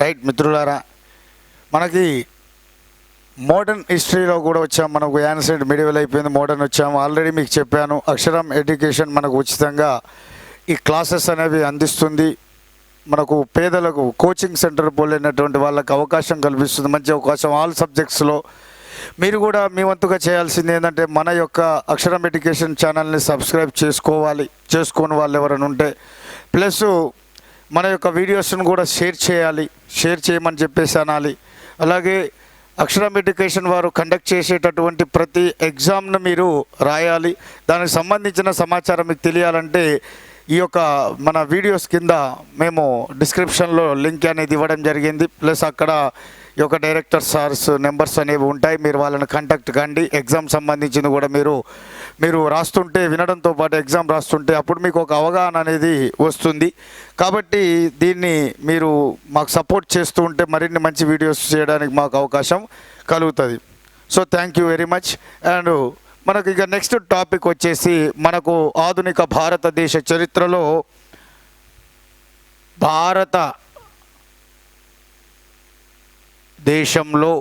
Right మిత్రులారా, మనకి modern హిస్టరీలో కూడా వచ్చాం. మనకు యాన్సెంట్ మిడివల్ అయిపోయింది, మోడర్న్ వచ్చాము. ఆల్రెడీ మీకు చెప్పాను, అక్షరం ఎడ్యుకేషన్ మనకు ఉచితంగా ఈ క్లాసెస్ అనేవి అందిస్తుంది. మనకు పేదలకు కోచింగ్ సెంటర్ పోలేనటువంటి వాళ్ళకి అవకాశం కల్పిస్తుంది, మంచి అవకాశం ఆల్ సబ్జెక్ట్స్లో. మీరు కూడా మీ వంతుగా చేయాల్సింది ఏంటంటే మన యొక్క అక్షరం ఎడ్యుకేషన్ ఛానల్ని సబ్స్క్రైబ్ చేసుకోవాలి, చేసుకోని వాళ్ళు ఎవరైనా ఉంటే. ప్లస్ మన యొక్క వీడియోస్ను కూడా షేర్ చేయాలి, షేర్ చేయమని చెప్పేసి అనాలి. అలాగే అక్షరం ఎడ్యుకేషన్ వారు కండక్ట్ చేసేటటువంటి ప్రతి ఎగ్జామ్ను మీరు రాయాలి. దానికి సంబంధించిన సమాచారం మీకు తెలియాలంటే ఈ యొక్క మన వీడియోస్ కింద మేము డిస్క్రిప్షన్లో లింక్ అనేది ఇవ్వడం జరిగింది. ప్లస్ అక్కడ ఈ యొక్క డైరెక్టర్ సార్స్ నెంబర్స్ అనేవి ఉంటాయి, మీరు వాళ్ళని కాంటాక్ట్ కండి. ఎగ్జామ్ సంబంధించింది కూడా మీరు రాస్తుంటే, వినడంతో పాటు ఎగ్జామ్ రాస్తుంటే అప్పుడు మీకు ఒక అవగాహన అనేది వస్తుంది. కాబట్టి దీన్ని మీరు మాకు సపోర్ట్ చేస్తూ ఉంటే మరిన్ని మంచి వీడియోస్ చేయడానికి మాకు అవకాశం కలుగుతుంది. So thank you very much. And మనకు ఇక నెక్స్ట్ టాపిక్ వచ్చేసి మనకు ఆధునిక భారతదేశ చరిత్రలో భారతదేశంలో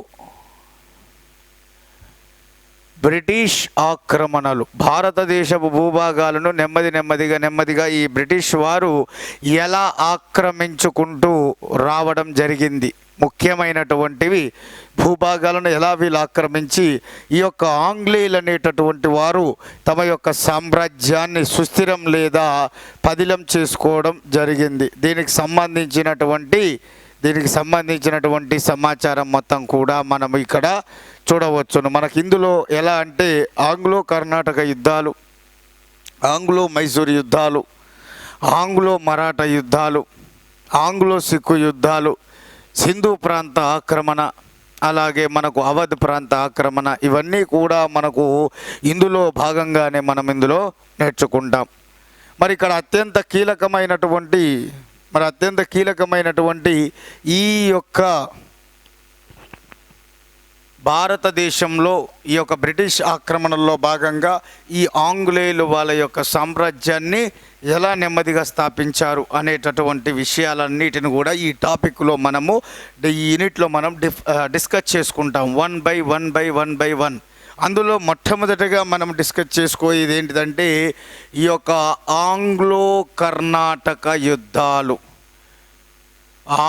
బ్రిటిష్ ఆక్రమణలు, భారతదేశపు భూభాగాలను నెమ్మదిగా ఈ బ్రిటిష్ వారు ఎలా ఆక్రమించుకుంటూ రావడం జరిగింది, ముఖ్యమైనటువంటివి భూభాగాలను ఎలా వీళ్ళు ఆక్రమించి ఈ యొక్క ఆంగ్లేయులు అనేటటువంటి వారు తమ యొక్క సామ్రాజ్యాన్ని సుస్థిరం లేదా పదిలం చేసుకోవడం జరిగింది. దీనికి సంబంధించినటువంటి సమాచారం మొత్తం కూడా మనం ఇక్కడ చూడవచ్చును. మనకి ఇందులో ఎలా అంటే ఆంగ్లో కర్ణాటక యుద్ధాలు, ఆంగ్లో మైసూరు యుద్ధాలు, ఆంగ్లో మరాఠా యుద్ధాలు, ఆంగ్లో సిక్కు యుద్ధాలు, సింధు ప్రాంత ఆక్రమణ, అలాగే మనకు అవధ్ ప్రాంత ఆక్రమణ, ఇవన్నీ కూడా మనకు ఇందులో భాగంగానే మనం ఇందులో నేర్చుకుంటాం. మరి ఇక్కడ అత్యంత కీలకమైనటువంటి ఈ యొక్క భారతదేశంలో ఈ యొక్క బ్రిటిష్ ఆక్రమణలో భాగంగా ఈ ఆంగ్లేయులు వాళ్ళ యొక్క సామ్రాజ్యాన్ని ఎలా నెమ్మదిగా స్థాపించారు అనేటటువంటి విషయాలన్నిటిని కూడా ఈ టాపిక్లో మనము ఈ యూనిట్లో మనం డిస్కస్ చేసుకుంటాం వన్ బై వన్. అందులో మొట్టమొదటిగా మనం డిస్కస్ చేసుకోయేది ఏంటిదంటే ఈ యొక్క ఆంగ్లో కర్ణాటక యుద్ధాలు.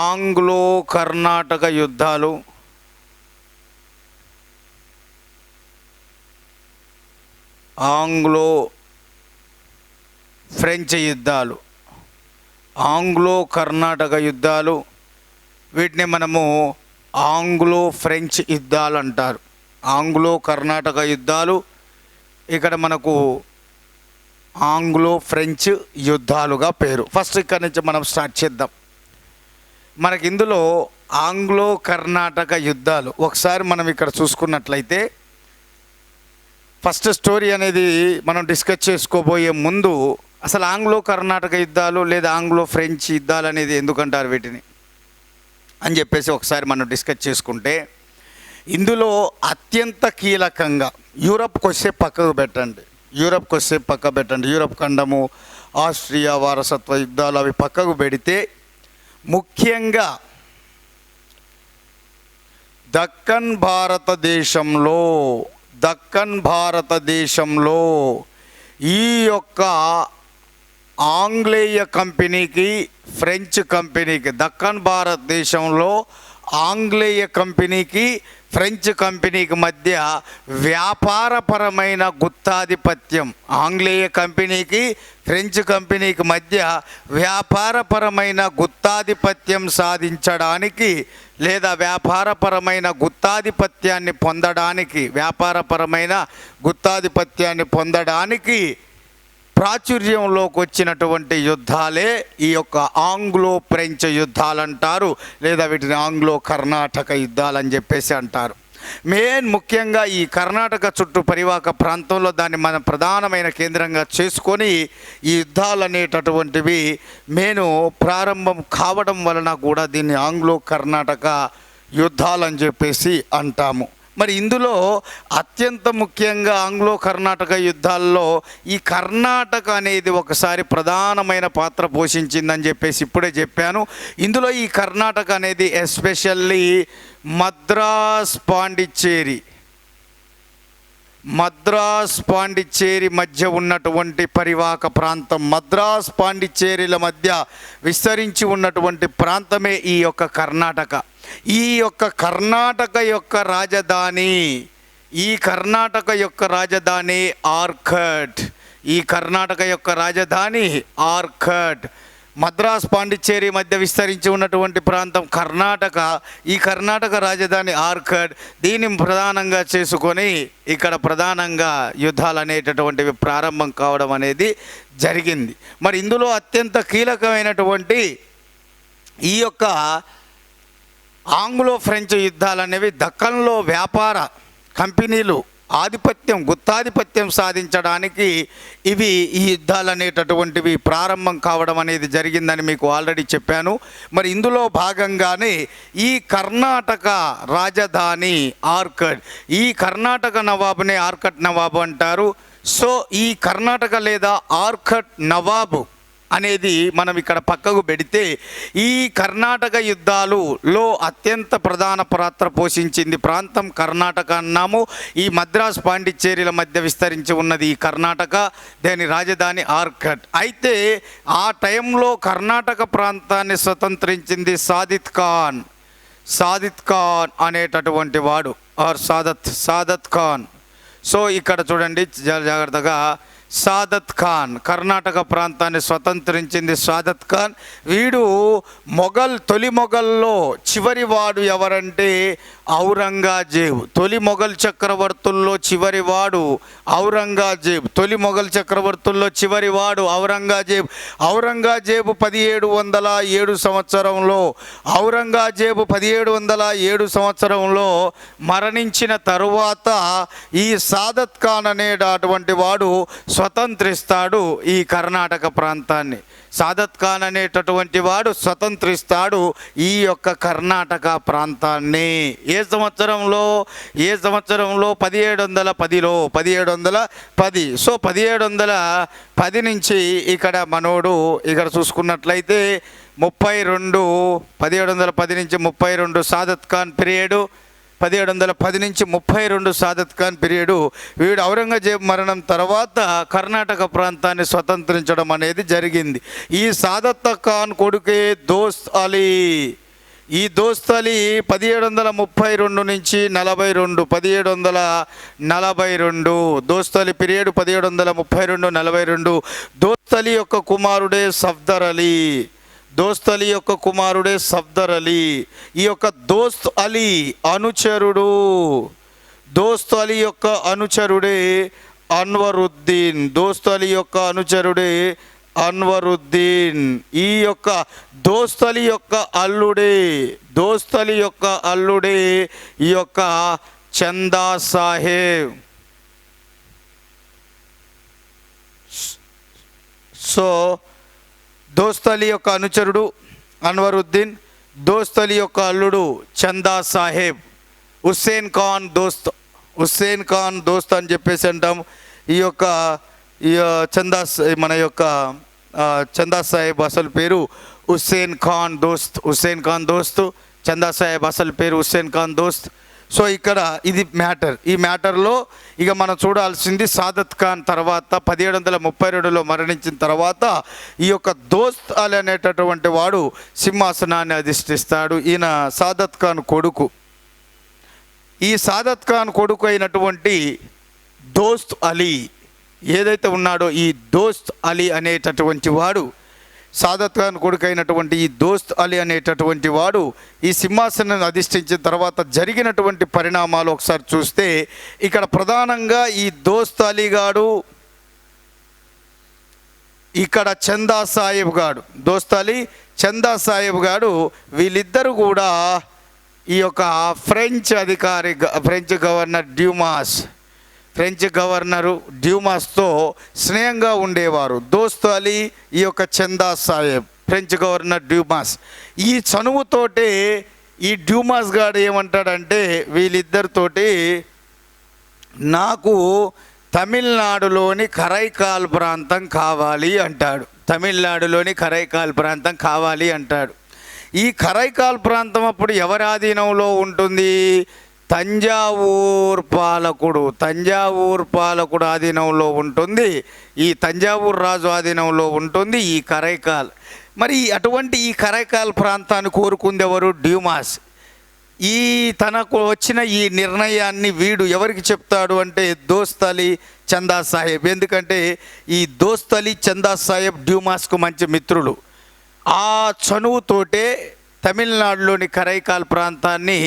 ఆంగ్లో కర్ణాటక యుద్ధాలు ఆంగ్లో ఫ్రెంచ్ యుద్ధాలు, ఆంగ్లో కర్ణాటక యుద్ధాలు, వీటిని మనము ఆంగ్లో ఫ్రెంచ్ యుద్ధాలు అంటారు. ఆంగ్లో కర్ణాటక యుద్ధాలు ఇక్కడ మనకు ఆంగ్లో ఫ్రెంచ్ యుద్ధాలుగా పేరు. ఫస్ట్ ఇక్కడ నుంచి మనం స్టార్ట్ చేద్దాం. మనకి ఇందులో ఆంగ్లో కర్ణాటక యుద్ధాలు ఒకసారి మనం ఇక్కడ చూసుకున్నట్లయితే ఫస్ట్ స్టోరీ అనేది మనం డిస్కస్ చేసుకోబోయే ముందు అసలు ఆంగ్లో కర్ణాటక యుద్ధాలు లేదా ఆంగ్లో ఫ్రెంచ్ యుద్ధాలు అనేది ఎందుకంటారు వీటిని అని చెప్పేసి ఒకసారి మనం డిస్కస్ చేసుకుంటే, ఇందులో అత్యంత కీలకంగా యూరప్కి వస్తే పక్కకు పెట్టండి, యూరప్ ఖండము, ఆస్ట్రియా వారసత్వ యుద్ధాలు అవి పక్కకు పెడితే, ముఖ్యంగా దక్కన్ భారతదేశంలో ఈ యొక్క ఆంగ్లేయ కంపెనీకి ఫ్రెంచ్ కంపెనీకి, దక్కన్ భారతదేశంలో ఆంగ్లేయ కంపెనీకి ఫ్రెంచ్ కంపెనీకి మధ్య వ్యాపారపరమైన గుత్తాధిపత్యం, ఆంగ్లేయ కంపెనీకి ఫ్రెంచ్ కంపెనీకి మధ్య వ్యాపారపరమైన గుత్తాధిపత్యం సాధించడానికి లేదా వ్యాపారపరమైన గుత్తాధిపత్యాన్ని పొందడానికి ప్రాచుర్యంలోకి వచ్చినటువంటి యుద్ధాలే ఈ యొక్క ఆంగ్లో ఫ్రెంచ్ యుద్ధాలు అంటారు, లేదా వీటిని ఆంగ్లో కర్ణాటక యుద్ధాలు అని చెప్పేసి అంటారు. ముఖ్యంగా ఈ కర్ణాటక చుట్టూ పరివాహక ప్రాంతంలో దాన్ని మనం ప్రధానమైన కేంద్రంగా చేసుకొని ఈ యుద్ధాలు అనేటటువంటివి ప్రారంభం కావడం వలన కూడా దీన్ని ఆంగ్లో కర్ణాటక యుద్ధాలు అని చెప్పేసి అంటాము. మరి ఇందులో అత్యంత ముఖ్యంగా ఆంగ్లో కర్ణాటక యుద్ధాల్లో ఈ కర్ణాటక అనేది ఒకసారి ప్రధానమైన పాత్ర పోషించిందని చెప్పేసి ఇప్పుడే చెప్పాను. ఇందులో ఈ కర్ణాటక అనేది ఎస్పెషల్లీ మద్రాస్ పాండిచ్చేరి మధ్య ఉన్నటువంటి పరివాహక ప్రాంతం, మద్రాస్ పాండిచ్చేరిల మధ్య విస్తరించి ఉన్నటువంటి ప్రాంతమే ఈ యొక్క కర్ణాటక. ఈ యొక్క కర్ణాటక యొక్క రాజధాని ఆర్కట్. మద్రాస్ పాండిచ్చేరి మధ్య విస్తరించి ఉన్నటువంటి ప్రాంతం కర్ణాటక. ఈ కర్ణాటక రాజధాని ఆర్కట్. దీన్ని ప్రధానంగా చేసుకొని ఇక్కడ ప్రధానంగా యుద్ధాలు అనేటటువంటివి ప్రారంభం కావడం అనేది జరిగింది. మరి ఇందులో అత్యంత కీలకమైనటువంటి ఈ యొక్క ఆంగ్లో ఫ్రెంచ్ యుద్ధాలు అనేవి దక్కన్లో వ్యాపార కంపెనీలు గుత్తాధిపత్యం సాధించడానికి ఈ యుద్ధాలు అనేటటువంటివి ప్రారంభం కావడం అనేది జరిగిందని మీకు ఆల్రెడీ చెప్పాను. మరి ఇందులో భాగంగానే ఈ కర్ణాటక రాజధాని ఆర్కట్, ఈ కర్ణాటక నవాబునే ఆర్కట్ నవాబు అంటారు. సో ఈ కర్ణాటక లేదా ఆర్కట్ నవాబు అనేది మనం ఇక్కడ పక్కకు పెడితే ఈ కర్ణాటక యుద్ధాలలో అత్యంత ప్రధాన పాత్ర పోషించింది ప్రాంతం కర్ణాటక అన్నాము. ఈ మద్రాస్ పాండిచ్చేరిల మధ్య విస్తరించి ఉన్నది ఈ కర్ణాటక, దాని రాజధాని ఆర్కట్. అయితే ఆ టైంలో కర్ణాటక ప్రాంతాన్ని స్వతంత్రించింది సాదిత్ ఖాన్ అనేటటువంటి వాడు, సాదత్ ఖాన్. సో ఇక్కడ చూడండి జాగ్రత్తగా, సాదత్ ఖాన్ కర్ణాటక ప్రాంతాన్ని స్వతంత్రించింది సాదత్ ఖాన్. వీడు తొలి మొఘల్లో చివరి వాడు ఎవరంటే ఔరంగజేబు. తొలి మొఘల్ చక్రవర్తుల్లో చివరివాడు ఔరంగజేబు. 1707 సంవత్సరంలో మరణించిన తరువాత ఈ సాదత్ ఖాన్ అనేటటువంటి వాడు స్వతంత్రిస్తాడు ఈ కర్ణాటక ప్రాంతాన్ని. సాదత్ ఖాన్ అనేటటువంటి వాడు స్వతంత్రిస్తాడు ఈ యొక్క కర్ణాటక ప్రాంతాన్ని. ఏ సంవత్సరంలో 1710. సో 1710 నుంచి ఇక్కడ ఇక్కడ చూసుకున్నట్లయితే 1710 నుంచి 32 సాదత్ ఖాన్ పీరియడు. 1710 నుంచి 32 సాదత్ ఖాన్ పీరియడు. వీడు ఔరంగజేబు మరణం తర్వాత కర్ణాటక ప్రాంతాన్ని స్వతంత్రించడం అనేది జరిగింది. ఈ సాదత్ ఖాన్ కొడుకే దోస్త్ అలీ. ఈ దోస్త్ అలీ 1732 నుంచి 1742 దోస్త్ అలీ పీరియడ్ 1732-42. దోస్త్ అలీ యొక్క కుమారుడే సఫ్దర్ అలీ. ఈ యొక్క దోస్త్ అలీ యొక్క అనుచరుడే అన్వరుద్దీన్. ఈ యొక్క దోస్త్ అలీ యొక్క అల్లుడే ఈ యొక్క చందా సాహెబ్. సో దోస్త్ అలీ యొక్క అనుచరుడు అన్వరుద్దీన్, దోస్త్ అలీ యొక్క అల్లుడు చందా సాహెబ్. హుస్సేన్ ఖాన్ దోస్త్ అని చెప్పేసి అంటాం. ఈ యొక్క చందా సాహెబ్ అసలు పేరు హుస్సేన్ ఖాన్ దోస్త్. చందా సాహెబ్ అసలు పేరు హుస్సేన్ ఖాన్ దోస్త్. సో ఇక్కడ ఇది మ్యాటర్. ఈ మ్యాటర్లో ఇక మనం చూడాల్సింది సాదత్ ఖాన్ తర్వాత 1732లో మరణించిన తర్వాత ఈ యొక్క దోస్త్ అలీ అనేటటువంటి వాడు సింహాసనాన్ని అధిష్ఠిస్తాడు. ఈయన సాదత్ ఖాన్ కొడుకు. ఈ సాదత్ ఖాన్ కొడుకు అయినటువంటి దోస్త్ అలీ ఏదైతే ఉన్నాడో, ఈ దోస్త్ అలీ అనేటటువంటి వాడు, సాదత్ ఖాన్ కొడుకైనటువంటి ఈ దోస్త్ అలీ అనేటటువంటి వాడు ఈ సింహాసనాన్ని అధిష్ఠించిన తర్వాత జరిగినటువంటి పరిణామాలు ఒకసారి చూస్తే ఇక్కడ ప్రధానంగా ఈ దోస్త్ అలీ గాడు, ఇక్కడ చందా సాహెబ్ గాడు వీళ్ళిద్దరూ కూడా ఈ యొక్క ఫ్రెంచ్ గవర్నరు డ్యూమాస్తో స్నేహంగా ఉండేవారు. దోస్త్ అలీ, ఈ యొక్క చందా సాహెబ్, ఫ్రెంచ్ గవర్నర్ డ్యూమాస్. ఈ చనువుతోటే ఈ డ్యూమాస్ గాడు ఏమంటాడంటే వీళ్ళిద్దరితోటి, నాకు తమిళనాడులోని కరైకాల్ ప్రాంతం కావాలి అంటాడు. తమిళనాడులోని కరైకాల్ ప్రాంతం కావాలి అంటాడు. ఈ కరైకాల్ ప్రాంతం అప్పుడు ఎవరి ఆధీనంలో ఉంటుంది? తంజావూర్ పాలకుడు ఆధీనంలో ఉంటుంది. ఈ తంజావూరు రాజు ఆధీనంలో ఉంటుంది ఈ కరైకాల్. మరి అటువంటి ఈ కరైకాల్ ప్రాంతాన్ని కోరుకుంది ఎవరు? డ్యూమాస్. ఈ తనకు వచ్చిన ఈ నిర్ణయాన్ని వీడు ఎవరికి చెప్తాడు అంటే దోస్త్ అలీ చందా సాహెబ్. ఎందుకంటే ఈ దోస్త్ అలీ చందా సాహెబ్ డ్యూమాస్కు మంచి మిత్రులు. ఆ చనువుతోటే తమిళనాడులోని కరైకాల్ ప్రాంతాన్ని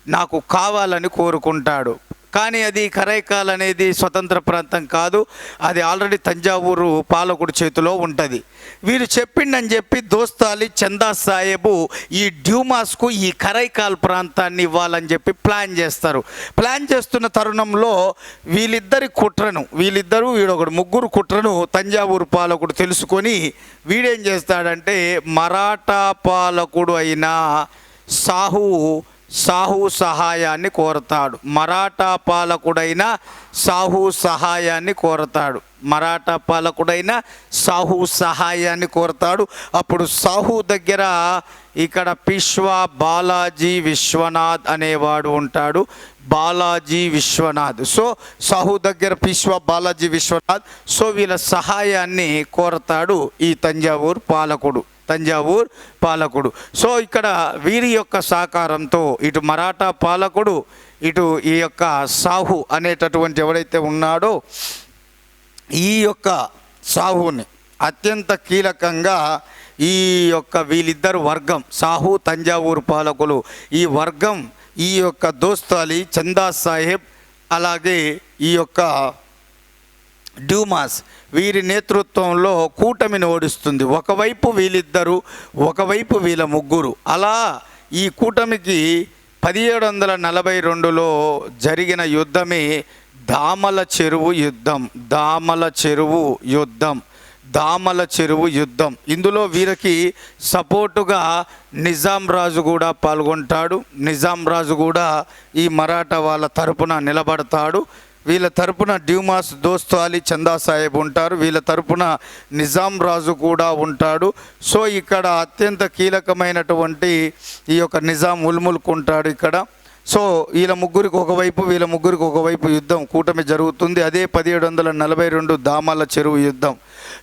నాకు కావాలని కోరుకుంటాడు. కానీ అది కరైకాల్ అనేది స్వతంత్ర ప్రాంతం కాదు, అది ఆల్రెడీ తంజావూరు పాలకుడి చేతిలో ఉంటుంది. వీరు చెప్పిండని చెప్పి దోస్త్ అలీ చందా సాహెబు ఈ డ్యూమాస్కు ఈ కరైకాల్ ప్రాంతాన్ని ఇవ్వాలని చెప్పి ప్లాన్ చేస్తారు. ప్లాన్ చేస్తున్న తరుణంలో వీడొకడు ముగ్గురు కుట్రను తంజావూరు పాలకుడు తెలుసుకొని వీడేం చేస్తాడంటే మరాఠా పాలకుడు అయిన సాహు సహాయాన్ని కోరతాడు. మరాఠా పాలకుడైన సాహు సహాయాన్ని కోరతాడు. అప్పుడు సాహు దగ్గర ఇక్కడ పిష్వా బాలాజీ విశ్వనాథ్ అనేవాడు ఉంటాడు. సో సాహు దగ్గర పిష్వా బాలాజీ విశ్వనాథ్. సో వీళ్ళ సహాయాన్ని కోరతాడు ఈ తంజావూరు పాలకుడు. సో ఇక్కడ వీరి యొక్క సహకారంతో ఇటు మరాఠా పాలకుడు, ఇటు ఈ యొక్క సాహు అనేటటువంటి ఎవరైతే ఉన్నాడో ఈ యొక్క సాహుని అత్యంత కీలకంగా ఈ యొక్క వీళ్ళిద్దరు వర్గం, సాహు తంజావూరు పాలకులు, ఈ వర్గం ఈ యొక్క దోస్త్ అలీ చందా సాహెబ్ అలాగే ఈ యొక్క డ్యూమాస్ వీరి నేతృత్వంలో కూటమిని ఓడిస్తుంది. ఒకవైపు వీళ్ళిద్దరు, ఒకవైపు వీళ్ళ ముగ్గురు. అలా ఈ కూటమికి 1742లో జరిగిన యుద్ధమే దామల చెరువు యుద్ధం. ఇందులో వీరికి సపోర్టుగా నిజాం రాజు కూడా పాల్గొంటాడు. నిజాం రాజు కూడా ఈ మరాఠా వాళ్ళ తరపున నిలబడతాడు. వీళ్ళ తరపున డ్యూమాస్, దోస్త్ అలీ చందా సాహెబ్ ఉంటారు. వీళ్ళ తరపున నిజాం రాజు కూడా ఉంటాడు. సో ఇక్కడ అత్యంత కీలకమైనటువంటి ఈ యొక్క నిజాం ఉల్ముల్క్ ఉంటాడు ఇక్కడ. సో వీళ్ళ ముగ్గురికి ఒకవైపు యుద్ధం కూటమి జరుగుతుంది. అదే 1742 దామల చెరువు యుద్ధం.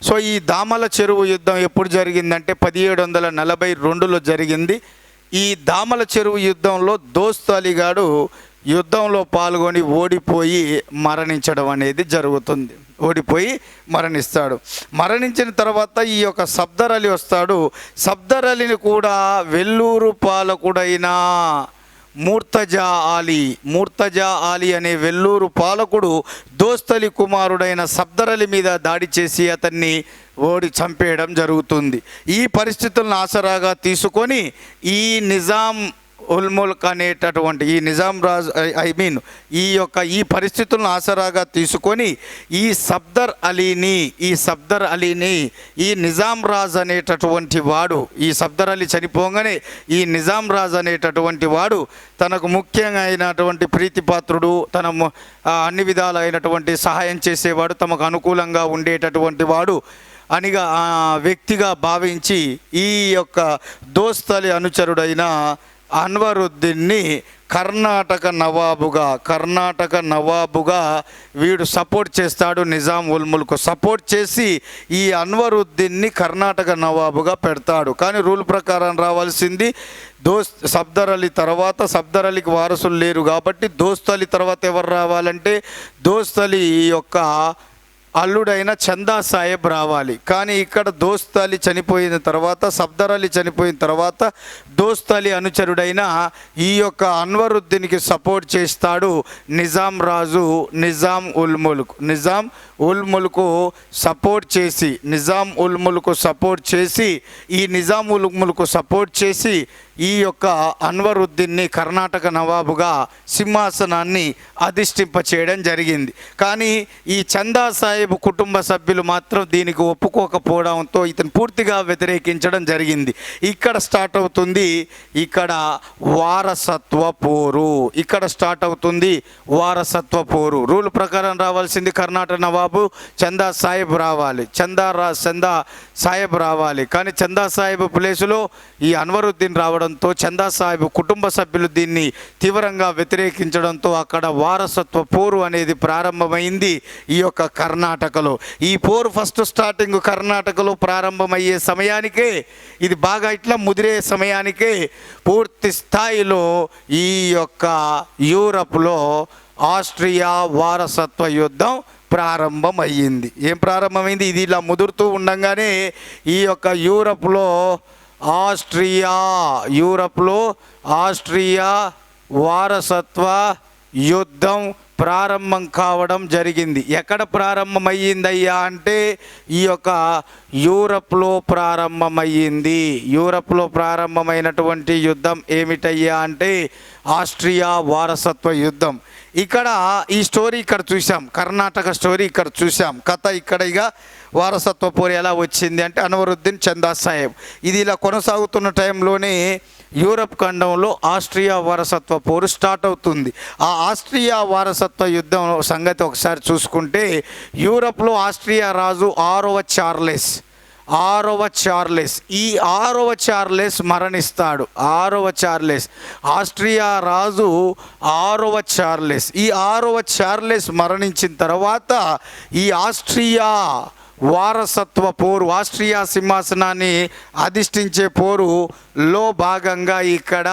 సో ఈ దామల చెరువు యుద్ధం ఎప్పుడు జరిగిందంటే 1742లో జరిగింది. ఈ దామల చెరువు యుద్ధంలో దోస్త్ అలీ గాడు యుద్ధంలో పాల్గొని ఓడిపోయి మరణించడం అనేది జరుగుతుంది. మరణిస్తాడు. మరణించిన తర్వాత ఈ యొక్క సఫ్దర్ అలీ వస్తాడు. సఫ్దర్ అలీని కూడా వెల్లూరు పాలకుడైన మూర్తజా ఆలీ అనే వెల్లూరు పాలకుడు దోస్త్ అలీ కుమారుడైన సఫ్దర్ అలీ మీద దాడి చేసి అతన్ని చంపేయడం జరుగుతుంది. ఈ పరిస్థితులను ఆసరాగా తీసుకొని ఈ నిజాం ఉల్ముల్క్ అనేటటువంటి ఈ నిజాం రాజు ఈ పరిస్థితులను ఆసరాగా తీసుకొని ఈ సఫ్దర్ అలీని ఈ నిజాం రాజు అనేటటువంటి వాడు, ఈ సఫ్దర్ అలీ చనిపోగానే ఈ నిజాం రాజు అనేటటువంటి వాడు తనకు ముఖ్యంగా అయినటువంటి ప్రీతిపాత్రుడు, తన అన్ని విధాలైనటువంటి సహాయం చేసేవాడు, తమకు అనుకూలంగా ఉండేటటువంటి వాడు అనిగా వ్యక్తిగా భావించి ఈ యొక్క దోస్త్ అలీ అనుచరుడైన అన్వరుద్దీన్ని కర్ణాటక నవాబుగా వీడు సపోర్ట్ చేస్తాడు. నిజాం ఉల్ముల్క్ సపోర్ట్ చేసి ఈ అన్వరుద్దీన్ని కర్ణాటక నవాబుగా పెడతాడు. కానీ రూల్ ప్రకారం రావాల్సింది సఫ్దర్ అలీ తర్వాత. సఫ్దర్ అలీకి వారసులు లేరు కాబట్టి దోస్త్ అలీ తర్వాత ఎవరు రావాలంటే దోస్త్ అలీ యొక్క అల్లుడైన చందా సాహెబ్ రావాలి. కానీ ఇక్కడ దోస్త్ అలీ చనిపోయిన తర్వాత, సఫ్దర్ అలీ చనిపోయిన తర్వాత దోస్త్ అలీ అనుచరుడైన ఈ యొక్క అన్వరుద్దీన్కి సపోర్ట్ చేస్తాడు నిజాం రాజు నిజాం ఉల్ ముల్క్ సపోర్ట్ చేసి ఈ నిజాం ఉల్ ముల్క్ సపోర్ట్ చేసి ఈ యొక్క అన్వరుద్దీన్ని కర్ణాటక నవాబుగా సింహాసనాన్ని అధిష్టింప చేయడం జరిగింది. కానీ ఈ చందా సాహెబ్ కుటుంబ సభ్యులు మాత్రం దీనికి ఒప్పుకోకపోవడంతో ఇతను పూర్తిగా వ్యతిరేకించడం జరిగింది. ఇక్కడ స్టార్ట్ అవుతుంది ఇక్కడ వారసత్వ పోరు. ఇక్కడ స్టార్ట్ అవుతుంది వారసత్వ పోరు. రూల్ ప్రకారం రావాల్సింది కర్ణాటక నవాబు చందా సాహెబ్ రావాలి, చందా సాహెబ్ రావాలి. కానీ చందా సాహెబ్ ప్లేసులో ఈ అన్వరుద్దీన్ రావడంతో చందా సాహెబ్ కుటుంబ సభ్యులు దీన్ని తీవ్రంగా వ్యతిరేకించడంతో అక్కడ వారసత్వ పోరు అనేది ప్రారంభమైంది ఈ యొక్క కర్ణాటకలో. ఈ పోరు ఫస్ట్ స్టార్టింగ్ కర్ణాటకలో ప్రారంభమయ్యే సమయానికే, ఇది బాగా ఇట్లా ముదిరే సమయానికే పూర్తి స్థాయిలో ఈ యొక్క యూరప్లో ఆస్ట్రియా వారసత్వ యుద్ధం ప్రారంభమయ్యింది. ఏం ప్రారంభమైంది? ఇది ఇలా ముదురుతూ ఉండగానే ఈ యొక్క యూరప్లో ఆస్ట్రియా వారసత్వ యుద్ధం ప్రారంభం కావడం జరిగింది. ఎక్కడ ప్రారంభమయ్యిందయ్యా అంటే ఈ యొక్క యూరప్లో ప్రారంభమయ్యింది. యూరప్లో ప్రారంభమైనటువంటి యుద్ధం ఏమిటయ్యా అంటే ఆస్ట్రియా వారసత్వ యుద్ధం. ఇక్కడ ఈ స్టోరీ ఇక్కడ చూసాం, కర్ణాటక స్టోరీ ఇక్కడ చూసాం. కథ ఇక్కడ ఇక వారసత్వ పోరు ఎలా వచ్చింది అంటే అన్వరుద్దీన్ చందా సాహెబ్. ఇది ఇలా కొనసాగుతున్న టైంలోనే యూరప్ ఖండంలో ఆస్ట్రియా వారసత్వ పోరు స్టార్ట్ అవుతుంది. ఆ ఆస్ట్రియా వారసత్వ యుద్ధం సంగతి ఒకసారి చూసుకుంటే యూరప్లో ఆస్ట్రియా రాజు ఆరవ చార్లెస్ ఈ ఆరవ చార్లెస్ మరణిస్తాడు. ఆస్ట్రియా రాజు ఆరవ చార్లెస్. ఈ ఆరవ చార్లెస్ మరణించిన తర్వాత ఈ ఆస్ట్రియా వారసత్వ పోరు, ఆస్ట్రియా సింహాసనాన్ని అధిష్ఠించే పోరులో భాగంగా ఇక్కడ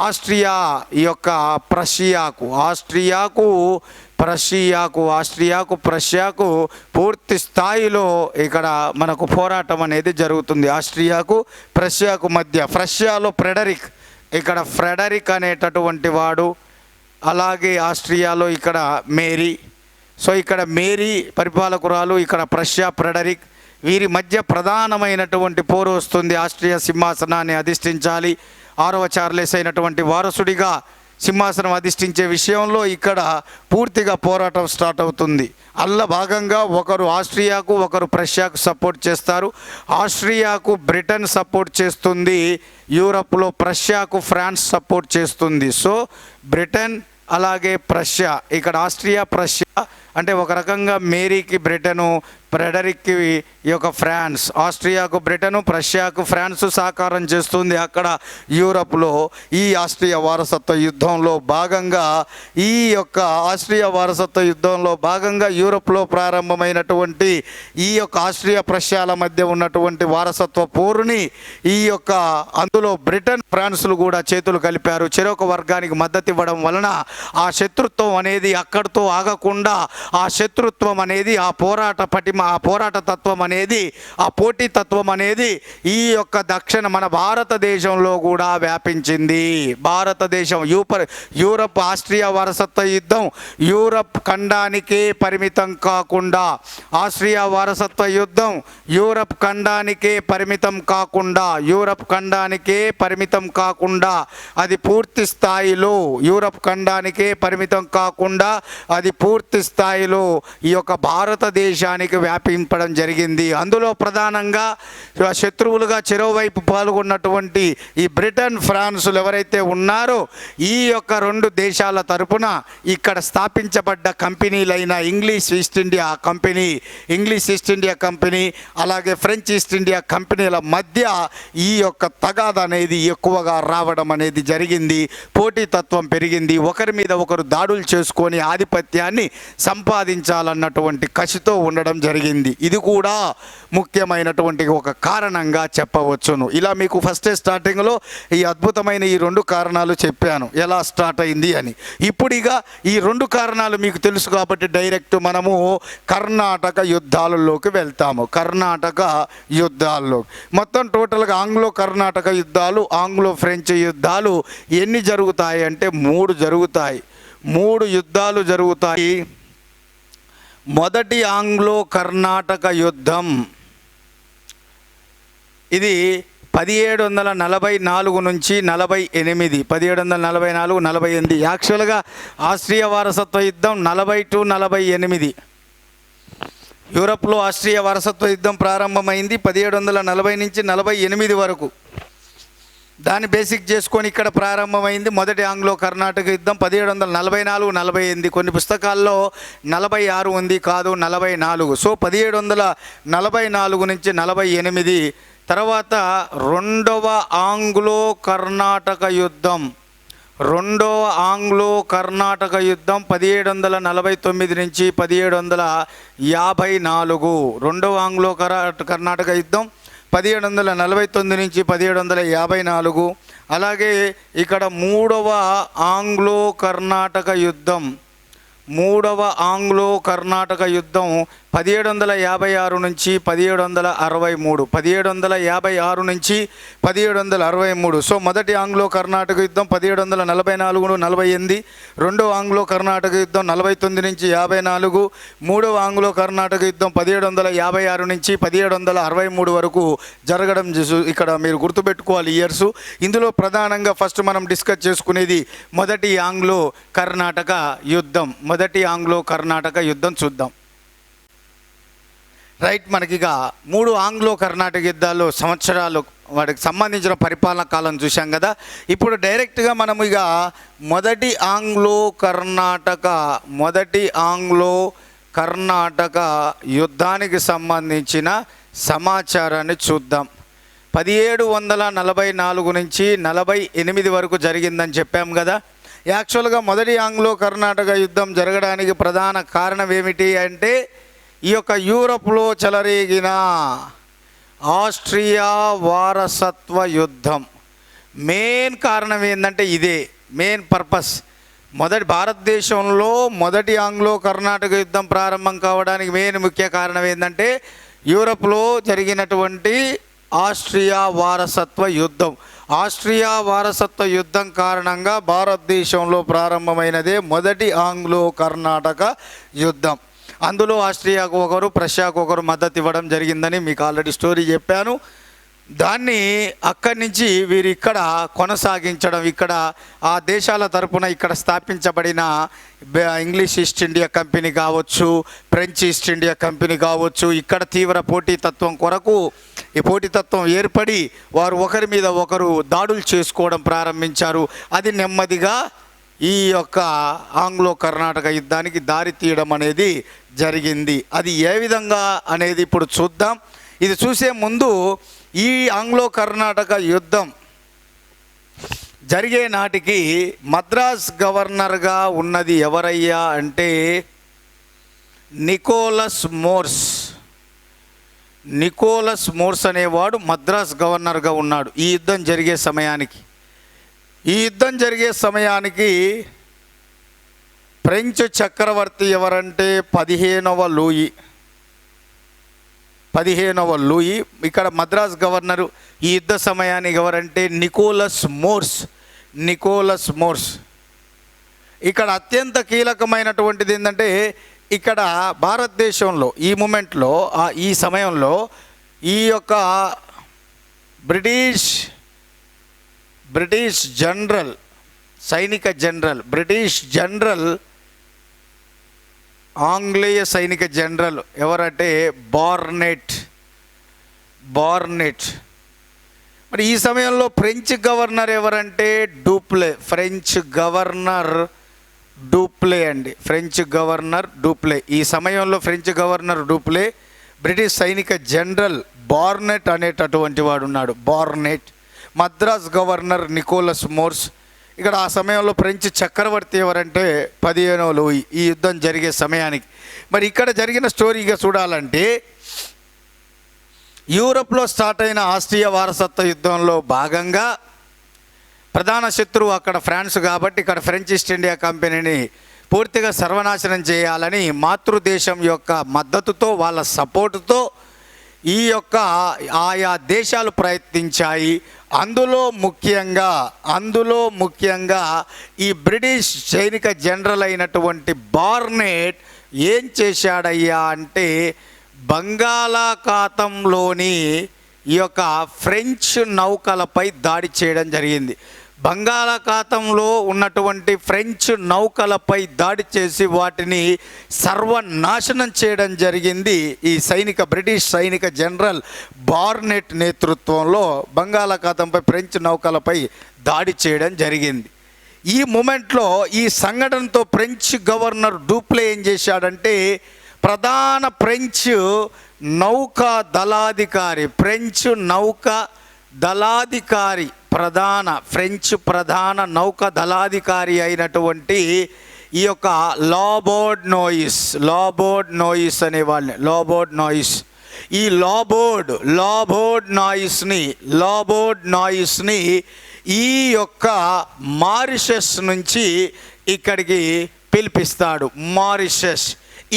ఆస్ట్రియా యొక్క ప్రషియాకు పూర్తి స్థాయిలో ఇక్కడ మనకు పోరాటం అనేది జరుగుతుంది. ఆస్ట్రియాకు ప్రషియాకు మధ్య. ప్రషియాలో ఫ్రెడరిక్ అనేటటువంటి వాడు, అలాగే ఆస్ట్రియాలో ఇక్కడ మేరీ. సో ఇక్కడ మేరీ పరిపాలకురాలు, ఇక్కడ ప్రషియా ఫ్రెడరిక్, వీరి మధ్య ప్రధానమైనటువంటి పోరు వస్తుంది. ఆస్ట్రియా సింహాసనాన్ని అధిష్ఠించాలి, ఆరవ చార్లెస్ అయినటువంటి వారసుడిగా సింహాసనం అధిష్ఠించే విషయంలో ఇక్కడ పూర్తిగా పోరాటం స్టార్ట్ అవుతుంది. అల్ల భాగంగా ఒకరు ఆస్ట్రియాకు, ఒకరు ప్రషియాకు సపోర్ట్ చేస్తారు. ఆస్ట్రియాకు బ్రిటన్ సపోర్ట్ చేస్తుంది, యూరప్లో ప్రషియాకు ఫ్రాన్స్ సపోర్ట్ చేస్తుంది. సో బ్రిటన్ అలాగే ప్రషియా, ఇక్కడ ఆస్ట్రియా ప్రషియా అంటే ఒక రకంగా మేరీకి బ్రిటను, ఫ్రెడరిక్కి ఈ యొక్క ఫ్రాన్స్. ఆస్ట్రియాకు బ్రిటను, ప్రషియాకు ఫ్రాన్స్ సహకారం చేస్తుంది. అక్కడ యూరప్లో ఈ ఆస్ట్రియా వారసత్వ యుద్ధంలో భాగంగా యూరప్లో ప్రారంభమైనటువంటి ఈ యొక్క ఆస్ట్రియా ప్రషియాల మధ్య ఉన్నటువంటి వారసత్వ పోరుని అందులో బ్రిటన్, ఫ్రాన్స్లు కూడా చేతులు కలిపారు. చెరొక వర్గానికి మద్దతు ఇవ్వడం వలన ఆ శత్రుత్వం అనేది అక్కడితో ఆగకుండా, ఆ శత్రుత్వం అనేది, ఆ పోరాట పటిమ, ఆ పోరాట తత్వం అనేది, ఆ పోటీ తత్వం అనేది ఈ యొక్క దక్షిణ మన భారతదేశంలో కూడా వ్యాపించింది. యూరప్ ఆస్ట్రియా వారసత్వ యుద్ధం యూరప్ ఖండానికే పరిమితం కాకుండా, ఆస్ట్రియా వారసత్వ యుద్ధం యూరప్ ఖండానికే పరిమితం కాకుండా అది పూర్తి స్థాయిలో అది పూర్తి స్థాయిలో ఈ యొక్క భారతదేశానికి వ్యాపింపడం జరిగింది. అందులో ప్రధానంగా శత్రువులుగా చెరోవైపు పాల్గొన్నటువంటి ఈ బ్రిటన్, ఫ్రాన్సులు ఎవరైతే ఉన్నారో ఈ యొక్క రెండు దేశాల తరపున ఇక్కడ స్థాపించబడ్డ కంపెనీలైన ఇంగ్లీష్ ఈస్ట్ ఇండియా కంపెనీ అలాగే ఫ్రెంచ్ ఈస్ట్ ఇండియా కంపెనీల మధ్య ఈ యొక్క తగాద అనేది ఎక్కువగా రావడం అనేది జరిగింది. పోటీతత్వం పెరిగింది. ఒకరి మీద ఒకరు దాడులు చేసుకొని ఆధిపత్యాన్ని సంపాదించాలన్నటువంటి కసితో ఉండడం జరిగింది. ఇది కూడా ముఖ్యమైనటువంటి ఒక కారణంగా చెప్పవచ్చును. ఇలా మీకు ఫస్ట్ స్టార్టింగ్లో ఈ అద్భుతమైన ఈ రెండు కారణాలు చెప్పాను, ఎలా స్టార్ట్ అయింది అని. ఇప్పుడు ఇక ఈ రెండు కారణాలు మీకు తెలుసు కాబట్టి డైరెక్ట్ మనము కర్ణాటక యుద్ధాలలోకి వెళ్తాము. మొత్తం టోటల్గా ఆంగ్లో కర్ణాటక యుద్ధాలు, ఆంగ్లో ఫ్రెంచ్ యుద్ధాలు ఎన్ని జరుగుతాయి అంటే 3 జరుగుతాయి. 3 యుద్ధాలు జరుగుతాయి. మొదటి ఆంగ్లో కర్ణాటక యుద్ధం ఇది 1744 నుంచి 48, 1744, 48. యాక్చువల్గా ఆస్ట్రియా వారసత్వ యుద్ధం 40 to 48. యూరప్లో ఆస్ట్రియా వారసత్వ యుద్ధం ప్రారంభమైంది 1740 నుంచి 48 వరకు. దాన్ని బేసిక్ చేసుకొని ఇక్కడ ప్రారంభమైంది మొదటి ఆంగ్లో కర్ణాటక యుద్ధం 1744, 48. కొన్ని పుస్తకాల్లో 46 ఉంది, కాదు 44. సో 1744 నుంచి 48. తర్వాత రెండవ ఆంగ్లో కర్ణాటక యుద్ధం 1749 నుంచి 1754. రెండవ ఆంగ్లో కర్ణాటక యుద్ధం 1749 నుంచి 1754. అలాగే ఇక్కడ మూడవ ఆంగ్లో కర్ణాటక యుద్ధం 1756 నుంచి 1763. 1756 నుంచి 1763. సో మొదటి ఆంగ్లో కర్ణాటక యుద్ధం 1744, 48. రెండవ ఆంగ్లో కర్ణాటక యుద్ధం 49 నుంచి 54. మూడవ ఆంగ్లో కర్ణాటక యుద్ధం 1756 నుంచి 1763 వరకు జరగడం ఇక్కడ మీరు గుర్తుపెట్టుకోవాలి ఇయర్స్. ఇందులో ప్రధానంగా ఫస్ట్ మనం డిస్కస్ చేసుకునేది మొదటి ఆంగ్లో కర్ణాటక యుద్ధం. చూద్దాం. రైట్, మనకిక 3 ఆంగ్లో కర్ణాటక యుద్ధాలు సంవత్సరాలు వాటికి సంబంధించిన పరిపాలన కాలం చూసాం కదా. ఇప్పుడు డైరెక్ట్గా మనం ఇక మొదటి ఆంగ్లో కర్ణాటక యుద్ధానికి సంబంధించిన సమాచారాన్ని చూద్దాం. 1744 నుంచి 48 వరకు జరిగిందని చెప్పాం కదా. యాక్చువల్గా మొదటి ఆంగ్లో కర్ణాటక యుద్ధం జరగడానికి ప్రధాన కారణం ఏమిటి అంటే ఈ యొక్క యూరప్లో చెలరేగిన ఆస్ట్రియా వారసత్వ యుద్ధం. మెయిన్ కారణం ఏంటంటే ఇదే మెయిన్ పర్పస్. భారతదేశంలో మొదటి ఆంగ్లో కర్ణాటక యుద్ధం ప్రారంభం కావడానికి మెయిన్ ముఖ్య కారణం ఏంటంటే యూరప్లో జరిగినటువంటి ఆస్ట్రియా వారసత్వ యుద్ధం కారణంగా భారతదేశంలో ప్రారంభమైనదే మొదటి ఆంగ్లో కర్ణాటక యుద్ధం. అందులో ఆస్ట్రియాకు ఒకరు, ప్రష్యాకు ఒకరు మద్దతు ఇవ్వడం జరిగిందని మీకు ఆల్రెడీ స్టోరీ చెప్పాను. దాన్ని అక్కడి నుంచి వీరు ఇక్కడ కొనసాగించడం, ఇక్కడ ఆ దేశాల తరపున ఇక్కడ స్థాపించబడిన ఇంగ్లీష్ ఈస్ట్ ఇండియా కంపెనీ కావచ్చు, ఫ్రెంచ్ ఈస్ట్ ఇండియా కంపెనీ కావచ్చు, ఇక్కడ తీవ్ర పోటీతత్వం కొరకు ఈ పోటీతత్వం ఏర్పడి వారు ఒకరి మీద ఒకరు దాడులు చేసుకోవడం ప్రారంభించారు. అది నెమ్మదిగా ఈ యొక్క ఆంగ్లో కర్ణాటక యుద్ధానికి దారి తీయడం అనేది జరిగింది. అది ఏ విధంగా అనేది ఇప్పుడు చూద్దాం. ఇది చూసే ముందు ఈ ఆంగ్లో కర్ణాటక యుద్ధం జరిగే నాటికి మద్రాస్ గవర్నర్గా ఉన్నది ఎవరయ్యా అంటే నికోలస్ మోర్స్ అనేవాడు మద్రాస్ గవర్నర్గా ఉన్నాడు ఈ యుద్ధం జరిగే సమయానికి. ఫ్రెంచ్ చక్రవర్తి ఎవరంటే 15వ లూయి. ఇక్కడ మద్రాస్ గవర్నరు ఈ యుద్ధ సమయానికి ఎవరంటే నికోలస్ మోర్స్. ఇక్కడ అత్యంత కీలకమైనటువంటిది ఏంటంటే ఇక్కడ భారతదేశంలో ఈ మూమెంట్లో ఈ సమయంలో ఈ యొక్క బ్రిటిష్ జనరల్ ఆంగ్లేయ సైనిక జనరల్ ఎవరంటే బార్నెట్. మరి ఈ సమయంలో ఫ్రెంచ్ గవర్నర్ ఎవరంటే ఫ్రెంచ్ గవర్నర్ డూప్లే. ఈ సమయంలో ఫ్రెంచ్ గవర్నర్ డూప్లే, బ్రిటిష్ సైనిక జనరల్ బార్నెట్ అనేటటువంటి వాడు ఉన్నాడు. Madras governor Nicholas Morse. ఇక్కడ ఆ సమయంలో ఫ్రెంచ్ చక్రవర్తి ఎవరంటే 15వ లూయి ఈ యుద్ధం జరిగే సమయానికి. మరి ఇక్కడ జరిగిన స్టోరీగా చూడాలంటే యూరప్లో స్టార్ట్ అయిన ఆస్ట్రియా వారసత్వ యుద్ధంలో భాగంగా ప్రధాన శత్రువు అక్కడ ఫ్రాన్స్ కాబట్టి ఇక్కడ ఫ్రెంచ్ ఈస్ట్ ఇండియా కంపెనీని పూర్తిగా సర్వనాశనం చేయాలని మాతృదేశం యొక్క మద్దతుతో, వాళ్ళ సపోర్టుతో ఈ యొక్క ఆయా దేశాలు ప్రయత్నించాయి. అందులో ముఖ్యంగా ఈ బ్రిటిష్ సైనిక జనరల్ అయినటువంటి బార్నెట్ ఏం చేశాడయ్యా అంటే బంగాళాఖాతంలోని ఈ యొక్క ఫ్రెంచ్ నౌకలపై దాడి చేయడం జరిగింది. బంగాళాఖాతంలో ఉన్నటువంటి ఫ్రెంచ్ నౌకలపై దాడి చేసి వాటిని సర్వనాశనం చేయడం జరిగింది. ఈ బ్రిటిష్ సైనిక జనరల్ బార్నెట్ నేతృత్వంలో బంగాళాఖాతంపై ఫ్రెంచ్ నౌకలపై దాడి చేయడం జరిగింది. ఈ మూమెంట్లో ఈ సంఘటనతో ఫ్రెంచ్ గవర్నర్ డూప్లే ఏం చేశాడంటే ప్రధాన ఫ్రెంచ్ నౌకా దళాధికారి ప్రధాన నౌకా దళాధికారి అయినటువంటి ఈ యొక్క లాబోర్డ్ నోయిస్ అనే వాళ్ళని ఈ లాబోర్డ్ నాయిస్ని ఈ యొక్క మారిషస్ నుంచి ఇక్కడికి పిలిపిస్తాడు.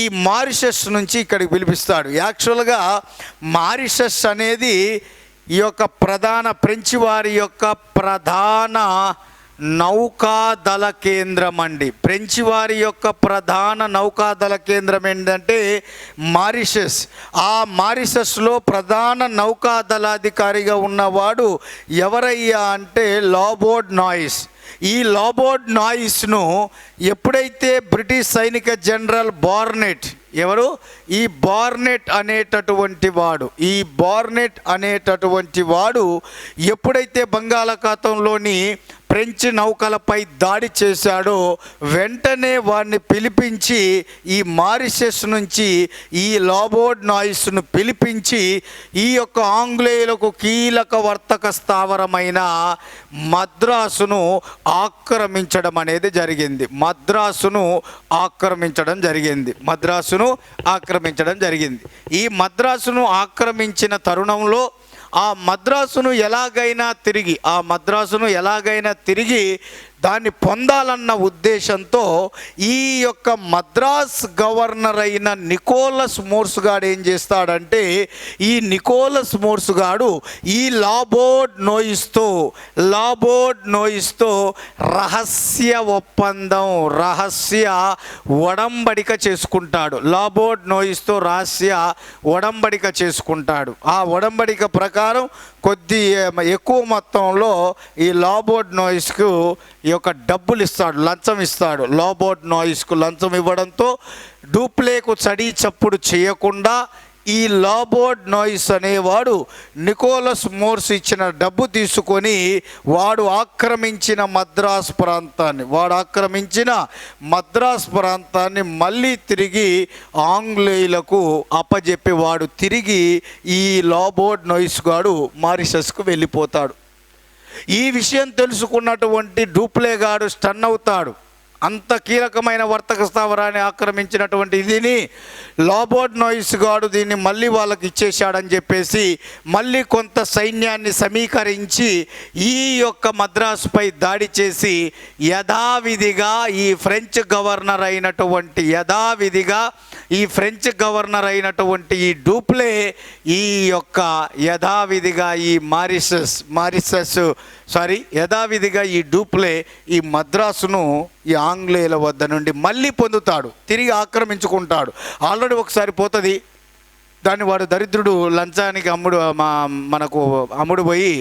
ఈ మారిషస్ నుంచి ఇక్కడికి పిలిపిస్తాడు. యాక్చువల్గా మారిషస్ అనేది ఈ యొక్క ఫ్రెంచ్ వారి యొక్క ప్రధాన నౌకాదళ కేంద్రం అండి. ఫ్రెంచ్ వారి యొక్క ప్రధాన నౌకాదళ కేంద్రం ఏంటంటే మారిషస్. ఆ మారిషస్లో ప్రధాన నౌకాదళాధికారిగా ఉన్నవాడు ఎవరయ్యా అంటే లాబోర్డ్ నాయిస్. ఈ లాబోర్డ్ నాయిస్ను ఎప్పుడైతే బ్రిటిష్ సైనిక జనరల్ బార్నెట్ ఈ బార్నెట్ అనేటటువంటి వాడు ఎప్పుడైతే బంగాళాఖాతంలోని ఫ్రెంచ్ నౌకలపై దాడి చేశాడో వెంటనే వాడిని పిలిపించి ఈ మారిషస్ నుంచి ఈ లాబోర్డ్ నాయిస్ను పిలిపించి ఈ యొక్క ఆంగ్లేయులకు కీలక వర్తక స్థావరమైన మద్రాసును ఆక్రమించడం జరిగింది. ఈ మద్రాసును ఆక్రమించిన తరుణంలో ఆ మద్రాసును ఎలాగైనా తిరిగి దాన్ని పొందాలన్న ఉద్దేశంతో ఈ యొక్క మద్రాస్ గవర్నర్ అయిన నికోలస్ మోర్స్ గాడు ఏం చేస్తాడంటే ఈ నికోలస్ మోర్స్ గాడు ఈ లాబోర్డ్ నోయిస్తో రహస్య ఒడంబడిక చేసుకుంటాడు. ఆ ఒడంబడిక ప్రకారం కొద్ది ఎక్కువ మొత్తంలో ఈ లాబోర్డ్ నాయిస్కు ఈ యొక్క డబ్బులు ఇస్తాడు, లంచం ఇస్తాడు. లాబోర్డ్ నాయిస్కు లంచం ఇవ్వడంతో డూప్లేకు చడి చప్పుడు చేయకుండా ఈ లాబోర్డ్ నాయిస్ అనేవాడు నికోలస్ మోర్స్ ఇచ్చిన డబ్బు తీసుకొని వాడు ఆక్రమించిన మద్రాస్ ప్రాంతాన్ని మళ్ళీ తిరిగి ఆంగ్లేయులకు అప్పజెప్పి వాడు తిరిగి ఈ లాబోర్డ్ నాయిస్ గాడు మారిషస్కు వెళ్ళిపోతాడు. ఈ విషయం తెలుసుకున్నటువంటి డూప్లే గాడు స్టన్ అవుతాడు. అంత కీలకమైన వర్తక స్థావరాన్ని ఆక్రమించినటువంటి ఇదిని లాబోర్డ్ నాయిస్ గాడు దీన్ని మళ్ళీ వాళ్ళకి ఇచ్చేశాడని చెప్పేసి మళ్ళీ కొంత సైన్యాన్ని సమీకరించి ఈ యొక్క మద్రాసుపై దాడి చేసి యథావిధిగా ఈ ఫ్రెంచ్ గవర్నర్ అయినటువంటి ఈ డూప్లే ఈ యొక్క యథావిధిగా ఈ డూప్లే ఈ మద్రాసును ఈ ఆంగ్లేయుల వద్ద నుండి మళ్ళీ పొందుతాడు, తిరిగి ఆక్రమించుకుంటాడు. ఆల్రెడీ ఒకసారి పోతుంది, దాన్ని వాడు దరిద్రుడు లంచానికి మనకు అమ్ముడు పోయి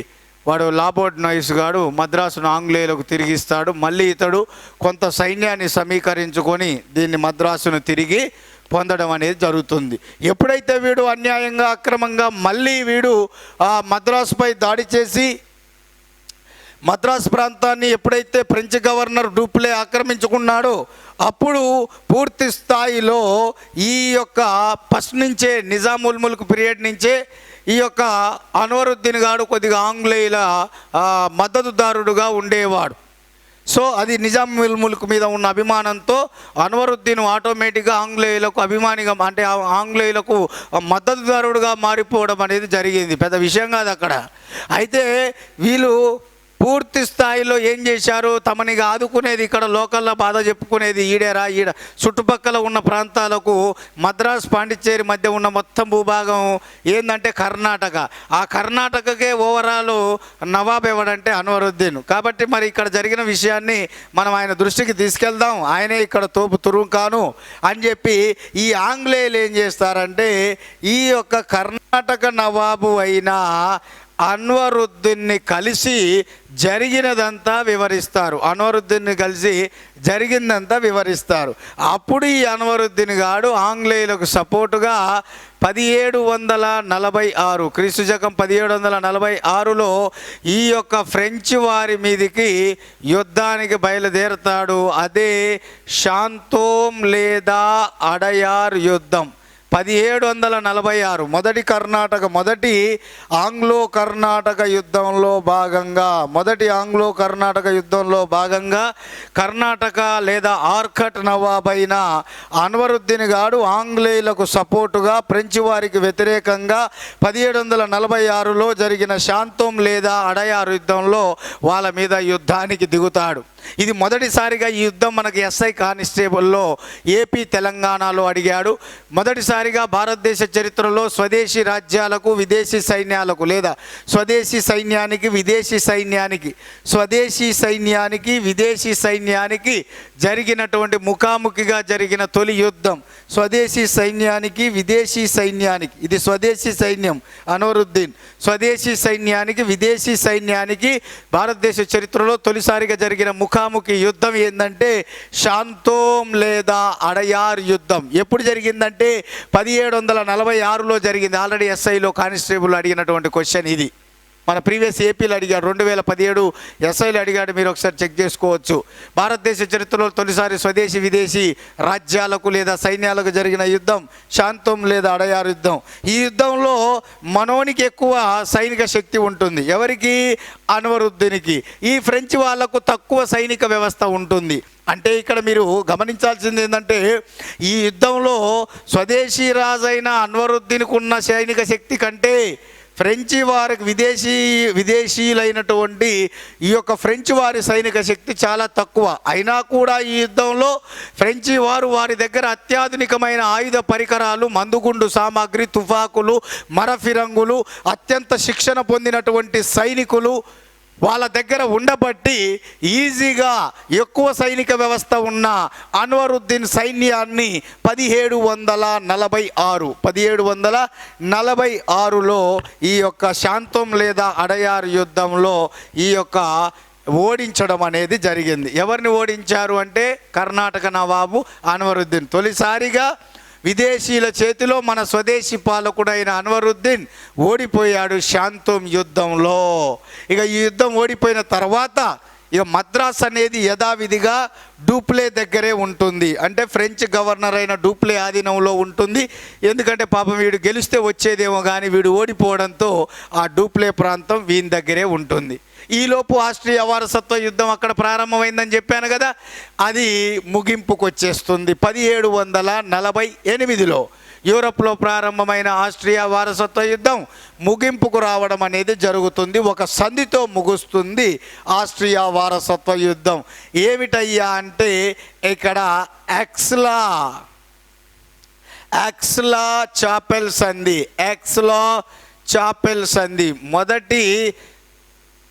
వాడు లాబోర్డ్ నాయిస్ గాడు మద్రాసును ఆంగ్లేయులకు తిరిగిస్తాడు. మళ్ళీ ఇతడు కొంత సైన్యాన్ని సమీకరించుకొని దీన్ని మద్రాసును తిరిగి పొందడం అనేది జరుగుతుంది. ఎప్పుడైతే వీడు అన్యాయంగా అక్రమంగా మళ్ళీ వీడు ఆ మద్రాసుపై దాడి చేసి మద్రాసు ప్రాంతాన్ని ఎప్పుడైతే ఫ్రెంచ్ గవర్నర్ డూప్లే ఆక్రమించుకున్నాడో అప్పుడు పూర్తి స్థాయిలో ఈ యొక్క ఫస్ట్ నుంచే నిజాముల్ ముల్క్ పీరియడ్ నుంచే ఈ యొక్క అన్వరుద్దీన్ గాడు కొద్దిగా ఆంగ్లేయుల మద్దతుదారుడుగా ఉండేవాడు. సో అది నిజాముల్ ముల్క్ మీద ఉన్న అభిమానంతో అన్వరుద్దీన్ ఆటోమేటిక్గా ఆంగ్లేయులకు అభిమానిగా అంటే ఆంగ్లేయులకు మద్దతుదారుడుగా మారిపోవడం అనేది జరిగింది. పెద్ద విషయం కాదు అక్కడ. అయితే వీళ్ళు పూర్తి స్థాయిలో ఏం చేశారు, తమనిగా ఆదుకునేది ఇక్కడ లోకల్లో బాధ చెప్పుకునేది ఈడ చుట్టుపక్కల ఉన్న ప్రాంతాలకు మద్రాస్ పాండిచ్చేరి మధ్య ఉన్న మొత్తం భూభాగం ఏంటంటే కర్ణాటక. ఆ కర్ణాటకకే ఓవరాల్ నవాబ్ ఎవడంటే అన్వరుద్దీన్. కాబట్టి మరి ఇక్కడ జరిగిన విషయాన్ని మనం ఆయన దృష్టికి తీసుకెళ్దాం, ఆయనే ఇక్కడ తోపు తురుంకాను అని చెప్పి ఈ ఆంగ్లేయులు ఏం చేస్తారంటే ఈ యొక్క కర్ణాటక నవాబు అయిన అన్వరుద్దీన్ని కలిసి జరిగినదంతా వివరిస్తారు. అన్వరుద్దీన్ని కలిసి జరిగిందంతా వివరిస్తారు. అప్పుడు ఈ అన్వరుద్దీన్ గాడు ఆంగ్లేయులకు సపోర్టుగా 1746 క్రీస్తు శకం 1746లో ఈ యొక్క ఫ్రెంచ్ వారి మీదికి యుద్ధానికి బయలుదేరతాడు. అదే శాంతోమ్ లేదా అడయార్ యుద్ధం. 1746 మొదటి ఆంగ్లో కర్ణాటక యుద్ధంలో భాగంగా కర్ణాటక లేదా ఆర్కట్ నవాబ్ అయిన అన్వరుద్దీన్ గాడు ఆంగ్లేయులకు సపోర్టుగా ఫ్రెంచ్ వారికి వ్యతిరేకంగా 1746లో జరిగిన శాంతోమ్ లేదా అడయార్ యుద్ధంలో వాళ్ళ మీద యుద్ధానికి దిగుతాడు. ఇది మొదటిసారిగా ఈ యుద్ధం మనకి ఎస్ఐ కానిస్టేబుల్లో ఏపీ తెలంగాణలో అడిగాడు. మొదటిసారిగా భారతదేశ చరిత్రలో స్వదేశీ రాజ్యాలకు విదేశీ సైన్యాలకు లేదా స్వదేశీ సైన్యానికి విదేశీ సైన్యానికి జరిగినటువంటి ముఖాముఖిగా జరిగిన తొలి యుద్ధం. స్వదేశీ సైన్యానికి విదేశీ సైన్యానికి, ఇది స్వదేశీ సైన్యం అన్వరుద్దీన్, స్వదేశీ సైన్యానికి విదేశీ సైన్యానికి భారతదేశ చరిత్రలో తొలిసారిగా జరిగిన ముఖాముఖి యుద్ధం ఏంటంటే శాంతోమ్ లేదా అడయార్ యుద్ధం. ఎప్పుడు జరిగిందంటే 1746లో జరిగింది. ఆల్రెడీ ఎస్ఐలో కానిస్టేబుల్ అడిగినటువంటి క్వశ్చన్ ఇది. మన ప్రీవియస్ ఏపీలో అడిగాడు, 2017 ఎస్ఐలు అడిగాడు, మీరు ఒకసారి చెక్ చేసుకోవచ్చు. భారతదేశ చరిత్రలో తొలిసారి స్వదేశీ విదేశీ రాజ్యాలకు లేదా సైన్యాలకు జరిగిన యుద్ధం శాంతోమ్ లేదా అడయార్ యుద్ధం. ఈ యుద్ధంలో మనోనికి ఎక్కువ సైనిక శక్తి ఉంటుంది. ఎవరికి? అన్వరుద్దీన్కి. ఈ ఫ్రెంచ్ వాళ్లకు తక్కువ సైనిక వ్యవస్థ ఉంటుంది. అంటే ఇక్కడ మీరు గమనించాల్సింది ఏంటంటే ఈ యుద్ధంలో స్వదేశీ రాజైన అన్వరుద్దీన్కు ఉన్న సైనిక శక్తి కంటే ఫ్రెంచి వారికి విదేశీయులైనటువంటి ఈ యొక్క ఫ్రెంచ్ వారి సైనిక శక్తి చాలా తక్కువ. అయినా కూడా ఈ యుద్ధంలో ఫ్రెంచి వారు వారి దగ్గర అత్యాధునికమైన ఆయుధ పరికరాలు, మందుగుండు సామాగ్రి, తుపాకులు, మరఫిరంగులు, అత్యంత శిక్షణ పొందినటువంటి సైనికులు వాళ్ళ దగ్గర ఉండబట్టి ఈజీగా ఎక్కువ సైనిక వ్యవస్థ ఉన్న అన్వరుద్దీన్ సైన్యాన్ని 1746లో ఈ యొక్క శాంతోమ్ లేదా అడయార్ యుద్ధంలో ఈ యొక్క ఓడించడం అనేది జరిగింది. ఎవరిని ఓడించారు అంటే కర్ణాటక నవాబు అన్వరుద్దీన్. తొలిసారిగా విదేశీయుల చేతిలో మన స్వదేశీ పాలకుడైన అన్వరుద్దీన్ ఓడిపోయాడు శాంతోమ్ యుద్ధంలో. ఇక ఈ యుద్ధం ఓడిపోయిన తర్వాత ఇక మద్రాస్ అనేది యథావిధిగా డూప్లే దగ్గరే ఉంటుంది. అంటే ఫ్రెంచ్ గవర్నర్ అయిన డూప్లే ఆధీనంలో ఉంటుంది. ఎందుకంటే పాపం వీడు గెలిస్తే వచ్చేదేమో కానీ వీడు ఓడిపోవడంతో ఆ డూప్లే ప్రాంతం వీని దగ్గరే ఉంటుంది. ఈలోపు ఆస్ట్రియా వారసత్వ యుద్ధం అక్కడ ప్రారంభమైందని చెప్పాను కదా, అది ముగింపుకు వచ్చేస్తుంది. 1748లో యూరప్లో ప్రారంభమైన ఆస్ట్రియా వారసత్వ యుద్ధం ముగింపుకు రావడం అనేది జరుగుతుంది. ఒక సంధితో ముగుస్తుంది ఆస్ట్రియా వారసత్వ యుద్ధం. ఏమిటయ్యా అంటే ఇక్కడ ఎక్స్లా చాపెల్ సంధి. మొదటి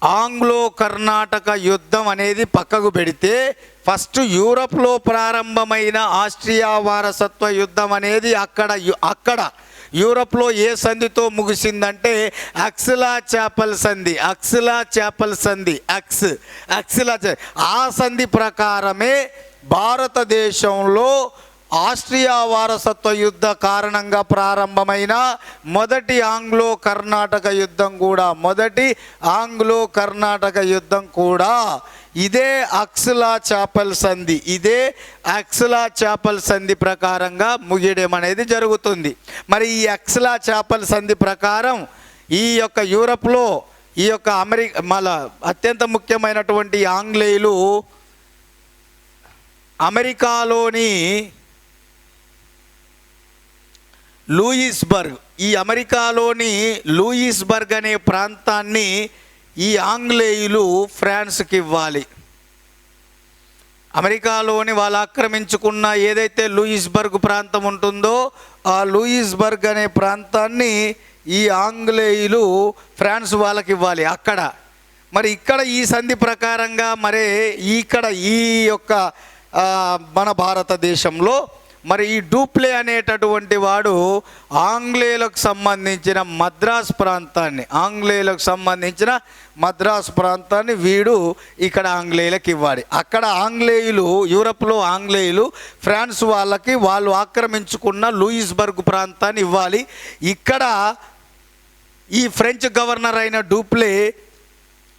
ఆంగ్లో కర్ణాటక యుద్ధం అనేది పక్కకు పెడితే ఫస్ట్ యూరప్లో ప్రారంభమైన ఆస్ట్రియా వారసత్వ యుద్ధం అనేది అక్కడ యూరప్లో ఏ సంధితో ముగిసిందంటే ఎక్స్లా చాపెల్ సంధి. ఆ సంధి ప్రకారమే భారతదేశంలో ఆస్ట్రియా వారసత్వ యుద్ధ కారణంగా ప్రారంభమైన మొదటి ఆంగ్లో కర్ణాటక యుద్ధం కూడా ఇదే ఎక్స్లా చాపెల్ సంధి ప్రకారంగా ముగియడం అనేది జరుగుతుంది. మరి ఈ ఎక్స్లా చాపెల్ సంధి ప్రకారం ఈ యొక్క యూరప్లో ఈ యొక్క అత్యంత ముఖ్యమైనటువంటి ఆంగ్లేయులు అమెరికాలోని లూయిస్బర్గ్ అనే ప్రాంతాన్ని ఈ ఆంగ్లేయులు ఫ్రాన్స్కి ఇవ్వాలి. అమెరికాలోని వాళ్ళు ఆక్రమించుకున్న ఏదైతే లూయిస్బర్గ్ ప్రాంతం ఉంటుందో ఆ లూయిస్బర్గ్ అనే ప్రాంతాన్ని ఈ ఆంగ్లేయులు ఫ్రాన్స్ వాళ్ళకి ఇవ్వాలి అక్కడ. మరి ఇక్కడ ఈ సంధి ప్రకారంగా మరి ఇక్కడ ఈ యొక్క మన భారతదేశంలో మరి ఈ డూప్లే అనేటటువంటి వాడు ఆంగ్లేయులకు సంబంధించిన మద్రాస్ ప్రాంతాన్ని వీడు ఇక్కడ ఆంగ్లేయులకు ఇవ్వాలి. అక్కడ ఆంగ్లేయులు, యూరప్లో ఆంగ్లేయులు ఫ్రాన్స్ వాళ్ళకి వాళ్ళు ఆక్రమించుకున్న లూయిస్బర్గ్ ప్రాంతాన్ని ఇవ్వాలి. ఇక్కడ ఈ ఫ్రెంచ్ గవర్నర్ అయిన డూప్లే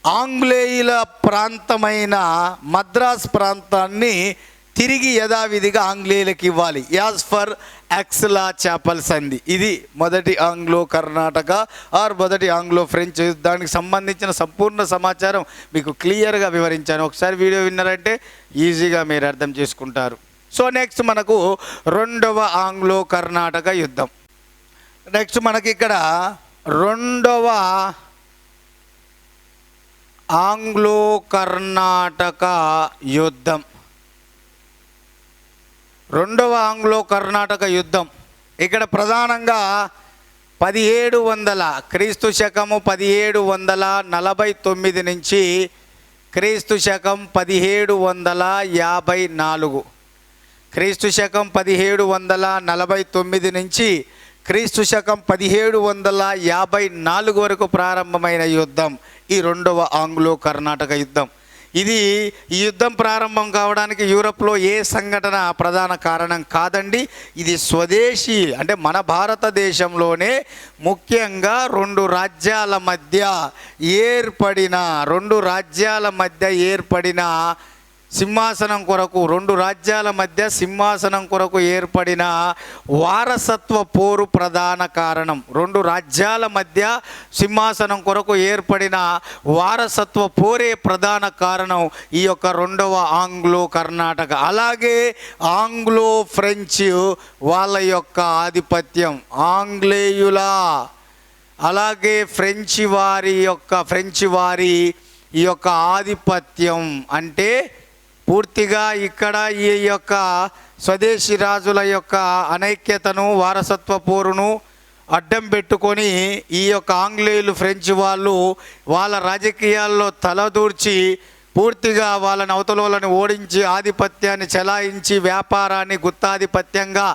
ఆంగ్లేయుల ప్రాంతమైన మద్రాస్ ప్రాంతాన్ని తిరిగి యథావిధిగా ఆంగ్లేయులకు ఇవ్వాలి. యాజ్ ఫర్ ఎక్స్లా చాపల్ సంధి. ఇది మొదటి ఆంగ్లో కర్ణాటక మొదటి ఆంగ్లో ఫ్రెంచ్ దానికి సంబంధించిన సంపూర్ణ సమాచారం మీకు క్లియర్గా వివరించాను. ఒకసారి వీడియో విన్నారంటే ఈజీగా మీరు అర్థం చేసుకుంటారు. సో నెక్స్ట్ మనకు రెండవ ఆంగ్లో కర్ణాటక యుద్ధం. నెక్స్ట్ మనకి ఇక్కడ రెండవ ఆంగ్లో కర్ణాటక యుద్ధం. రెండవ ఆంగ్లో కర్ణాటక యుద్ధం ఇక్కడ ప్రధానంగా 1700 క్రీస్తు శకము 1749 నుంచి క్రీస్తు శకం 1754, క్రీస్తు శకం 1749 నుంచి క్రీస్తు శకం 1754 వరకు ప్రారంభమైన యుద్ధం ఈ రెండవ ఆంగ్లో కర్ణాటక యుద్ధం. ఈ యుద్ధం ప్రారంభం కావడానికి యూరప్లో ఏ సంఘటన ప్రధాన కారణం కాదండి. ఇది స్వదేశీ అంటే మన భారతదేశంలోనే ముఖ్యంగా రెండు రాజ్యాల మధ్య ఏర్పడిన సింహాసనం కొరకు, రెండు రాజ్యాల మధ్య సింహాసనం కొరకు ఏర్పడిన వారసత్వ పోరు ప్రధాన కారణం. రెండు రాజ్యాల మధ్య సింహాసనం కొరకు ఏర్పడిన వారసత్వ పోరే ప్రధాన కారణం ఈ యొక్క రెండవ ఆంగ్లో కర్ణాటక. అలాగే ఆంగ్లో ఫ్రెంచ్ వాళ్ళ యొక్క ఆధిపత్యం, ఆంగ్లేయుల అలాగే ఫ్రెంచి వారి ఈ యొక్క ఆధిపత్యం అంటే పూర్తిగా ఇక్కడ ఈ యొక్క స్వదేశీ రాజుల యొక్క అనైక్యతను, వారసత్వ పోరును అడ్డం పెట్టుకొని ఈ యొక్క ఆంగ్లేయులు ఫ్రెంచ్ వాళ్ళు వాళ్ళ రాజకీయాల్లో తలదూర్చి పూర్తిగా వాళ్ళని అవతలని ఓడించి ఆధిపత్యాన్ని చెలాయించి వ్యాపారాన్ని గుత్తాధిపత్యంగా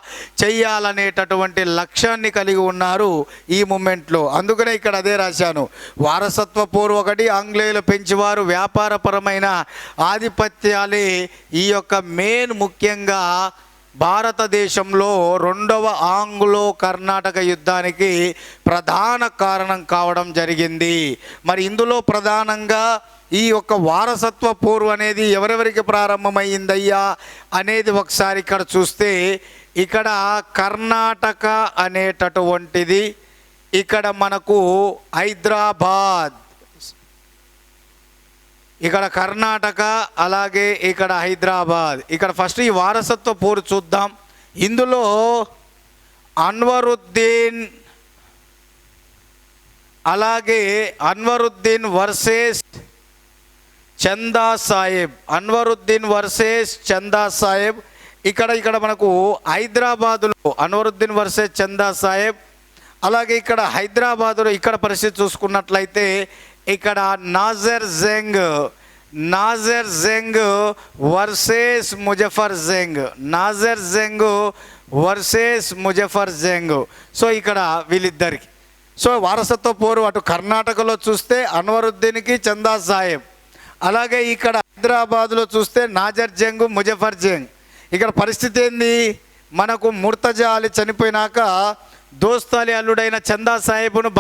చెయ్యాలనేటటువంటి లక్ష్యాన్ని కలిగి ఉన్నారు ఈ మూమెంట్లో. అందుకనే ఇక్కడ అదే రాశాను, వారసత్వ పోరు ఒకటి, ఆంగ్లేయులు పెంచేవారు వ్యాపారపరమైన ఆధిపత్యాలే ఈ యొక్క మెయిన్ ముఖ్యంగా భారతదేశంలో రెండవ ఆంగ్లో కర్ణాటక యుద్ధానికి ప్రధాన కారణం కావడం జరిగింది. మరి ఇందులో ప్రధానంగా ఈ యొక్క వారసత్వ పోరు అనేది ఎవరెవరికి ప్రారంభమైందయ్యా అనేది ఒకసారి ఇక్కడ చూస్తే, ఇక్కడ కర్ణాటక అనేటటువంటిది ఇక్కడ మనకు హైదరాబాద్, ఇక్కడ కర్ణాటక అలాగే ఇక్కడ హైదరాబాద్. ఇక్కడ ఫస్ట్ ఈ వారసత్వ పోరు చూద్దాం. ఇందులో అన్వరుద్దీన్ వర్సెస్ చందా సాహెబ్. ఇక్కడ మనకు హైదరాబాదులో అన్వరుద్దీన్ వర్సెస్ చందా సాహెబ్. అలాగే ఇక్కడ హైదరాబాదులో ఇక్కడ పరిస్థితి చూసుకున్నట్లయితే ఇక్కడ నాజర్ జంగ్ వర్సెస్ ముజఫర్ జంగ్. సో ఇక్కడ వీళ్ళిద్దరికి సో వారసత్వ పోరు అటు కర్ణాటకలో చూస్తే అన్వరుద్దీన్కి చందా సాహెబ్, అలాగే ఇక్కడ హైదరాబాద్లో చూస్తే నాజర్ జంగ్ ముజఫర్ జంగ్. ఇక్కడ పరిస్థితి ఏంది, మనకు ముర్తజా అలీ చనిపోయినాక దోస్తాలి అల్లుడైన చందా సాహెబ్ను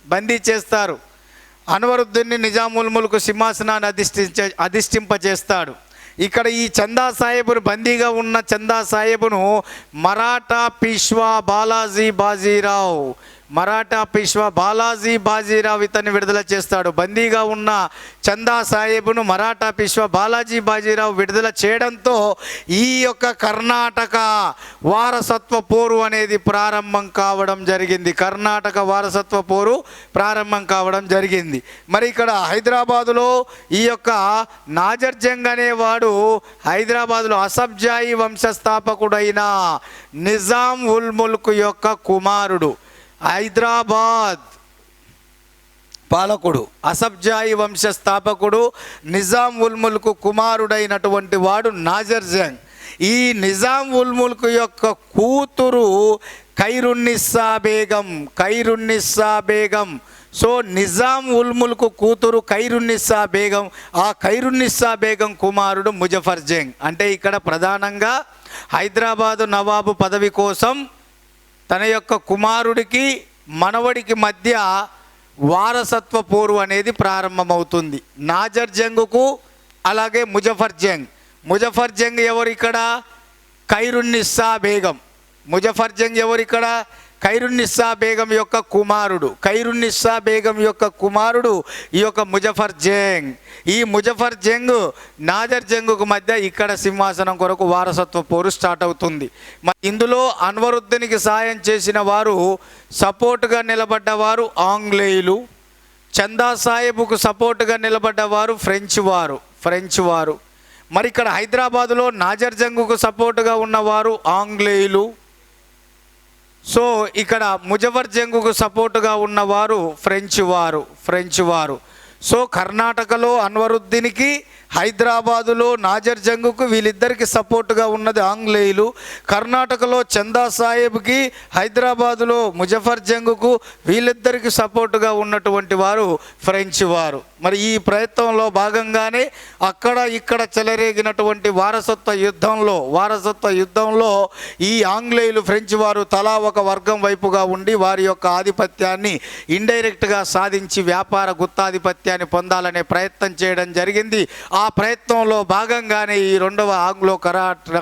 బందీ చేస్తారు. అన్వరుద్దీన్ని నిజాముల్ ముల్క్ సింహాసనాన్ని అధిష్టింపజేస్తాడు. ఇక్కడ ఈ చందా సాహెబ్ను బందీగా ఉన్న చందా సాహెబ్ను మరాఠా పీష్వా బాలాజీ బాజీరావు మరాఠా పేష్వా బాలాజీ బాజీరావు ఇతన్ని విడుదల చేస్తాడు. బందీగా ఉన్న చందా సాహెబ్ను మరాఠా పేష్వా బాలాజీ బాజీరావు విడుదల చేయడంతో ఈ యొక్క కర్ణాటక వారసత్వ పోరు అనేది ప్రారంభం కావడం జరిగింది. కర్ణాటక వారసత్వ పోరు ప్రారంభం కావడం జరిగింది. మరి ఇక్కడ హైదరాబాదులో ఈ యొక్క నాజర్ జంగ్ అనేవాడు హైదరాబాదులో అసబ్జాయి వంశస్థాపకుడైన నిజాం ఉల్ ముల్క్ యొక్క కుమారుడు. హైదరాబాద్ పాలకుడు అసబ్జాయి వంశ స్థాపకుడు నిజాం ఉల్ ముల్క్ కుమారుడైనటువంటి వాడు నాజర్ జంగ్. ఈ నిజాం ఉల్ ముల్క్ యొక్క కూతురు ఖైరున్నిస్సా బేగం. సో నిజాం ఉల్ ముల్క్ కూతురు ఖైరున్నిస్సా బేగం, ఆ ఖైరున్నిస్సా బేగం కుమారుడు ముజఫర్ జంగ్. అంటే ఇక్కడ ప్రధానంగా హైదరాబాదు నవాబు పదవి కోసం తన యొక్క కుమారుడికి మనవడికి మధ్య వారసత్వ పోరు అనేది ప్రారంభమవుతుంది. నాజర్ జంగ్కు అలాగే ముజఫర్ జంగ్ ఎవరు ఇక్కడ? ఖైరున్నిస్సా బేగం. ముజఫర్ జంగ్ ఎవరు ఇక్కడ? ఖైరున్నిస్సా బేగం యొక్క కుమారుడు ఈ యొక్క ముజఫర్ జంగ్. ఈ ముజఫర్ జంగ్ నాజర్ జంగ్కు మధ్య ఇక్కడ సింహాసనం కొరకు వారసత్వ పోరు స్టార్ట్ అవుతుంది. ఇందులో అన్వరుద్దీన్కి సాయం చేసిన వారు, సపోర్టుగా నిలబడ్డవారు ఆంగ్లేయులు. చందా సాహెబ్కు సపోర్టుగా నిలబడ్డవారు ఫ్రెంచ్ వారు. మరి ఇక్కడ హైదరాబాదులో నాజర్ జంగ్కు సపోర్టుగా ఉన్నవారు ఆంగ్లేయులు. సో ఇక్కడ ముజఫర్ జంగ్కు సపోర్టుగా ఉన్నవారు ఫ్రెంచ్ వారు. సో కర్ణాటకలో అన్వరుద్దీన్కి, హైదరాబాదులో నాజర్ జంగ్కు వీళ్ళిద్దరికి సపోర్టుగా ఉన్నది ఆంగ్లేయులు. కర్ణాటకలో చందా సాహెబ్కి, హైదరాబాదులో ముజఫర్ జంగ్కు వీళ్ళిద్దరికి సపోర్టుగా ఉన్నటువంటి వారు ఫ్రెంచ్ వారు. మరి ఈ ప్రయత్నంలో భాగంగానే అక్కడ ఇక్కడ చెలరేగినటువంటి వారసత్వ యుద్ధంలో ఈ ఆంగ్లేయులు ఫ్రెంచ్ వారు తలా ఒక వర్గం వైపుగా ఉండి వారి యొక్క ఆధిపత్యాన్ని ఇండైరెక్ట్గా సాధించి వ్యాపార గుత్తాధిపత్యాన్ని పొందాలనే ప్రయత్నం చేయడం జరిగింది. ఆ ప్రయత్నంలో భాగంగానే ఈ రెండవ ఆంగ్లో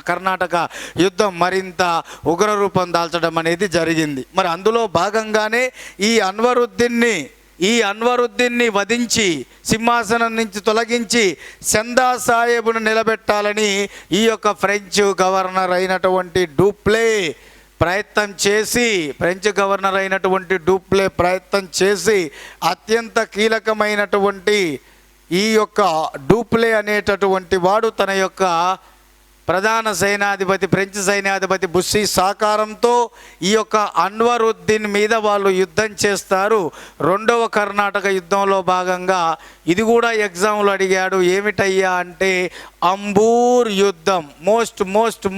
కర్ణాటక యుద్ధం మరింత ఉగ్రరూపం దాల్చడం అనేది జరిగింది. మరి అందులో భాగంగానే ఈ అన్వరుద్దీన్ని వధించి సింహాసనం నుంచి తొలగించి చందా సాహెబ్ను నిలబెట్టాలని ఈ యొక్క ఫ్రెంచ్ గవర్నర్ అయినటువంటి డూప్లే ప్రయత్నం చేసి అత్యంత కీలకమైనటువంటి ఈ యొక్క డూప్లే అనేటటువంటి వాడు తన యొక్క ప్రధాన ఫ్రెంచ్ సైన్యాధిపతి బుస్సీ సహకారంతో ఈ యొక్క అన్వరుద్దీన్ మీద వాళ్ళు యుద్ధం చేస్తారు. రెండవ కర్ణాటక యుద్ధంలో భాగంగా ఇది కూడా ఎగ్జామ్లో అడిగాడు. ఏమిటయ్యా అంటే అంబూర్ యుద్ధం.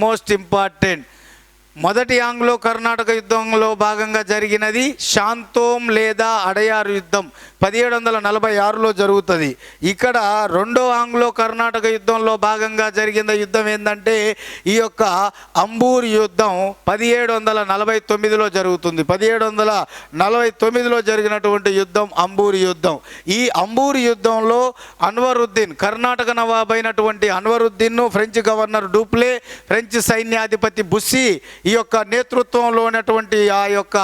Most important. మొదటి ఆంగ్లో కర్ణాటక యుద్ధంలో భాగంగా జరిగినది శాంతోం లేదా అడయారు యుద్ధం 1746లో జరుగుతుంది. ఇక్కడ రెండో ఆంగ్లో కర్ణాటక యుద్ధంలో భాగంగా జరిగిన యుద్ధం ఏంటంటే ఈ యొక్క అంబూర్ యుద్ధం 1749లో జరుగుతుంది. 1749లో జరిగినటువంటి యుద్ధం అంబూర్ యుద్ధం. ఈ అంబూర్ యుద్ధంలో అన్వరుద్దీన్, కర్ణాటక నవాబ్ అయినటువంటి అన్వరుద్దీన్ను ఫ్రెంచ్ గవర్నర్ డూప్లే, ఫ్రెంచ్ సైన్యాధిపతి బుస్సీ ఈ యొక్క నేతృత్వంలో ఉన్నటువంటి ఆ యొక్క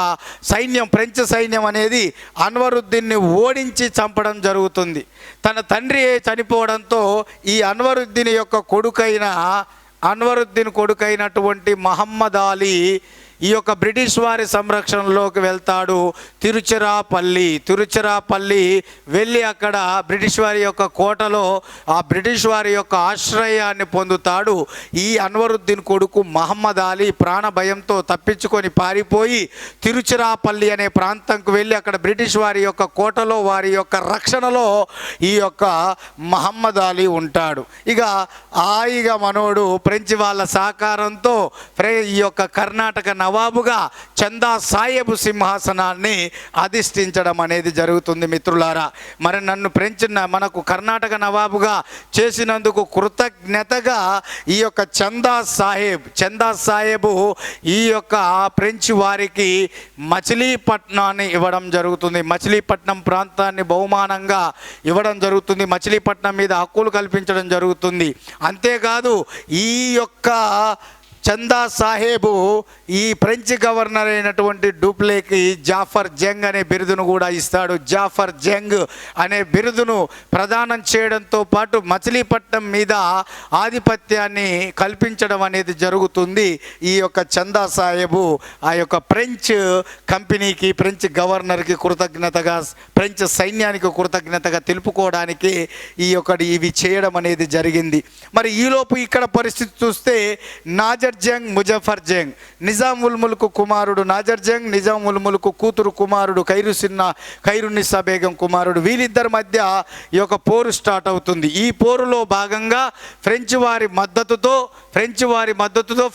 సైన్యం, ఫ్రెంచ్ సైన్యం అనేది అన్వరుద్దీన్ని ఓడించి చంపడం జరుగుతుంది. తన తండ్రి చనిపోవడంతో ఈ అన్వరుద్దీన్ కొడుకైనటువంటి మహమ్మద్ అలీ ఈ యొక్క బ్రిటిష్ వారి సంరక్షణలోకి వెళ్తాడు. తిరుచిరాపల్లి వెళ్ళి అక్కడ బ్రిటిష్ వారి యొక్క కోటలో ఆ బ్రిటిష్ వారి యొక్క ఆశ్రయాన్ని పొందుతాడు. ఈ అన్వరుద్దీన్ కొడుకు మహమ్మద్ అలీ ప్రాణ భయంతో తప్పించుకొని పారిపోయి తిరుచిరాపల్లి అనే ప్రాంతంకు వెళ్ళి అక్కడ బ్రిటిష్ వారి యొక్క కోటలో వారి యొక్క రక్షణలో ఈ యొక్క మహమ్మద్ అలీ ఉంటాడు. ఇక హాయిగా మనోడు ఫ్రెంచ్ వాళ్ళ సహకారంతో ఈ యొక్క కర్ణాటక నవాబుగా చందా సాహెబ్ సింహాసనాన్ని అధిష్ఠించడం అనేది జరుగుతుంది. మిత్రులారా, మరి నన్ను మనకు కర్ణాటక నవాబుగా చేసినందుకు కృతజ్ఞతగా ఈ యొక్క చందా సాహెబ్ ఈ యొక్క ఫ్రెంచ్ వారికి మచిలీపట్నాన్ని ఇవ్వడం జరుగుతుంది. మచిలీపట్నం ప్రాంతాన్ని బహుమానంగా ఇవ్వడం జరుగుతుంది. మచిలీపట్నం మీద హక్కులు కల్పించడం జరుగుతుంది. అంతేకాదు ఈ యొక్క చందా సాహెబు ఈ ఫ్రెంచ్ గవర్నర్ అయినటువంటి డూప్లేకి జాఫర్ జంగ్ అనే బిరుదును కూడా ఇస్తాడు. జాఫర్ జంగ్ అనే బిరుదును ప్రదానం చేయడంతో పాటు మచిలీపట్నం మీద ఆధిపత్యాన్ని కల్పించడం అనేది జరుగుతుంది. ఈ యొక్క చందా సాహెబు ఆ యొక్క ఫ్రెంచ్ కంపెనీకి, ఫ్రెంచ్ గవర్నర్కి కృతజ్ఞతగా, ఫ్రెంచ్ సైన్యానికి కృతజ్ఞతగా తెలుపుకోవడానికి ఇవి చేయడం అనేది జరిగింది. మరి ఈలోపు ఇక్కడ పరిస్థితి చూస్తే నాజర్ జంగ్, ముజఫర్ జంగ్, నిజాం ఉల్ ముల్క్ కుమారుడు నాజర్ జంగ్, నిజాం ఉల్ ముల్క్ కూతురు కుమారుడు ఖైరునిసా బేగం కుమారుడు, వీరిద్దరి మధ్య ఈ యొక్క పోరు స్టార్ట్ అవుతుంది. ఈ పోరులో భాగంగా ఫ్రెంచ్ వారి మద్దతుతో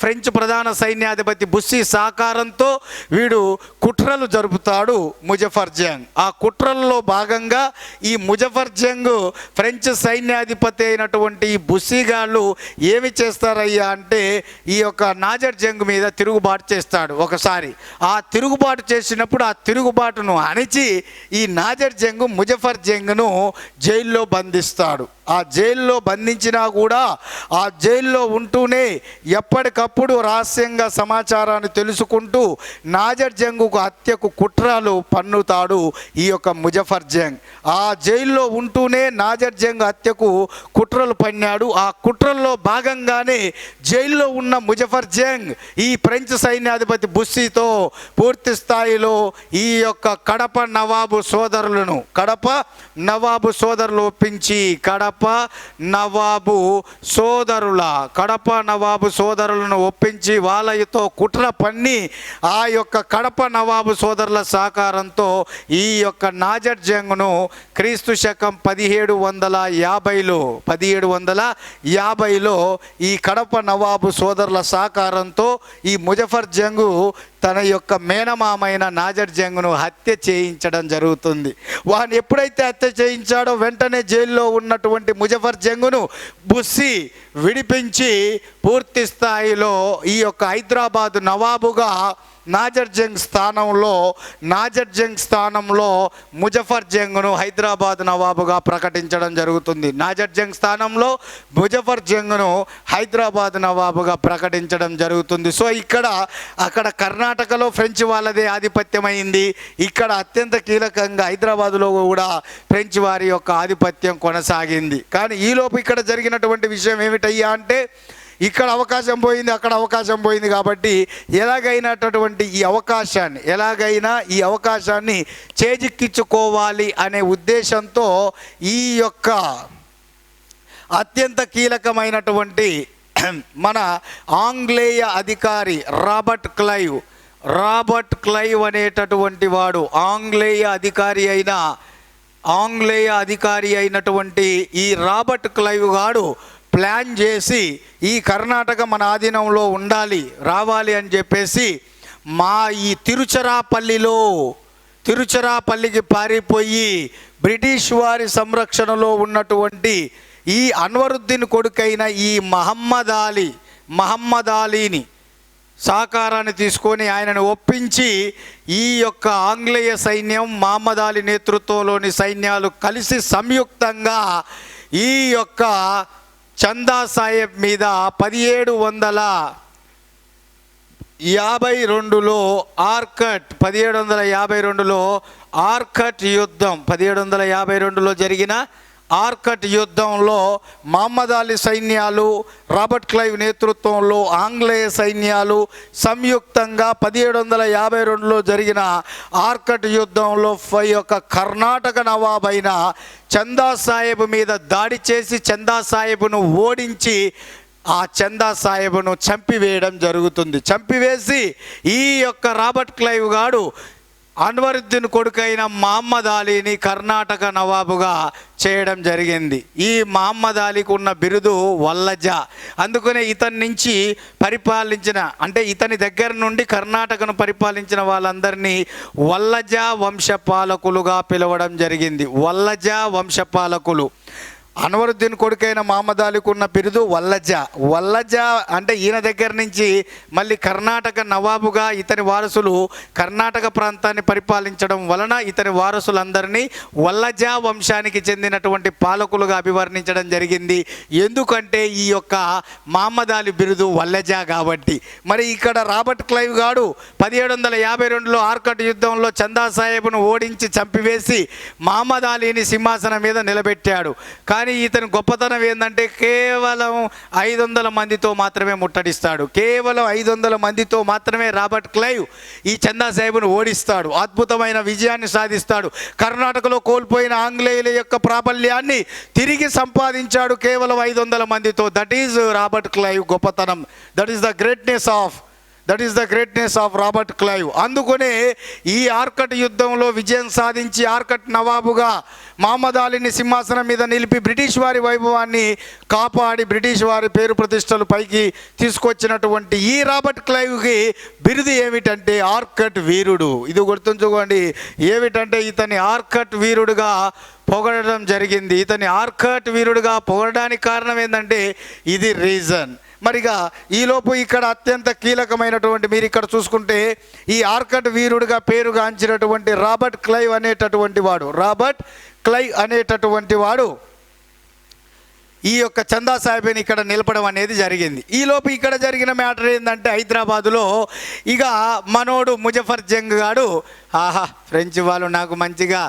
ఫ్రెంచ్ ప్రధాన సైన్యాధిపతి బుస్సీ సహకారంతో వీడు కుట్రలు జరుపుతాడు ముజఫర్ జంగ్. ఆ కుట్రల్లో భాగంగా ఈ ముజఫర్ జంగ్ ఫ్రెంచ్ సైన్యాధిపతి అయినటువంటి ఈ బుస్సీగాళ్ళు ఏమి చేస్తారయ్యా అంటే ఈ యొక్క నాజర్ జంగ్ మీద తిరుగుబాటు చేస్తాడు. ఒకసారి ఆ తిరుగుబాటు చేసినప్పుడు ఆ తిరుగుబాటును అణిచి ఈ నాజర్ జంగ్ ముజఫర్ జంగ్ను జైల్లో బంధిస్తాడు. ఆ జైల్లో బంధించినా కూడా ఆ జైల్లో ఉంటూనే ఎప్పటికప్పుడు రహస్యంగా సమాచారాన్ని తెలుసుకుంటూ నాజర్ జంగుకు హత్యకు కుట్రలు పన్నుతాడు ఈ యొక్క ముజఫర్ జంగ్. ఆ జైల్లో ఉంటూనే నాజర్ జంగ్ హత్యకు కుట్రలు పన్నాడు. ఆ కుట్రల్లో భాగంగానే జైల్లో ఉన్న ముజఫర్ జంగ్ ఈ ఫ్రెంచ్ సైన్యాధిపతి బుస్సీతో పూర్తి స్థాయిలో ఈ యొక్క కడప నవాబు సోదరులు ఒప్పించి కడప నవాబు సోదరులను ఒప్పించి వాళ్ళతో కుట్ర పన్ని ఆ యొక్క కడప నవాబు సోదరుల సహకారంతో ఈ యొక్క నాజర్ జంగ్ను క్రీస్తు శకం 1750లో ఈ కడప నవాబు సోదరుల సహకారంతో ఈ ముజఫర్ జంగు తన యొక్క మేనమామైన నాజర్ జంగ్ను హత్య చేయించడం జరుగుతుంది. వాడిని ఎప్పుడైతే హత్య చేయించాడో వెంటనే జైల్లో ఉన్నటువంటి ముజఫర్ జంగును బుస్సీ విడిపించి పూర్తి స్థాయిలో ఈ యొక్క హైదరాబాదు నవాబుగా నాజర్ జంగ్ స్థానంలో ముజఫర్ జంగ్ను హైదరాబాద్ నవాబుగా ప్రకటించడం జరుగుతుంది. నాజర్ జంగ్ స్థానంలో ముజఫర్ జంగ్ను హైదరాబాద్ నవాబుగా ప్రకటించడం జరుగుతుంది. సో అక్కడ కర్ణాటకలో ఫ్రెంచ్ వాళ్ళదే ఆధిపత్యమైంది. ఇక్కడ అత్యంత కీలకంగా హైదరాబాదులో కూడా ఫ్రెంచ్ వారి యొక్క ఆధిపత్యం కొనసాగింది. కానీ ఈలోపు ఇక్కడ జరిగినటువంటి విషయం ఏమిటయ్యా అంటే ఇక్కడ అవకాశం పోయింది, అక్కడ అవకాశం పోయింది. కాబట్టి ఎలాగైనా ఈ అవకాశాన్ని చేజిక్కించుకోవాలి అనే ఉద్దేశంతో ఈ యొక్క అత్యంత కీలకమైనటువంటి మన ఆంగ్లేయ అధికారి రాబర్ట్ క్లైవ్ అనేటటువంటి వాడు ఆంగ్లేయ అధికారి అయినటువంటి ఈ రాబర్ట్ క్లైవ్ గాడు ప్లాన్ చేసి ఈ కర్ణాటక మన ఆధీనంలో రావాలి అని చెప్పేసి ఈ తిరుచరాపల్లికి పారిపోయి బ్రిటిష్ వారి సంరక్షణలో ఉన్నటువంటి ఈ అన్వరుద్దీన్ కొడుకైన ఈ మహమ్మద్ అలీని సహకారాన్ని తీసుకొని ఆయనను ఒప్పించి ఈ యొక్క ఆంగ్లేయ సైన్యం మహమ్మద్ అలీ నేతృత్వంలోని సైన్యాలు కలిసి సంయుక్తంగా ఈ యొక్క చందా సాహెబ్ మీద 1752లో ఆర్కట్ యుద్ధం 1752లో జరిగిన ఆర్కట్ యుద్ధంలో మహమ్మద్ అలీ సైన్యాలు రాబర్ట్ క్లైవ్ నేతృత్వంలో ఆంగ్లేయ సైన్యాలు సంయుక్తంగా 1752లో జరిగిన ఆర్కట్ యుద్ధంలో యొక్క కర్ణాటక నవాబైన చందా సాహెబ్ మీద దాడి చేసి చందా సాహెబ్ను ఓడించి ఆ చందా సాహెబ్ను చంపివేయడం జరుగుతుంది. చంపివేసి ఈ యొక్క రాబర్ట్ క్లైవ్ గాడు అన్వరుద్దీన్ కొడుకైన మహమ్మద్ అలీని కర్ణాటక నవాబుగా చేయడం జరిగింది. ఈ మహమ్మద్ అలీకి ఉన్న బిరుదు వల్లజా. అందుకనే ఇతని దగ్గర నుండి కర్ణాటకను పరిపాలించిన వాళ్ళందరినీ వల్లజా వంశపాలకులుగా పిలవడం జరిగింది. వల్లజా వంశపాలకులు. అన్వరుద్దీన్ కొడుకైన మహమ్మద్ అలీకి ఉన్న బిరుదు వల్లజా. వల్లజా అంటే ఈయన దగ్గర నుంచి మళ్ళీ కర్ణాటక నవాబుగా ఇతని వారసులు కర్ణాటక ప్రాంతాన్ని పరిపాలించడం వలన ఇతని వారసులందరినీ వల్లజా వంశానికి చెందినటువంటి పాలకులుగా అభివర్ణించడం జరిగింది. ఎందుకంటే ఈ యొక్క మహమ్మద్ అలీ బిరుదు వల్లజా కాబట్టి. మరి ఇక్కడ రాబర్ట్ క్లైవ్ గాడు 1752లో ఆర్కట్ యుద్ధంలో చందా సాహెబ్ను ఓడించి చంపివేసి మహమ్మద్ అలీని సింహాసనం మీద నిలబెట్టాడు. కానీ ఇతని గొప్పతనం ఏంటంటే కేవలం 500 మందితో మాత్రమే ముట్టడిస్తాడు. కేవలం 500 మందితో మాత్రమే రాబర్ట్ క్లైవ్ ఈ చందా సాహెబ్ను ఓడిస్తాడు. అద్భుతమైన విజయాన్ని సాధిస్తాడు. కర్ణాటకలో కోల్పోయిన ఆంగ్లేయుల యొక్క ప్రాబల్యాన్ని తిరిగి సంపాదించాడు కేవలం 500 మందితో. దట్ ఈజ్ రాబర్ట్ క్లైవ్ గొప్పతనం. That is the greatness of Robert Clive. అందుకనే ఈ ఆర్కట్ యుద్ధంలో విజయం సాధించి ఆర్కట్ నవాబుగా మహమ్మద్ అలీని సింహాసనం మీద నిలిపి బ్రిటిష్ వారి వైభవాన్ని కాపాడి బ్రిటిష్ వారి పేరు ప్రతిష్టలు పైకి తీసుకొచ్చినటువంటి ఈ రాబర్ట్ క్లైవ్కి బిరుదు ఏమిటంటే ఆర్కట్ వీరుడు. ఇది గుర్తుంచుకోండి. ఏమిటంటే ఇతని ఆర్కట్ వీరుడుగా పొగడడం జరిగింది. ఇతని ఆర్కట్ వీరుడుగా పొగడడానికి కారణం ఏంటంటే ఇది రీజన్. మరిగా ఈలోపు ఇక్కడ అత్యంత కీలకమైనటువంటి మీరు ఇక్కడ చూసుకుంటే ఈ ఆర్కట్ వీరుడిగా పేరుగాంచినటువంటి రాబర్ట్ క్లైవ్ అనేటటువంటి వాడు ఈ యొక్క చందా సాహెబ్ని ఇక్కడ నిలపడం అనేది జరిగింది. ఈలోపు ఇక్కడ జరిగిన మ్యాటర్ ఏంటంటే హైదరాబాదులో ఇక మనోడు ముజఫర్ జంగ్ గాడు ఫ్రెంచ్ వాళ్ళు నాకు మంచిగా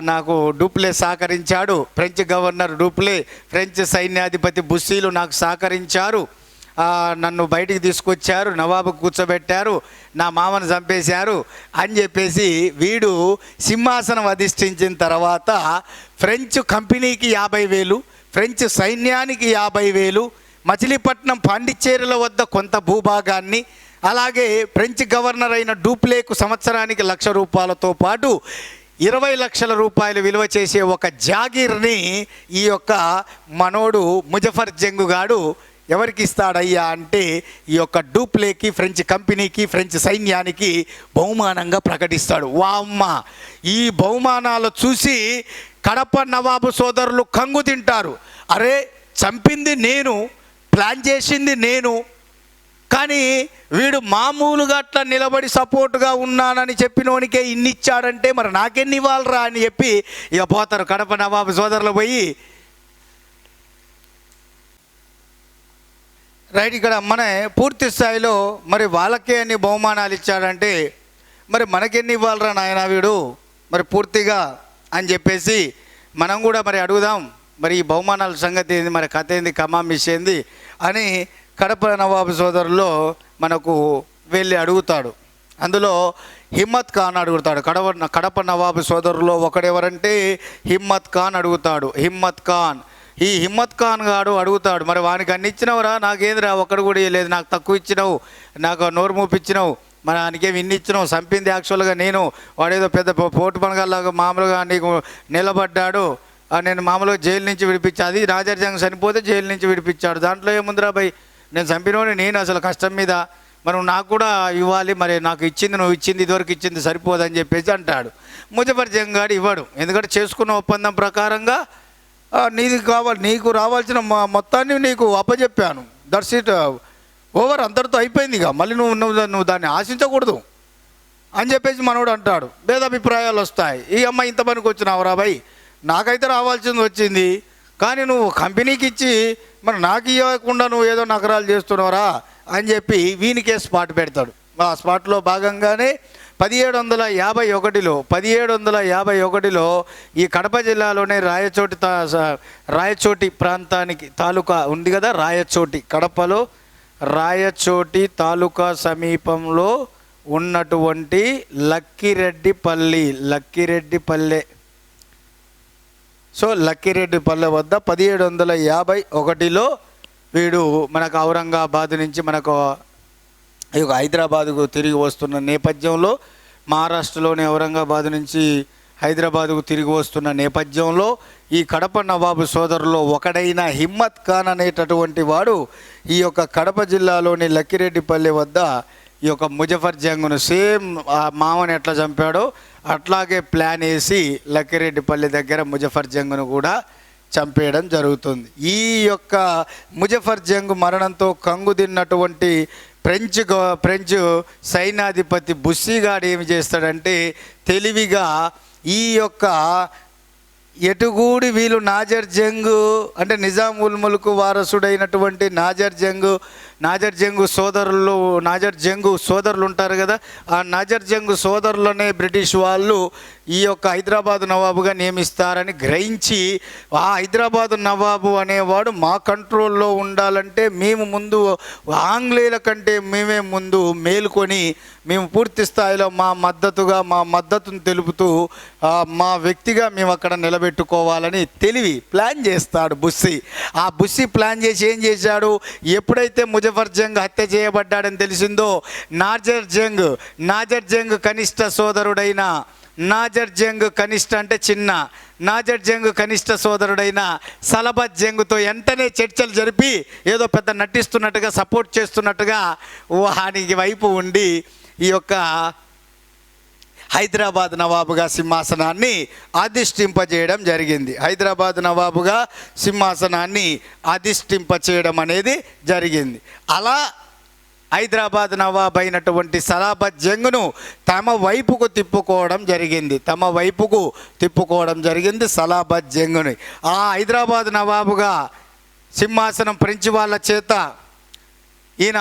నాకు డూప్లే సహకరించాడు. ఫ్రెంచ్ గవర్నర్ డూప్లే, ఫ్రెంచ్ సైన్యాధిపతి బుస్సీలు నాకు సహకరించారు. నన్ను బయటికి తీసుకొచ్చారు, నవాబు కూర్చోబెట్టారు, నా మామను చంపేశారు అని చెప్పేసి వీడు సింహాసనం అధిష్ఠించిన తర్వాత ఫ్రెంచ్ కంపెనీకి 50,000, ఫ్రెంచ్ సైన్యానికి 50,000, మచిలీపట్నం పాండిచ్చేరుల వద్ద కొంత భూభాగాన్ని, అలాగే ఫ్రెంచ్ గవర్నర్ అయిన డూప్లేకు సంవత్సరానికి ₹1,00,000 పాటు 20 లక్షల రూపాయలు విలువ చేసే ఒక జాగీర్ని ఈ యొక్క మనోడు ముజఫర్ జంగ్ గాడు ఎవరికి ఇస్తాడయ్యా అంటే ఈ యొక్క డూప్లేకి, ఫ్రెంచ్ కంపెనీకి, ఫ్రెంచ్ సైన్యానికి బహుమానంగా ప్రకటిస్తాడు. వామ్మ, ఈ బహుమానాలు చూసి కడప నవాబు సోదరులు కంగు తింటారు. అరే, చంపింది నేను, ప్లాన్ చేసింది నేను, కానీ వీడు మామూలుగా అట్లా నిలబడి సపోర్టుగా ఉన్నానని చెప్పినోనికే ఇన్ని ఇచ్చాడంటే మరి నాకెన్ని ఇవ్వాలరా అని చెప్పి ఇక పోతారు కడప నవాబు సోదరులు పోయి. రైట్, ఇక్కడ మన పూర్తి స్థాయిలో మరి వాళ్ళకే అన్ని బహుమానాలు ఇచ్చాడంటే మరి మనకెన్ని ఇవ్వాలరా నాయన వీడు మరి పూర్తిగా అని చెప్పేసి మనం కూడా మరి అడుగుదాం. మరి ఈ బహుమానాల సంగతి ఏంది, మరి కథ ఏంది, కమామిష్ ఏంది అని కడప నవాబు సోదరుల్లో మనకు వెళ్ళి అడుగుతాడు. అందులో హిమ్మత్ ఖాన్ అడుగుతాడు. కడప నవాబు సోదరులో ఒకడెవరంటే హిమ్మత్ ఖాన్ అడుగుతాడు. ఈ హిమ్మత్ ఖాన్ గాడు అడుగుతాడు, మరి వానికి అన్ని ఇచ్చినవురా, నాకేందిరా ఒక్కడు కూడా ఇవ్వలేదు, నాకు తక్కువ ఇచ్చినావు, నాకు నోరు మూపిచ్చినావు, మరి ఆయనకేమి ఇన్ని ఇచ్చినావు, చంపింది యాక్చువల్గా నేను, వాడేదో పెద్ద పోటు పనగల్లాగా మామూలుగా నీకు నిలబడ్డాడు, నేను మామూలుగా జైలు నుంచి విడిపించా, అది రాజర్ జంగ్ చనిపోతే జైలు నుంచి విడిపించాడు, దాంట్లో ఏముందిరా భయ్, నేను చంపినోని నేను అసలు కష్టం మీద, మరి నాకు కూడా ఇవ్వాలి, మరి నాకు ఇచ్చింది నువ్వు ఇచ్చింది ఇదివరకు ఇచ్చింది సరిపోదని చెప్పేసి అంటాడు. ముజఫర్ జంగ్ గాడు ఇవ్వడు. ఎందుకంటే చేసుకున్న ఒప్పందం ప్రకారంగా నీకు రావాల్సిన మొత్తాన్ని నీకు అప్పచెప్పాను, దట్స్ ఇట్, ఓవర్, అంతటితో అయిపోయింది, ఇక మళ్ళీ నువ్వు దాన్ని ఆశించకూడదు అని చెప్పేసి మనోడు అంటాడు. భేదాభిప్రాయాలు వస్తాయి. ఈ అమ్మాయి ఇంత పనికి వచ్చినావురా భయ్, నాకైతే రావాల్సింది వచ్చింది, కానీ నువ్వు కంపెనీకి ఇచ్చి మరి నాకు ఇవ్వకుండా నువ్వు ఏదో నగరాలు చేస్తున్నావురా అని చెప్పి వీనికే స్పాట్ పెడతాడు. ఆ స్పాట్లో భాగంగానే 1751లో ఈ కడప జిల్లాలోనే రాయచోటి ప్రాంతానికి తాలూకా ఉంది కదా, కడపలో రాయచోటి తాలూకా సమీపంలో ఉన్నటువంటి లక్కిరెడ్డిపల్లె వద్ద 1751లో వీడు మనకు ఔరంగాబాద్ నుంచి మనకు హైదరాబాదుకు తిరిగి వస్తున్న నేపథ్యంలో, మహారాష్ట్రలోని ఔరంగాబాద్ నుంచి హైదరాబాదుకు తిరిగి వస్తున్న నేపథ్యంలో ఈ కడప నవాబు సోదరులో ఒకడైన హిమ్మత్ ఖాన్ అనేటటువంటి వాడు ఈ యొక్క కడప జిల్లాలోని లక్కిరెడ్డిపల్లె వద్ద ఈ యొక్క ముజఫర్ జంగ్ను సేమ్ ఆ మామని ఎట్లా చంపాడో అట్లాగే ప్లాన్ వేసి లక్కిరెడ్డిపల్లి దగ్గర ముజఫర్ జంగ్ను కూడా చంపేయడం జరుగుతుంది. ఈ యొక్క ముజఫర్ జంగ్ మరణంతో కంగు తిన్నటువంటి ఫ్రెంచ్ సైన్యాధిపతి బుస్సీగాడు ఏమి చేస్తాడంటే తెలివిగా ఈ యొక్క ఎటుగూడి వీళ్ళు నాజర్ జంగ్ అంటే నిజాం ఉల్ ముల్క్ వారసుడైనటువంటి నాజర్ జంగ్ సోదరులు ఉంటారు కదా, ఆ నాజర్ జంగ్ సోదరులనే బ్రిటిష్ వాళ్ళు ఈ యొక్క హైదరాబాద్ నవాబుగా నియమిస్తారని గ్రహించి ఆ హైదరాబాద్ నవాబు అనేవాడు మా కంట్రోల్లో ఉండాలంటే మేము ముందు ఆంగ్లేయుల కంటే మేమే ముందు మేలుకొని మేము పూర్తి స్థాయిలో మా మద్దతును తెలుపుతూ మా వ్యక్తిగా మేము అక్కడ నిలబెట్టుకోవాలని తెలివి ప్లాన్ చేస్తాడు బుస్సీ. ఆ బుస్సీ ప్లాన్ చేసి ఏం చేశాడు, ఎప్పుడైతే ముజఫర్ జంగ్ హత్య చేయబడ్డాడని తెలిసిందో నాజర్ జంగ్ కనిష్ట సోదరుడైన నాజర్ జంగ్ కనిష్ట సోదరుడైన సలబత్ జంగ్తో వెంటనే చర్చలు జరిపి ఏదో పెద్ద నటిస్తున్నట్టుగా సపోర్ట్ చేస్తున్నట్టుగా వానికి వైపు ఉండి ఈ యొక్క హైదరాబాద్ నవాబుగా సింహాసనాన్ని అధిష్ఠింపజేయడం అనేది జరిగింది. అలా హైదరాబాద్ నవాబ్ అయినటువంటి సలాబత్ జంగ్ను తమ వైపుకు తిప్పుకోవడం జరిగింది సలాబత్ జంగ్ని. ఆ హైదరాబాద్ నవాబుగా సింహాసనం ఫ్రెంచ్ వాళ్ళ చేత ఈయన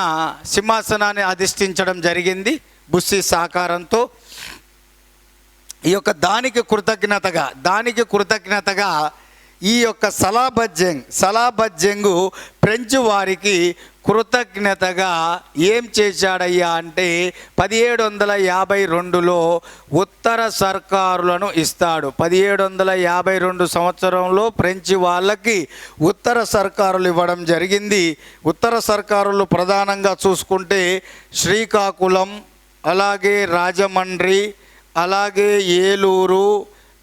సింహాసనాన్ని అధిష్ఠించడం జరిగింది బుస్సీ సహకారంతో. ఈ యొక్క దానికి కృతజ్ఞతగా ఈ యొక్క సలాబత్ జంగ్ ఫ్రెంచ్ వారికి కృతజ్ఞతగా ఏం చేశాడయ్యా అంటే 1752లో ఉత్తర సర్కారులను ఇస్తాడు. 1752 సంవత్సరంలో ఫ్రెంచ్ వాళ్ళకి ఉత్తర సర్కారులు ఇవ్వడం జరిగింది. ఉత్తర సర్కారులు ప్రధానంగా చూసుకుంటే శ్రీకాకుళం, అలాగే రాజమండ్రి, అలాగే ఏలూరు,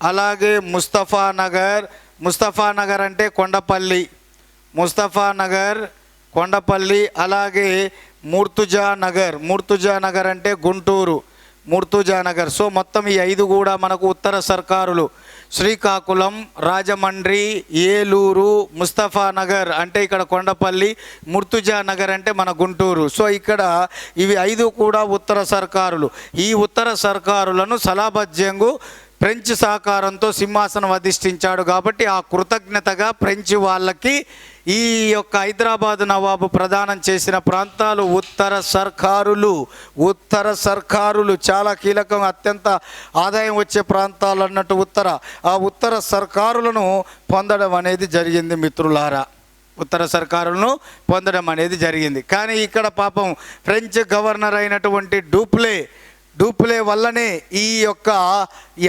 అలాగే ముస్తఫానగర్ అంటే కొండపల్లి, అలాగే మూర్తుజానగర్ అంటే గుంటూరు, సో మొత్తం ఈ 5 కూడా మనకు ఉత్తర సర్కారులు. శ్రీకాకుళం, రాజమండ్రి, ఏలూరు, ముస్తఫానగర్ అంటే ఇక్కడ కొండపల్లి, మూర్తుజానగర్ అంటే మన గుంటూరు. సో ఇక్కడ ఇవి 5 కూడా ఉత్తర సర్కారులు. ఈ ఉత్తర సర్కారులను సలాబత్ జంగ్ ఫ్రెంచ్ సహకారంతో సింహాసనం అధిష్ఠించాడు కాబట్టి ఆ కృతజ్ఞతగా ఫ్రెంచ్ వాళ్ళకి ఈ యొక్క హైదరాబాద్ నవాబు ప్రదానం చేసిన ప్రాంతాలు ఉత్తర సర్కారులు చాలా కీలకం, అత్యంత ఆదాయం వచ్చే ప్రాంతాలు అన్నట్టు ఉత్తర సర్కారులను పొందడం అనేది జరిగింది మిత్రులారా. కానీ ఇక్కడ పాపం ఫ్రెంచ్ గవర్నర్ అయినటువంటి డూప్లే వల్లనే ఈ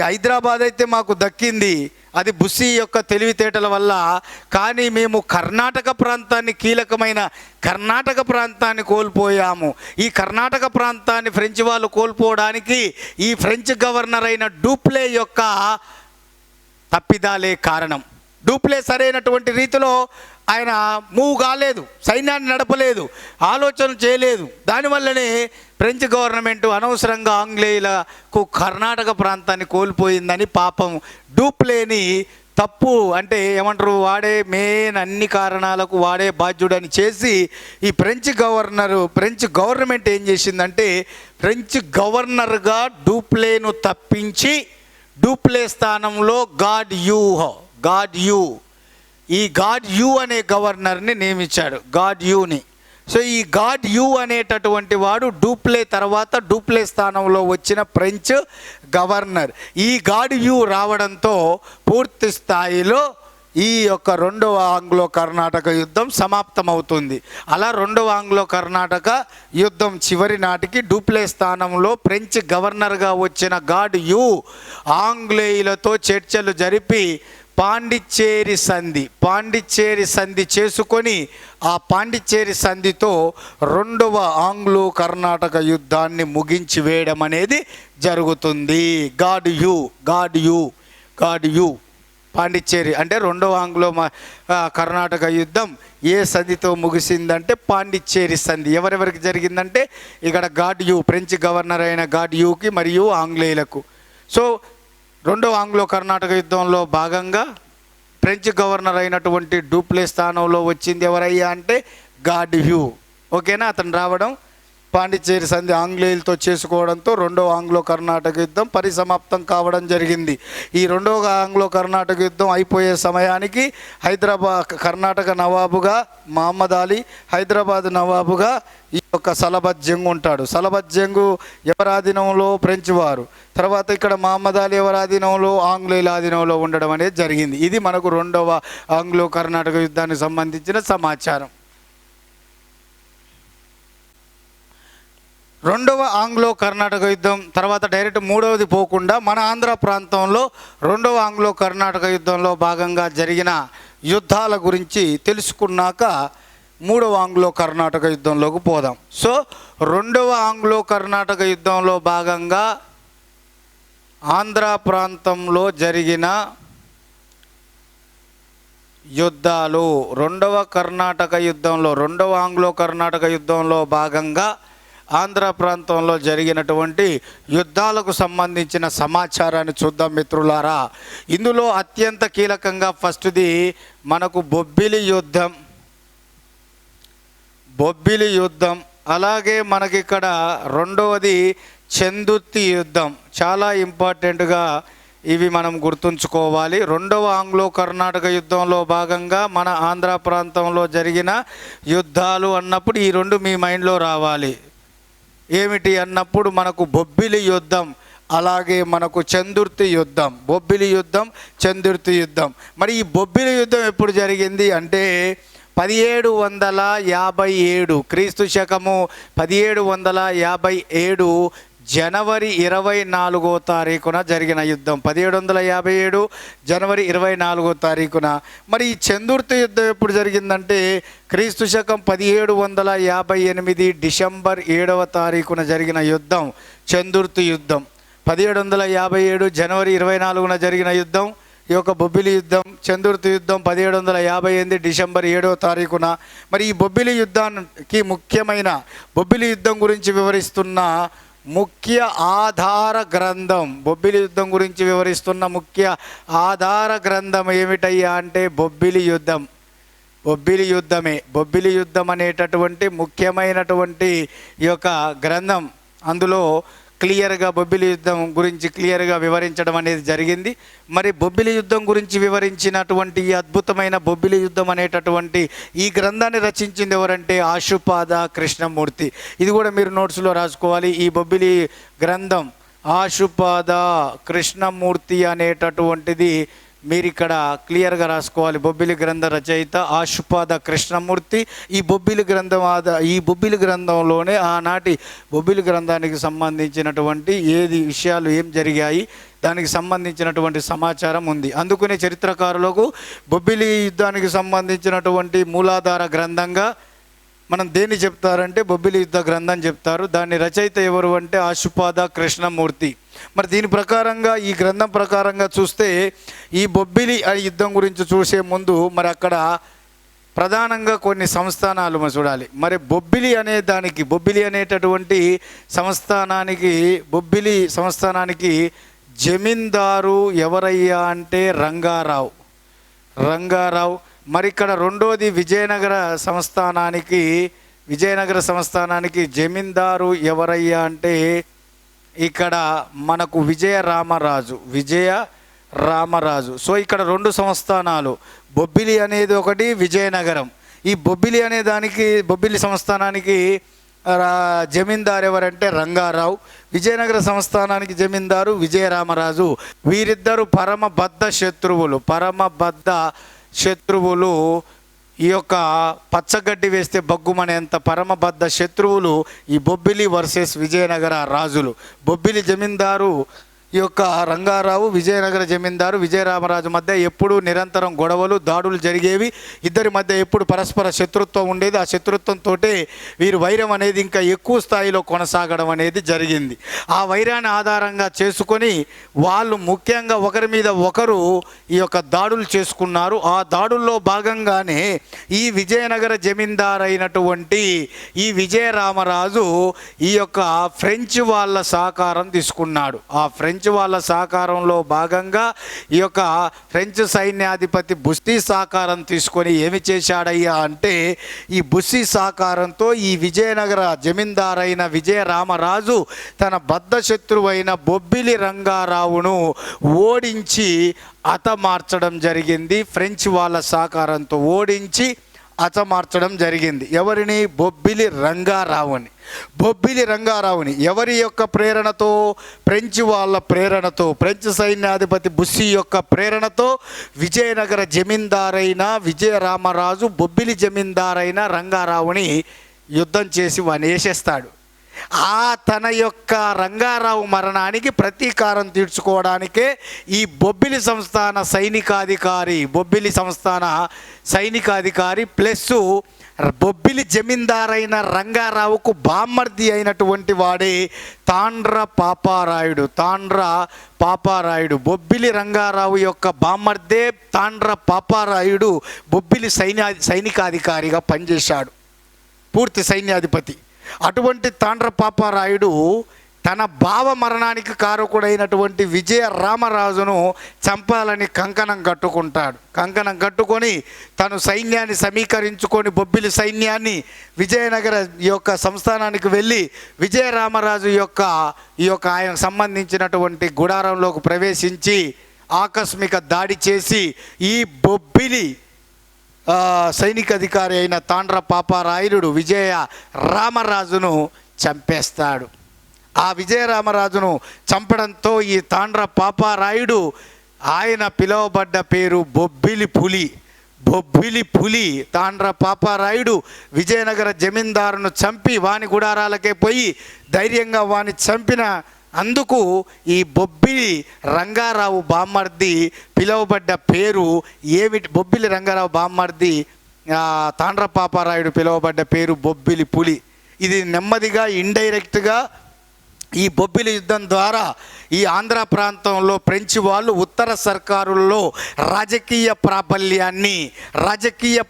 హైదరాబాద్ అయితే మాకు దక్కింది, అది బుస్సీ యొక్క తెలివితేటల వల్ల. కానీ మేము కీలకమైన కర్ణాటక ప్రాంతాన్ని కోల్పోయాము. ఈ కర్ణాటక ప్రాంతాన్ని ఫ్రెంచ్ వాళ్ళు కోల్పోవడానికి ఈ ఫ్రెంచ్ గవర్నర్ అయిన డూప్లే యొక్క తప్పిదాలే కారణం. డూప్లే సరైనటువంటి రీతిలో ఆయన మూవ్ కాలేదు, సైన్యాన్ని నడపలేదు, ఆలోచన చేయలేదు. దానివల్లనే ఫ్రెంచ్ గవర్నమెంట్ అనవసరంగా ఆంగ్లేయులకు కర్ణాటక ప్రాంతాన్ని కోల్పోయిందని పాపం డూప్లేని తప్పు అంటే ఏమంటారు వాడే అన్ని కారణాలకు వాడే బాధ్యుడని చేసి ఈ ఫ్రెంచ్ గవర్నమెంట్ ఏం చేసిందంటే ఫ్రెంచ్ గవర్నర్గా డూప్లేను తప్పించి డూప్లే స్థానంలో గాడ్ యూ అనే గవర్నర్ని నియమించాడు, సో ఈ గాడ్ యూ అనేటటువంటి వాడు డూప్లే తర్వాత డూప్లే స్థానంలో వచ్చిన ఫ్రెంచ్ గవర్నర్. ఈ గాడ్ యూ రావడంతో పూర్తి స్థాయిలో ఈ యొక్క 2వ ఆంగ్లో కర్ణాటక యుద్ధం సమాప్తమవుతుంది. అలా 2వ ఆంగ్లో కర్ణాటక యుద్ధం చివరి నాటికి డూప్లే స్థానంలో ఫ్రెంచ్ గవర్నర్గా వచ్చిన గాడ్ యూ ఆంగ్లేయులతో చర్చలు జరిపి పాండిచ్చేరి సంధి చేసుకొని ఆ పాండిచ్చేరి సంధితో 2వ ఆంగ్లో కర్ణాటక యుద్ధాన్ని ముగించి వేయడం అనేది జరుగుతుంది. గాడ్ యూ పాండిచ్చేరి అంటే 2వ ఆంగ్లో కర్ణాటక యుద్ధం ఏ సంధితో ముగిసిందంటే పాండిచ్చేరి సంధి. ఎవరెవరికి జరిగిందంటే ఇక్కడ గాడ్ యూ ఫ్రెంచ్ గవర్నర్ అయిన గాడ్ యూకి మరియు ఆంగ్లేయులకు. సో 2వ ఆంగ్లో కర్ణాటక యుద్ధంలో భాగంగా ఫ్రెంచ్ గవర్నర్ అయినటువంటి డూప్లే స్థానంలో వచ్చింది ఎవరయ్యా అంటే గాడ్ హ్యూ. ఓకేనా, అతను రావడం పాండిచ్చేరి సంధి ఆంగ్లేయులతో చేసుకోవడంతో రెండవ ఆంగ్లో కర్ణాటక యుద్ధం పరిసమాప్తం కావడం జరిగింది. ఈ రెండవ ఆంగ్లో కర్ణాటక యుద్ధం అయిపోయే సమయానికి కర్ణాటక నవాబుగా మహమ్మద్ అలీ, హైదరాబాద్ నవాబుగా ఈ యొక్క సలబత్ జంగ్ ఉంటాడు. సలబత్ జంగు ఎవరి ఆధీనంలో? ఫ్రెంచ్ వారు. తర్వాత ఇక్కడ మహమ్మద్ అలీ ఎవరి ఆధీనంలో? ఆంగ్లేయుల ఆధీనంలో ఉండడం అనేది జరిగింది. ఇది మనకు రెండవ ఆంగ్లో కర్ణాటక యుద్ధానికి సంబంధించిన సమాచారం. రెండవ ఆంగ్లో కర్ణాటక యుద్ధం తర్వాత డైరెక్ట్ మూడవది పోకుండా మన ఆంధ్ర ప్రాంతంలో రెండవ ఆంగ్లో కర్ణాటక యుద్ధంలో భాగంగా జరిగిన యుద్ధాల గురించి తెలుసుకున్నాక మూడవ ఆంగ్లో కర్ణాటక యుద్ధంలోకి పోదాం. సో రెండవ ఆంగ్లో కర్ణాటక యుద్ధంలో భాగంగా ఆంధ్ర ప్రాంతంలో జరిగిన యుద్ధాలు, రెండవ ఆంగ్లో కర్ణాటక యుద్ధంలో భాగంగా ఆంధ్ర ప్రాంతంలో జరిగినటువంటి యుద్ధాలకు సంబంధించిన సమాచారాన్ని చూద్దాం మిత్రులారా. ఇందులో అత్యంత కీలకంగా ఫస్ట్ది మనకు బొబ్బిలి యుద్ధం, అలాగే మనకిక్కడ రెండవది చందుర్తి యుద్ధం. చాలా ఇంపార్టెంట్గా ఇవి మనం గుర్తుంచుకోవాలి. రెండవ ఆంగ్లో కర్ణాటక యుద్ధంలో భాగంగా మన ఆంధ్ర ప్రాంతంలో జరిగిన యుద్ధాలు అన్నప్పుడు ఈ రెండు మీ మైండ్లో రావాలి. ఏమిటి అన్నప్పుడు మనకు బొబ్బిలి యుద్ధం, అలాగే మనకు చందుర్తి యుద్ధం. బొబ్బిలి యుద్ధం, చందుర్తి యుద్ధం. మరి ఈ బొబ్బిలి యుద్ధం ఎప్పుడు జరిగింది అంటే 1757 క్రీస్తు శకము 1757 జనవరి 24వ తారీఖున జరిగిన యుద్ధం. 1757 జనవరి 24వ తారీఖున. మరి ఈ చందుర్తి యుద్ధం ఎప్పుడు జరిగిందంటే క్రీస్తు శకం 1758 డిసెంబర్ 7వ తారీఖున జరిగిన యుద్ధం చందుర్తి యుద్ధం. 1757 జనవరి 24న జరిగిన యుద్ధం ఈ యొక్క బొబ్బిలి యుద్ధం. చందుర్తి యుద్ధం 1758 డిసెంబర్ 7వ తారీఖున. మరి ఈ బొబ్బిలి యుద్ధానికి ముఖ్యమైన బొబ్బిలి యుద్ధం గురించి వివరిస్తున్న ముఖ్య ఆధార గ్రంథం, బొబ్బిలి యుద్ధం గురించి వివరిస్తున్న ముఖ్య ఆధార గ్రంథం ఏమిటయ్యా అంటే బొబ్బిలి యుద్ధం అనేటటువంటి ముఖ్యమైనటువంటి ఈ యొక్క గ్రంథం. అందులో క్లియర్గా బొబ్బిలి యుద్ధం గురించి క్లియర్గా వివరించడం అనేది జరిగింది. మరి బొబ్బిలి యుద్ధం గురించి వివరించినటువంటి ఈ అద్భుతమైన బొబ్బిలి యుద్ధం అనేటటువంటి ఈ గ్రంథాన్ని రచించింది ఎవరంటే ఆశుపాద కృష్ణమూర్తి. ఇది కూడా మీరు నోట్స్లో రాసుకోవాలి. ఈ బొబ్బిలి గ్రంథం ఆశుపాద కృష్ణమూర్తి అనేటటువంటిది మీరు ఇక్కడ క్లియర్గా రాసుకోవాలి. బొబ్బిలి గ్రంథ రచయిత ఆశుపాద కృష్ణమూర్తి. ఈ బొబ్బిలి గ్రంథంలోనే ఆనాటి బొబ్బిలి గ్రంథానికి సంబంధించినటువంటి విషయాలు ఏం జరిగాయి దానికి సంబంధించినటువంటి సమాచారం ఉంది. అందుకనే చరిత్రకారులకు బొబ్బిలి యుద్ధానికి సంబంధించినటువంటి మూలాధార గ్రంథంగా మనం దేన్ని చెప్తారంటే బొబ్బిలి యుద్ధ గ్రంథం చెప్తారు. దాని రచయిత ఎవరు అంటే ఆశుపాద కృష్ణమూర్తి. మరి దీని ప్రకారంగా ఈ గ్రంథం ప్రకారంగా చూస్తే ఈ బొబ్బిలి యుద్ధం గురించి చూసే ముందు మరి అక్కడ ప్రధానంగా కొన్ని సంస్థానాలు మనం చూడాలి. మరి బొబ్బిలి అనేటటువంటి బొబ్బిలి సంస్థానానికి జమీందారు ఎవరయ్యా అంటే రంగారావు. మరి ఇక్కడ రెండోది విజయనగర సంస్థానానికి జమీందారు ఎవరయ్యా అంటే ఇక్కడ మనకు విజయరామరాజు. సో ఇక్కడ రెండు సంస్థానాలు, బొబ్బిలి అనేది ఒకటి, విజయనగరం. ఈ బొబ్బిలి సంస్థానానికి జమీందారు ఎవరంటే రంగారావు, విజయనగర సంస్థానానికి జమీందారు విజయరామరాజు. వీరిద్దరు పరమబద్ధ శత్రువులు. ఈ యొక్క పచ్చగడ్డి వేస్తే బగ్గుమనేంత పరమబద్ధ శత్రువులు ఈ బొబ్బిలి వర్సెస్ విజయనగర రాజులు. బొబ్బిలి జమీందారు ఈ యొక్క రంగారావు, విజయనగర జమీందారు విజయరామరాజు మధ్య ఎప్పుడు నిరంతరం గొడవలు, దాడులు జరిగేవి. ఇద్దరి మధ్య ఎప్పుడు పరస్పర శత్రుత్వం ఉండేది. ఆ శత్రుత్వంతో వీరు వైరం అనేది ఇంకా ఎక్కువ స్థాయిలో కొనసాగడం అనేది జరిగింది. ఆ వైరాన్ని ఆధారంగా చేసుకొని వాళ్ళు ముఖ్యంగా ఒకరి మీద ఒకరు ఈ యొక్క దాడులు చేసుకున్నారు. ఆ దాడుల్లో భాగంగానే ఈ విజయనగర జమీందారు అయినటువంటి ఈ విజయరామరాజు ఈ యొక్క ఫ్రెంచ్ వాళ్ళ సహకారం తీసుకున్నాడు. ఆ ఫ్రెంచ్ ఫ్రెంచ్ వాళ్ళ సహకారంలో భాగంగా ఈ యొక్క ఫ్రెంచ్ సైన్యాధిపతి బుస్సీ సహకారం తీసుకొని ఏమి చేశాడయ్యా అంటే, ఈ బుస్సీ సహకారంతో ఈ విజయనగర జమీందారైన విజయరామరాజు తన బద్ధశత్రువైన బొబ్బిలి రంగారావును ఓడించి హతమార్చడం జరిగింది. ఫ్రెంచ్ వాళ్ళ సహకారంతో ఓడించి హతమార్చడం జరిగింది. ఎవరిని? బొబ్బిలి రంగారావుని. బొబ్బిలి రంగారావుని ఎవరి యొక్క ప్రేరణతో? ఫ్రెంచ్ వాళ్ళ ప్రేరణతో, ఫ్రెంచ్ సైన్యాధిపతి బుస్సీ యొక్క ప్రేరణతో విజయనగర జమీందారైన విజయరామరాజు బొబ్బిలి జమీందారైన రంగారావుని యుద్ధం చేసి వాని వేసేస్తాడు. తన యొక్క రంగారావు మరణానికి ప్రతీకారం తీర్చుకోవడానికే ఈ బొబ్బిలి సంస్థాన సైనికాధికారి ప్లస్ బొబ్బిలి జమీందారైన రంగారావుకు బామ్మర్ది అయినటువంటి వాడే తాండ్ర పాపారాయుడు. బొబ్బిలి రంగారావు యొక్క బామ్మర్దే తాండ్ర పాపారాయుడు బొబ్బిలి సైనికాధికారిగా పనిచేశాడు, పూర్తి సైన్యాధిపతి. అటువంటి తాండ్ర పాపారాయుడు తన బావ మరణానికి కారకుడైనటువంటి విజయరామరాజును చంపాలని కంకణం కట్టుకొని తను సైన్యాన్ని సమీకరించుకొని బొబ్బిలి సైన్యాన్ని విజయనగర యొక్క సంస్థానానికి వెళ్ళి విజయరామరాజు యొక్క ఆయనకు సంబంధించినటువంటి గుడారంలోకి ప్రవేశించి ఆకస్మిక దాడి చేసి ఈ బొబ్బిలి సైనికాధికారి అయిన తాండ్ర పాపారాయుడు విజయ రామరాజును చంపేస్తాడు. ఆ విజయరామరాజును చంపడంతో ఈ తాండ్ర పాపారాయుడు ఆయన పిలువబడ్డ పేరు బొబ్బిలి పులి. తాండ్ర పాపారాయుడు విజయనగర జమీందారును చంపి వాని గుడారాలకే పోయి ధైర్యంగా వాని చంపిన అందుకు ఈ బొబ్బిలి రంగారావు బామ్మర్ది పిలువబడ్డ పేరు ఏమిటి? బొబ్బిలి రంగారావు బామ్మర్ది తాండ్ర పాపారాయుడు పిలువబడ్డ పేరు బొబ్బిలి పులి. ఇది నెమ్మదిగా ఇండైరెక్ట్గా ఈ బొబ్బిలి యుద్ధం ద్వారా ఈ ఆంధ్ర ప్రాంతంలో ఫ్రెంచ్ వాళ్ళు ఉత్తర సర్కారుల్లో రాజకీయ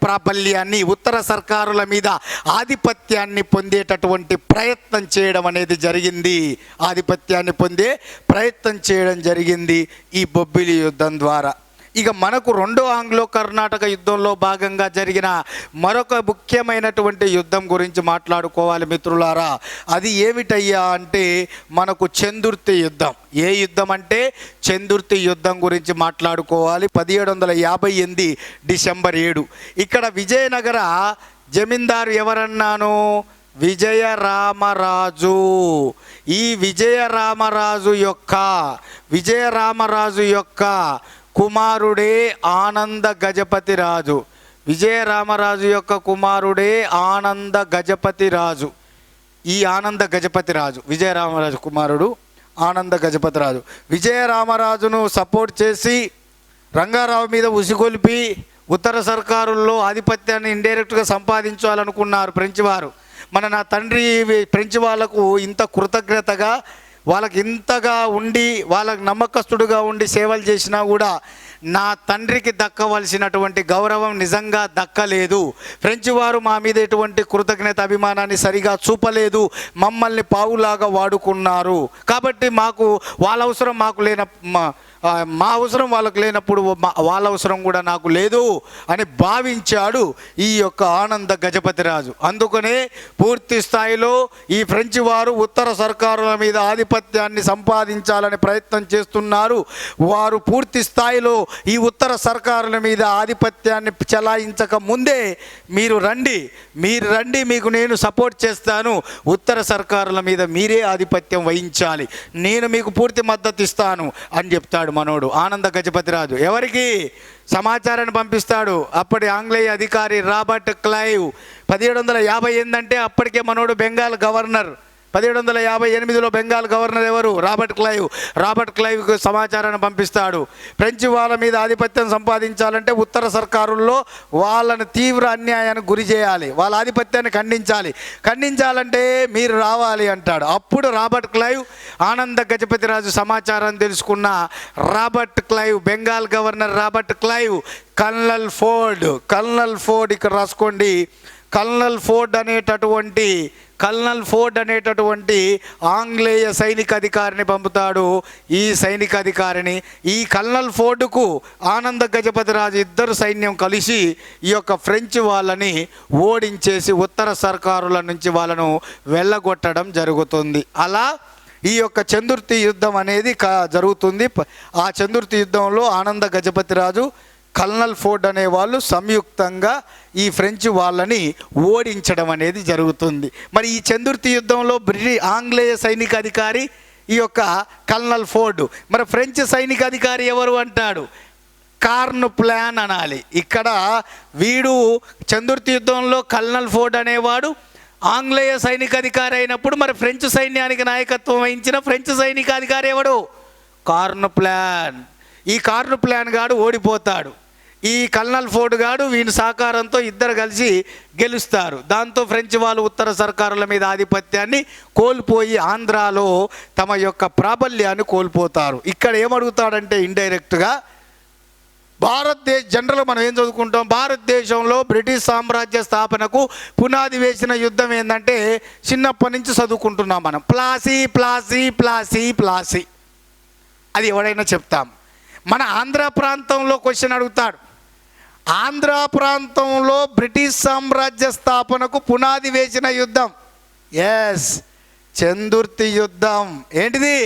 ప్రాబల్యాన్ని ఉత్తర సర్కారుల మీద ఆధిపత్యాన్ని పొందేటటువంటి ప్రయత్నం చేయడం అనేది జరిగింది. ఈ బొబ్బిలి యుద్ధం ద్వారా. ఇక మనకు రెండో ఆంగ్లో కర్ణాటక యుద్ధంలో భాగంగా జరిగిన మరొక ముఖ్యమైనటువంటి యుద్ధం గురించి మాట్లాడుకోవాలి మిత్రులారా. అది ఏమిటయ్యా అంటే మనకు చందుర్తి యుద్ధం. ఏ యుద్ధం అంటే చందుర్తి యుద్ధం గురించి మాట్లాడుకోవాలి. 1758 డిసెంబర్ 7. ఇక్కడ విజయనగర జమీందారు ఎవరన్నాను? విజయరామరాజు. ఈ విజయరామరాజు యొక్క కుమారుడే ఆనంద గజపతిరాజు. విజయరామరాజు యొక్క కుమారుడే ఆనంద గజపతిరాజు. ఈ ఆనంద గజపతిరాజు విజయరామరాజు కుమారుడు ఆనంద గజపతిరాజు. విజయరామరాజును సపోర్ట్ చేసి రంగారావు మీద ఉసిగొల్పి ఉత్తర సర్కారుల్లో ఆధిపత్యాన్ని ఇండైరెక్ట్గా సంపాదించాలనుకున్నారు ఫ్రెంచ్ వారు. నా తండ్రి ఫ్రెంచ్ వాళ్ళకు ఇంత కృతజ్ఞతగా వాళ్ళకి ఇంతగా ఉండి వాళ్ళకి నమ్మకస్తుడుగా ఉండి సేవలు చేసినా కూడా నా తండ్రికి దక్కవలసినటువంటి గౌరవం నిజంగా దక్కలేదు. ఫ్రెంచ్ వారు మా మీద ఎటువంటి కృతజ్ఞత అభిమానాన్ని సరిగా చూపలేదు, మమ్మల్ని పావులాగా వాడుకున్నారు. కాబట్టి వాళ్ళ అవసరం మాకు మా అవసరం వాళ్ళకు లేనప్పుడు వాళ్ళ అవసరం కూడా నాకు లేదు అని భావించాడు ఈ యొక్క ఆనంద గజపతిరాజు. అందుకనే పూర్తి స్థాయిలో ఈ ఫ్రెంచ్ వారు ఉత్తర సర్కారుల మీద ఆధిపత్యాన్ని సంపాదించాలని ప్రయత్నం చేస్తున్నారు. వారు పూర్తి స్థాయిలో ఈ ఉత్తర సర్కారుల మీద ఆధిపత్యాన్ని చెలాయించక ముందే మీరు రండి, మీకు నేను సపోర్ట్ చేస్తాను, ఉత్తర సర్కారుల మీద మీరే ఆధిపత్యం వహించాలి, నేను మీకు పూర్తి మద్దతు ఇస్తాను అని చెప్తాడు మనోడు ఆనంద గజపతిరాజు. ఎవరికి సమాచారాన్ని పంపిస్తాడు? అప్పటి ఆంగ్లేయ అధికారి రాబర్ట్ క్లైవ్. 1750 ఏంటంటే అప్పటికే మనోడు బెంగాల్ గవర్నర్. 1758లో బెంగాల్ గవర్నర్ ఎవరు? రాబర్ట్ క్లైవ్కు సమాచారాన్ని పంపిస్తాడు. ఫ్రెంచ్ వాళ్ళ మీద ఆధిపత్యం సంపాదించాలంటే ఉత్తర సర్కారుల్లో వాళ్ళని తీవ్ర అన్యాయానికి గురి చేయాలి, వాళ్ళ ఆధిపత్యాన్ని ఖండించాలంటే మీరు రావాలి అంటాడు. అప్పుడు రాబర్ట్ క్లైవ్ ఆనంద గజపతిరాజు సమాచారం తెలుసుకున్న Bengal governor Robert Clive colonel Ford ఇక్కడ రాసుకోండి. కల్నల్ ఫోర్డ్ అనేటటువంటి ఆంగ్లేయ సైనిక అధికారిని పంపుతాడు. ఈ సైనిక అధికారిని ఈ కల్నల్ ఫోర్డుకు ఆనంద గజపతిరాజు ఇద్దరు సైన్యం కలిసి ఈ యొక్క ఫ్రెంచ్ వాళ్ళని ఓడించేసి ఉత్తర సర్కారుల నుంచి వాళ్ళను వెళ్ళగొట్టడం జరుగుతుంది. అలా ఈ యొక్క చందుర్తి యుద్ధం అనేది జరుగుతుంది. ఆ చందుర్తి యుద్ధంలో ఆనంద గజపతిరాజు, కల్నల్ ఫోర్డ్ అనే వాళ్ళు సంయుక్తంగా ఈ ఫ్రెంచ్ వాళ్ళని ఓడించడం అనేది జరుగుతుంది. మరి ఈ చందుర్తి యుద్ధంలో ఆంగ్లేయ సైనిక అధికారి ఈ యొక్క కల్నల్ ఫోర్డ్. మరి ఫ్రెంచ్ సైనిక అధికారి ఎవరు అంటాడు? కార్న్ ప్లాన్ అనాలి. ఇక్కడ వీడు చందుర్తి యుద్ధంలో కల్నల్ ఫోర్డ్ అనేవాడు ఆంగ్లేయ సైనికాధికారి అయినప్పుడు మరి ఫ్రెంచ్ సైన్యానికి నాయకత్వం వహించిన ఫ్రెంచ్ సైనికాధికారి ఎవడు? Corn plan. ఈ కార్న్ ప్లాన్ గాడు ఓడిపోతాడు. ఈ కల్నల్ ఫోర్డ్ గాడు వీని సహకారంతో ఇద్దరు కలిసి గెలుస్తారు. దాంతో ఫ్రెంచ్ వాళ్ళు ఉత్తర సర్కారుల మీద ఆధిపత్యాన్ని కోల్పోయి ఆంధ్రాలో తమ యొక్క ప్రాబల్యాన్ని కోల్పోతారు. ఇక్కడ ఏమడుగుతాడంటే ఇండైరెక్ట్గా జనరల్ మనం ఏం చదువుకుంటాం, భారతదేశంలో బ్రిటిష్ సామ్రాజ్య స్థాపనకు పునాది వేసిన యుద్ధం ఏంటంటే చిన్నప్పటి నుంచి చదువుకుంటున్నాం మనం. ప్లాసీ ప్లాసీ ప్లాసీ ప్లాసీ అది ఎవడైనా చెప్తాం. మన ఆంధ్ర ప్రాంతంలో క్వశ్చన్ అడుగుతాడు, ఆంధ్ర ప్రాంతంలో బ్రిటిష్ సామ్రాజ్య స్థాపనకు పునాది వేసిన యుద్ధం. ఎస్, చందుర్తి యుద్ధం. ఏంటిది?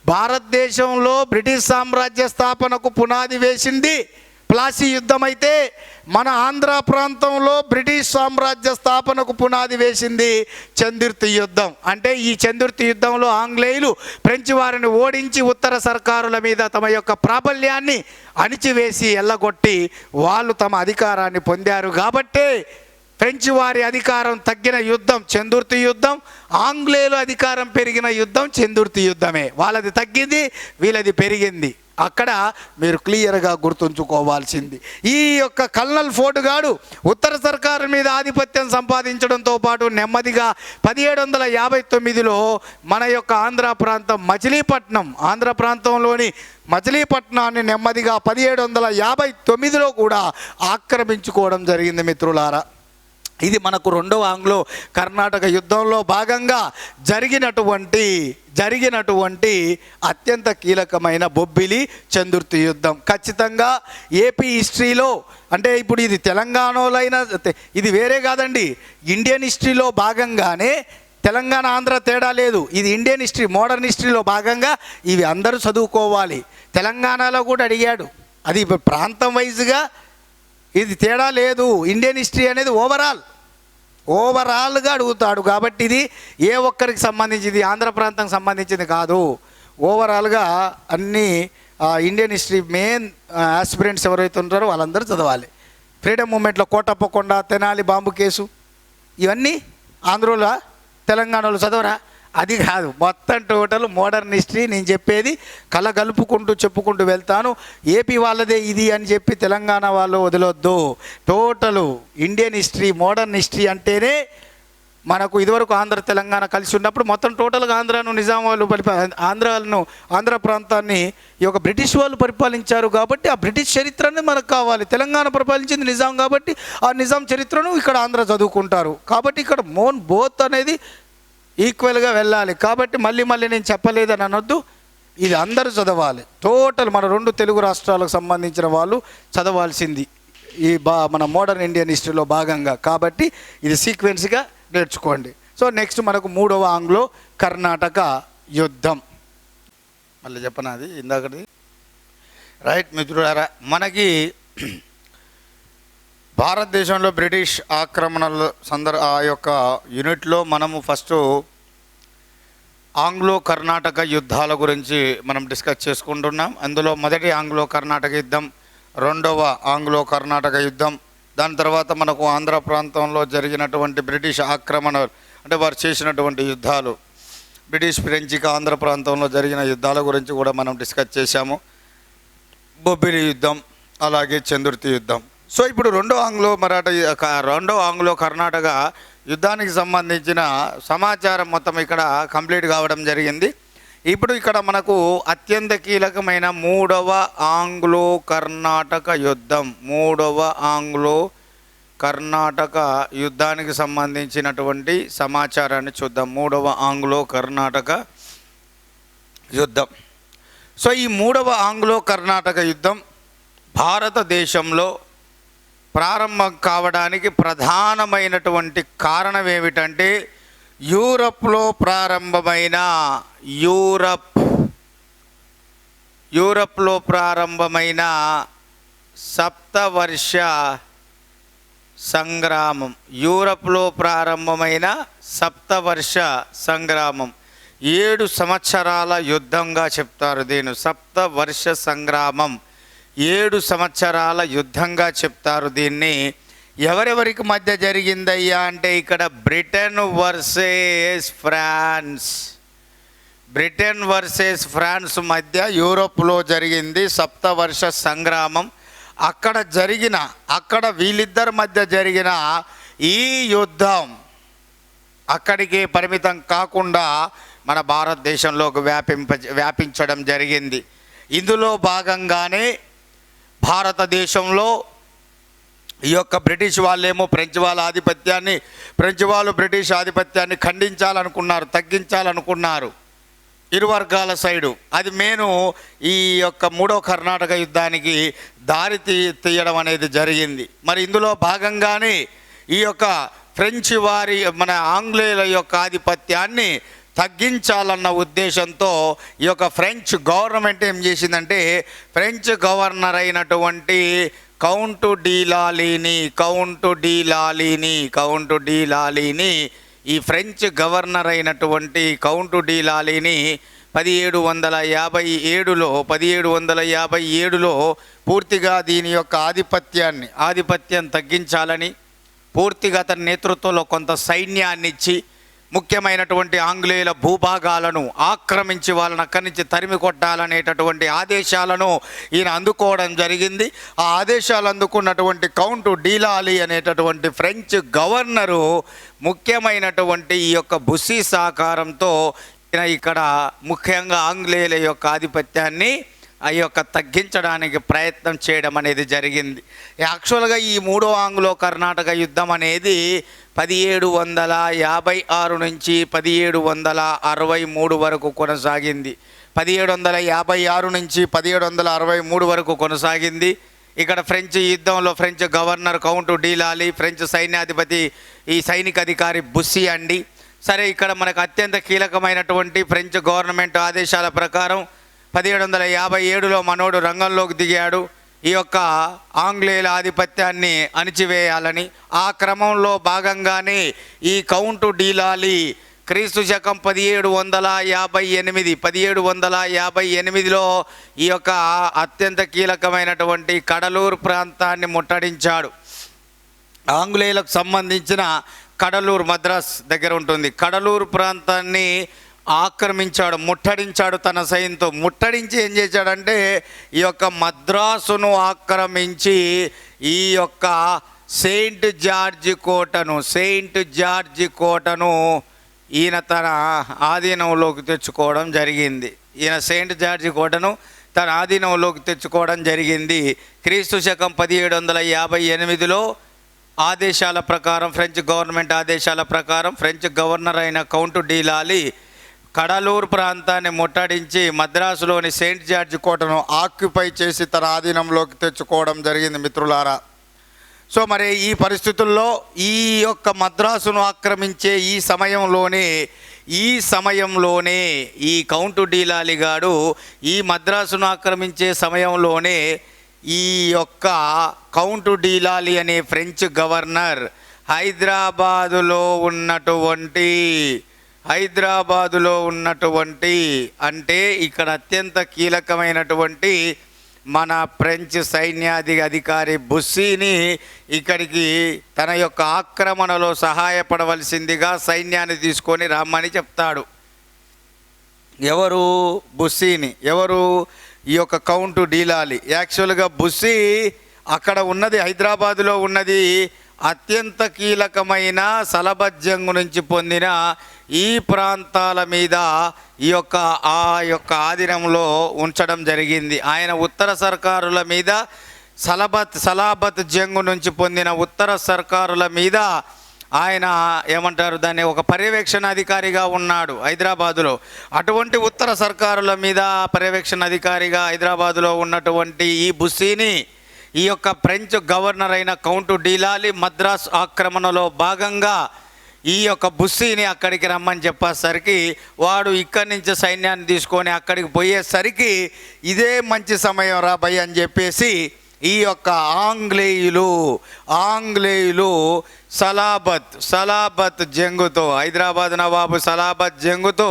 భారతదేశంలో బ్రిటిష్ సామ్రాజ్య స్థాపనకు పునాది వేసింది ప్లాసీ యుద్ధం అయితే, మన ఆంధ్ర ప్రాంతంలో బ్రిటిష్ సామ్రాజ్య స్థాపనకు పునాది వేసింది చందుర్తి యుద్ధం. అంటే ఈ చందుర్తి యుద్ధంలో ఆంగ్లేయులు ఫ్రెంచ్ వారిని ఓడించి ఉత్తర సర్కారుల మీద తమ యొక్క ప్రాబల్యాన్ని అణిచివేసి ఎల్లగొట్టి వాళ్ళు తమ అధికారాన్ని పొందారు. కాబట్టే ఫ్రెంచ్ వారి అధికారం తగ్గిన యుద్ధం చందుర్తి యుద్ధం, ఆంగ్లేయుల అధికారం పెరిగిన యుద్ధం చందుర్తి యుద్ధమే. వాళ్ళది తగ్గింది, వీళ్ళది పెరిగింది. అక్కడ మీరు క్లియర్గా గుర్తుంచుకోవాల్సింది. ఈ యొక్క కల్నల్ ఫోర్డ్ గాడు ఉత్తర సర్కారు మీద ఆధిపత్యం సంపాదించడంతో పాటు నెమ్మదిగా 1759లో మన యొక్క ఆంధ్ర ప్రాంతం మచిలీపట్నం, ఆంధ్ర ప్రాంతంలోని మచిలీపట్నాన్ని నెమ్మదిగా 1759లో కూడా ఆక్రమించుకోవడం జరిగింది మిత్రులారా. ఇది మనకు రెండవ ఆంగ్లో కర్ణాటక యుద్ధంలో భాగంగా జరిగినటువంటి అత్యంత కీలకమైన బొబ్బిలి చందుర్తి యుద్ధం. ఖచ్చితంగా ఏపీ హిస్టరీలో, అంటే ఇప్పుడు ఇది తెలంగాణలో అయినా ఇది వేరే కాదండి, ఇండియన్ హిస్టరీలో భాగంగానే తెలంగాణ ఆంధ్ర తేడా లేదు. ఇది ఇండియన్ హిస్టరీ, మోడర్న్ హిస్టరీలో భాగంగా ఇవి అందరూ చదువుకోవాలి. తెలంగాణలో కూడా అడిగాడు, అది ప్రాంతం వైజ్గా ఇది తేడా లేదు. ఇండియన్ హిస్టరీ అనేది ఓవరాల్గా అడుగుతాడు. కాబట్టి ఇది ఏ ఒక్కరికి సంబంధించింది, ఆంధ్ర ప్రాంతానికి సంబంధించింది కాదు. ఓవరాల్గా అన్నీ ఇండియన్ హిస్టరీ మెయిన్ ఆస్పిరెంట్స్ ఎవరైతే ఉంటారో వాళ్ళందరూ చదవాలి. ఫ్రీడమ్ మూమెంట్లో కోటప్పకొండ, తెనాలి బాంబు కేసు ఇవన్నీ ఆంధ్రలో తెలంగాణలో చదవరా? అది కాదు, మొత్తం టోటల్ మోడర్న్ హిస్టరీ. నేను చెప్పేది కలగలుపుకుంటూ చెప్పుకుంటూ వెళ్తాను. ఏపీ వాళ్ళదే ఇది అని చెప్పి తెలంగాణ వాళ్ళు వదిలొద్దు. Total Indian history, modern history అంటేనే మనకు ఇదివరకు ఆంధ్ర తెలంగాణ కలిసి ఉన్నప్పుడు మొత్తం టోటల్గా ఆంధ్రాను నిజాం వాళ్ళు ఆంధ్ర ప్రాంతాన్ని ఈ యొక్క బ్రిటిష్ వాళ్ళు పరిపాలించారు. కాబట్టి ఆ బ్రిటిష్ చరిత్రనే మనకు కావాలి. తెలంగాణ పరిపాలించింది నిజాం కాబట్టి ఆ నిజాం చరిత్రను ఇక్కడ ఆంధ్ర చదువుకుంటారు. కాబట్టి ఇక్కడ బోత్ అనేది ఈక్వల్గా వెళ్ళాలి. కాబట్టి మళ్ళీ నేను చెప్పలేదని అనొద్దు, ఇది అందరూ చదవాలి. టోటల్ మన రెండు తెలుగు రాష్ట్రాలకు సంబంధించిన వాళ్ళు చదవాల్సింది ఈ మన మోడర్న్ ఇండియన్ హిస్టరీలో భాగంగా. కాబట్టి ఇది సీక్వెన్స్గా నేర్చుకోండి. సో నెక్స్ట్ మనకు మూడవ ఆంగ్లో కర్ణాటక యుద్ధం. మళ్ళీ చెప్పనాది ఇందాకది రైట్ మిత్రులారా. మనకి భారతదేశంలో బ్రిటిష్ ఆక్రమణల ఆ యొక్క యూనిట్లో మనము ఫస్ట్ ఆంగ్లో కర్ణాటక యుద్ధాల గురించి మనం డిస్కస్ చేసుకుంటున్నాం. అందులో మొదటి ఆంగ్లో కర్ణాటక యుద్ధం, రెండవ ఆంగ్లో కర్ణాటక యుద్ధం, దాని తర్వాత మనకు ఆంధ్ర ప్రాంతంలో జరిగినటువంటి బ్రిటిష్ ఆక్రమణ అంటే వారు చేసినటువంటి యుద్ధాలు, బ్రిటిష్ ఫ్రెంచ్కి ఆంధ్ర ప్రాంతంలో జరిగిన యుద్ధాల గురించి కూడా మనం డిస్కస్ చేశాము. బొబ్బిలి యుద్ధం, అలాగే చందుర్తి యుద్ధం. సో ఇప్పుడు రెండో ఆంగ్లో కర్ణాటక యుద్ధానికి సంబంధించిన సమాచారం మొత్తం ఇక్కడ కంప్లీట్ కావడం జరిగింది. ఇప్పుడు ఇక్కడ మనకు అత్యంత కీలకమైన మూడవ ఆంగ్లో కర్ణాటక యుద్ధం కర్ణాటక యుద్ధానికి సంబంధించినటువంటి సమాచారాన్ని చూద్దాం. 3వ ఆంగ్లో కర్ణాటక యుద్ధం. సో ఈ 3వ ఆంగ్లో కర్ణాటక యుద్ధం భారతదేశంలో ప్రారంభం కావడానికి ప్రధానమైనటువంటి కారణం ఏమిటంటే, యూరప్లో ప్రారంభమైన యూరప్లో ప్రారంభమైన సప్తవర్ష సంగ్రామం. యూరప్లో ప్రారంభమైన సప్తవర్ష సంగ్రామం 7 సంవత్సరాల యుద్ధంగా చెప్తారు. దీన్ని సప్తవర్ష సంగ్రామం 7 సంవత్సరాల యుద్ధంగా చెప్తారు. దీన్ని ఎవరెవరికి మధ్య జరిగిందయ్యా అంటే, ఇక్కడ బ్రిటన్ వర్సెస్ ఫ్రాన్స్ మధ్య యూరోప్లో జరిగింది సప్తవర్ష సంగ్రామం. అక్కడ వీళ్ళిద్దరి మధ్య జరిగిన ఈ యుద్ధం అక్కడికి పరిమితం కాకుండా మన భారతదేశంలోకి వ్యాపించడం జరిగింది. ఇందులో భాగంగానే భారతదేశంలో ఈ యొక్క బ్రిటిష్ వాళ్ళేమో ఫ్రెంచ్ వాళ్ళు బ్రిటిష్ ఆధిపత్యాన్ని ఖండించాలనుకున్నారు, తగ్గించాలనుకున్నారు ఇరు వర్గాల సైడు. అది మేను ఈ యొక్క 3వ కర్ణాటక యుద్ధానికి దారి తీయడం అనేది జరిగింది. మరి ఇందులో భాగంగానే ఈ యొక్క ఫ్రెంచ్ వారి మన ఆంగ్లేయుల యొక్క ఆధిపత్యాన్ని తగ్గించాలన్న ఉద్దేశంతో ఈ యొక్క ఫ్రెంచ్ గవర్నమెంట్ ఏం చేసిందంటే, ఫ్రెంచ్ గవర్నర్ అయినటువంటి కౌంట్ డి లాలీని ఈ ఫ్రెంచ్ గవర్నర్ అయినటువంటి కౌంట్ డి లాలీని 1757లో పూర్తిగా దీని యొక్క ఆధిపత్యం తగ్గించాలని పూర్తిగా అతని నేతృత్వంలో కొంత సైన్యాన్ని ఇచ్చి ముఖ్యమైనటువంటి ఆంగ్లేయుల భూభాగాలను ఆక్రమించి వాళ్ళని అక్కడి నుంచి తరిమి కొట్టాలనేటటువంటి ఆదేశాలను ఈయన అందుకోవడం జరిగింది. ఆ ఆదేశాలు అందుకున్నటువంటి కౌంట్ డి లాలీ అనేటటువంటి ఫ్రెంచ్ గవర్నరు ముఖ్యమైనటువంటి ఈ యొక్క బుస్సీ సహకారంతో ఇక్కడ ముఖ్యంగా ఆంగ్లేయుల యొక్క ఆధిపత్యాన్ని ఆ యొక్క తగ్గించడానికి ప్రయత్నం చేయడం అనేది జరిగింది. యాక్చువల్గా ఈ 3వ ఆంగ్లో కర్ణాటక యుద్ధం అనేది 1756 నుంచి 1763 వరకు కొనసాగింది. 1756 నుంచి 1763 వరకు కొనసాగింది. ఇక్కడ ఫ్రెంచ్ యుద్ధంలో French governor count de Lally, French సైన్యాధిపతి ఈ సైనిక అధికారి బుస్సీ అండి. సరే, ఇక్కడ మనకు అత్యంత కీలకమైనటువంటి ఫ్రెంచ్ గవర్నమెంట్ ఆదేశాల ప్రకారం 1757లో మనోడు రంగంలోకి దిగాడు ఈ యొక్క ఆంగ్లేయుల ఆధిపత్యాన్ని అణిచివేయాలని. ఆ క్రమంలో భాగంగానే ఈ కౌంట్ డి లాలీ క్రీస్తు శకం 1758లో ఈ యొక్క అత్యంత కీలకమైనటువంటి కడలూరు ప్రాంతాన్ని ముట్టడించాడు. ఆంగ్లేయులకు సంబంధించిన కడలూరు మద్రాస్ దగ్గర ఉంటుంది. కడలూరు ప్రాంతాన్ని ఆక్రమించాడు, ముట్టడించాడు తన సైన్యంతో. ముట్టడించి ఏం చేశాడంటే, ఈ యొక్క మద్రాసును ఆక్రమించి ఈ యొక్క సెయింట్ జార్జి కోటను ఈయన తన ఆధీనంలోకి తెచ్చుకోవడం జరిగింది. సెయింట్ జార్జి కోటను తన ఆధీనంలోకి తెచ్చుకోవడం జరిగింది. క్రీస్తు శకం 1758లో ఆదేశాల ప్రకారం, ఫ్రెంచ్ గవర్నమెంట్ ఆదేశాల ప్రకారం ఫ్రెంచ్ గవర్నర్ అయిన కౌంట్ డి లాలీ కడలూరు ప్రాంతాన్ని ముట్టడించి మద్రాసులోని సెయింట్ జార్జి కోటను ఆక్యుపై చేసి తన ఆధీనంలోకి తెచ్చుకోవడం జరిగింది మిత్రులారా. సో మరి ఈ పరిస్థితుల్లో ఈ యొక్క మద్రాసును ఆక్రమించే ఈ సమయంలోనే ఈ కౌంట్ డి లాలీ గాడు ఈ మద్రాసును ఆక్రమించే సమయంలోనే ఈ యొక్క కౌంట్ డి లాలీ అనే ఫ్రెంచ్ గవర్నర్ హైదరాబాదులో ఉన్నటువంటి అంటే ఇక్కడ అత్యంత కీలకమైనటువంటి మన ఫ్రెంచ్ అధికారి బుస్సీని ఇక్కడికి తన యొక్క ఆక్రమణలో సహాయపడవలసిందిగా సైన్యాన్ని తీసుకొని రమ్మని చెప్తాడు. ఎవరు? బుస్సీని. ఎవరు? ఈ యొక్క కౌంట్ డి లాలీ. యాక్చువల్గా బుస్సీ అక్కడ ఉన్నది, హైదరాబాదులో ఉన్నది అత్యంత కీలకమైన సలభజ్జంగు నుంచి పొందిన ఈ ప్రాంతాల మీద ఈ యొక్క ఆధీనంలో ఉంచడం జరిగింది. ఆయన ఉత్తర సర్కారుల మీద సలాబత్ జంగు నుంచి పొందిన ఉత్తర సర్కారుల మీద ఆయన ఏమంటారు దాన్ని, ఒక పర్యవేక్షణ అధికారిగా ఉన్నాడు హైదరాబాదులో. అటువంటి ఉత్తర సర్కారుల మీద పర్యవేక్షణ అధికారిగా హైదరాబాదులో ఉన్నటువంటి ఈ బుస్సీని ఈ యొక్క ఫ్రెంచ్ గవర్నర్ అయిన కౌంటు డీలాలి మద్రాస్ ఆక్రమణలో భాగంగా ఈ యొక్క బుస్సీని అక్కడికి రమ్మని చెప్పేసరికి వాడు ఇక్కడి నుంచి సైన్యాన్ని తీసుకొని అక్కడికి పోయేసరికి ఇదే మంచి సమయం రా భయ్ అని చెప్పేసి ఈ యొక్క ఆంగ్లేయులు సలాబత్ జంగుతో, హైదరాబాద్ నవాబు సలాబత్ జంగుతో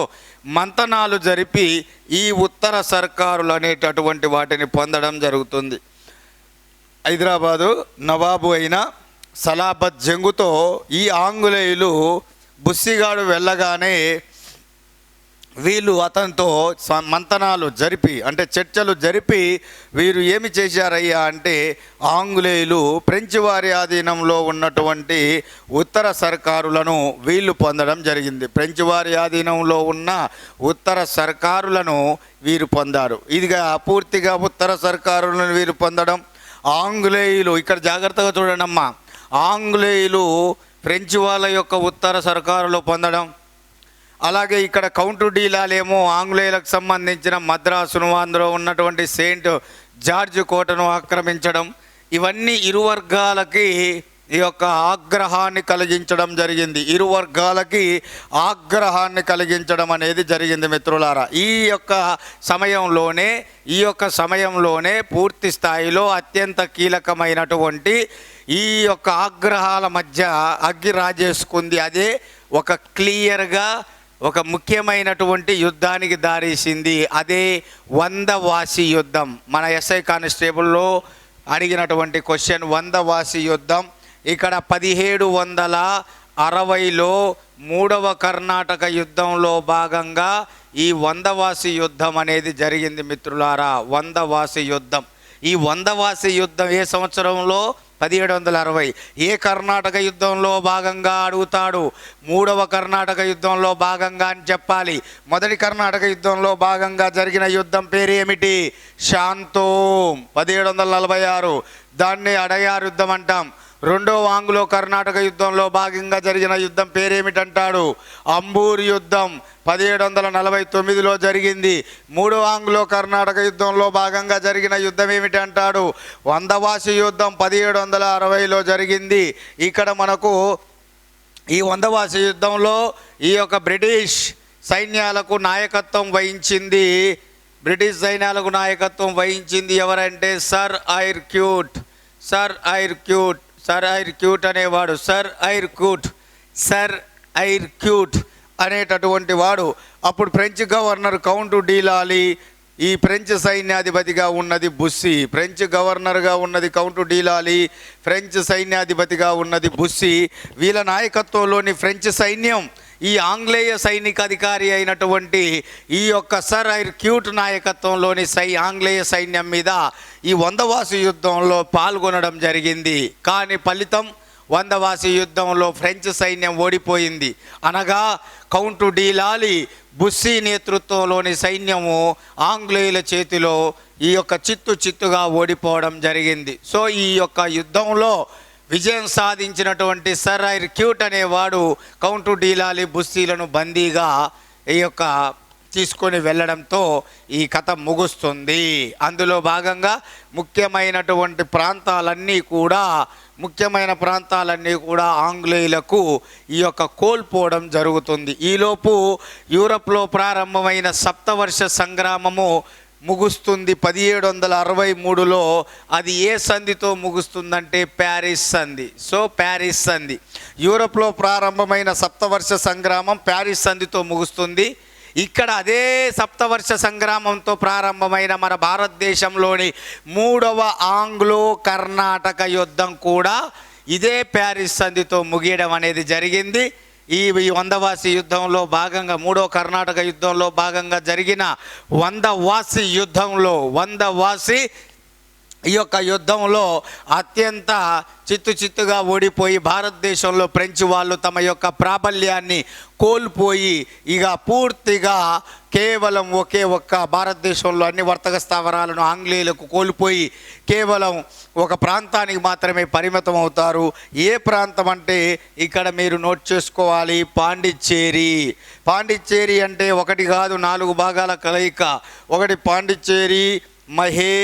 మంతనాలు జరిపి ఈ ఉత్తర సర్కారులు అనేటటువంటి వాటిని పొందడం జరుగుతుంది. హైదరాబాదు నవాబు అయిన సలాబత్ జంగుతో ఈ ఆంగ్లేయులు బుస్సిగాడు వెళ్ళగానే వీళ్ళు అతనితో మంతనాలు జరిపి, అంటే చర్చలు జరిపి వీరు ఏమి చేశారయ్యా అంటే ఆంగ్లేయులు ఫ్రెంచ్ వారి ఆధీనంలో ఉన్నటువంటి ఉత్తర సర్కారులను వీళ్ళు పొందడం జరిగింది. ఫ్రెంచ్ వారి ఆధీనంలో ఉన్న ఉత్తర సర్కారులను వీరు పొందారు. ఇదిగా పూర్తిగా ఉత్తర సర్కారులను వీరు పొందడం. ఆంగ్లేయులు ఇక్కడ జాగ్రత్తగా చూడండి అమ్మా, ఆంగ్లేయులు ఫ్రెంచ్ వాళ్ళ యొక్క ఉత్తర సర్కారులు పొందడం, అలాగే ఇక్కడ కౌంటు డీలాలేమో ఆంగ్లేయులకు సంబంధించిన మద్రాసును, అందులో ఉన్నటువంటి సెయింట్ జార్జ్ కోటను ఆక్రమించడం, ఇవన్నీ ఇరు వర్గాలకి ఈ యొక్క ఆగ్రహాన్ని కలిగించడం జరిగింది. ఇరు వర్గాలకి ఆగ్రహాన్ని కలిగించడం అనేది జరిగింది మిత్రులారా. ఈ యొక్క సమయంలోనే పూర్తి స్థాయిలో అత్యంత కీలకమైనటువంటి ఈ యొక్క ఆగ్రహాల మధ్య అగ్గి రాజేసుకుంది. అదే ఒక క్లియర్గా ఒక ముఖ్యమైనటువంటి యుద్ధానికి దారిసింది. అదే 100 వాసి యుద్ధం. మన ఎస్ఐ కానిస్టేబుల్లో అడిగినటువంటి క్వశ్చన్ 100 వాసి యుద్ధం. ఇక్కడ 1760లో 3వ కర్ణాటక యుద్ధంలో భాగంగా ఈ 100 వాసి యుద్ధం అనేది జరిగింది మిత్రులారా. 100 వాసి యుద్ధం. ఈ 100 వాసి యుద్ధం ఏ సంవత్సరంలో? 1760. ఏ కర్ణాటక యుద్ధంలో భాగంగా అడుగుతాడు? 3వ కర్ణాటక యుద్ధంలో భాగంగా అని చెప్పాలి. మొదటి కర్ణాటక యుద్ధంలో భాగంగా జరిగిన యుద్ధం పేరు ఏమిటి? శాంతోం 1746. దాన్ని అడయార్ యుద్ధం అంటాం. రెండవ ఆంగ్లో కర్ణాటక యుద్ధంలో భాగంగా జరిగిన యుద్ధం పేరేమిటంటాడు? అంబూర్ యుద్ధం 1749లో జరిగింది. మూడవ ఆంగ్లో కర్ణాటక యుద్ధంలో భాగంగా జరిగిన యుద్ధం ఏమిటి అంటాడు? 100 వాసి యుద్ధం 1760లో జరిగింది. ఇక్కడ మనకు ఈ 100 వాసి యుద్ధంలో ఈ యొక్క బ్రిటిష్ సైన్యాలకు నాయకత్వం వహించింది ఎవరంటే సర్ ఐర్ క్యూట్ అనేవాడు. సర్ ఐర్ క్యూట్ అనేటటువంటి వాడు. అప్పుడు ఫ్రెంచ్ గవర్నర్ కౌంటు డీలాలి, ఈ ఫ్రెంచ్ సైన్యాధిపతిగా ఉన్నది బుస్సీ. ఫ్రెంచ్ గవర్నర్గా ఉన్నది కౌంటు డీలాలి, ఫ్రెంచ్ సైన్యాధిపతిగా ఉన్నది బుస్సీ. వీళ్ళ నాయకత్వంలోని ఫ్రెంచ్ సైన్యం ఈ ఆంగ్లేయ సైనిక అధికారి అయినటువంటి ఈ యొక్క సర్ ఐర్ క్యూట్ నాయకత్వంలోని ఆంగ్లేయ సైన్యం మీద ఈ 100 వాసి యుద్ధంలో పాల్గొనడం జరిగింది. కానీ ఫలితం 100 వాసి యుద్ధంలో ఫ్రెంచ్ సైన్యం ఓడిపోయింది. అనగా కౌంటు డీలాలి బుస్సీ నేతృత్వంలోని సైన్యము ఆంగ్లేయుల చేతిలో ఈ యొక్క చిత్తుగా ఓడిపోవడం జరిగింది. సో ఈ యొక్క యుద్ధంలో విజయం సాధించినటువంటి సర్ ఐర్ క్యూట్ అనేవాడు కౌంటు డీలాలి బుస్సీలను బందీగా ఈ యొక్క తీసుకొని వెళ్ళడంతో ఈ కథ ముగుస్తుంది. అందులో భాగంగా ముఖ్యమైన ప్రాంతాలన్నీ కూడా ఆంగ్లేయులకు ఈ యొక్క కోల్పోవడం జరుగుతుంది. ఈలోపు యూరప్లో ప్రారంభమైన సప్తవర్ష సంగ్రామము ముగుస్తుంది 1763లో. అది ఏ సంధితో ముగుస్తుందంటే ప్యారిస్ సంధి. ప్యారిస్ సంధి యూరప్లో ప్రారంభమైన సప్తవర్ష సంగ్రామం ప్యారిస్ సంధితో ముగుస్తుంది. ఇక్కడ అదే సప్తవర్ష సంగ్రామంతో ప్రారంభమైన మన భారతదేశంలోని 3వ ఆంగ్లో కర్ణాటక యుద్ధం కూడా ఇదే ప్యారిస్ సంధితో ముగియడం అనేది జరిగింది. ఈ 100 వాసి యుద్ధంలో భాగంగా 3వ కర్ణాటక యుద్ధంలో భాగంగా జరిగిన 100 వాసి యుద్ధంలో 100 వాసి ఈ యొక్క యుద్ధంలో అత్యంత చిత్తుగా ఓడిపోయి భారతదేశంలో ఫ్రెంచ్ వాళ్ళు తమ యొక్క ప్రాబల్యాన్ని కోల్పోయి ఇక పూర్తిగా కేవలం ఒకే ఒక్క భారతదేశంలో అన్ని వర్తక స్థావరాలను ఆంగ్లేయులకు కోల్పోయి కేవలం ఒక ప్రాంతానికి మాత్రమే పరిమితం అవుతారు. ఏ ప్రాంతం అంటే ఇక్కడ మీరు నోట్ చేసుకోవాలి, పాండిచ్చేరి. పాండిచ్చేరి అంటే ఒకటి కాదు 4 భాగాల కలయిక. ఒకటి పాండిచ్చేరి, మహే,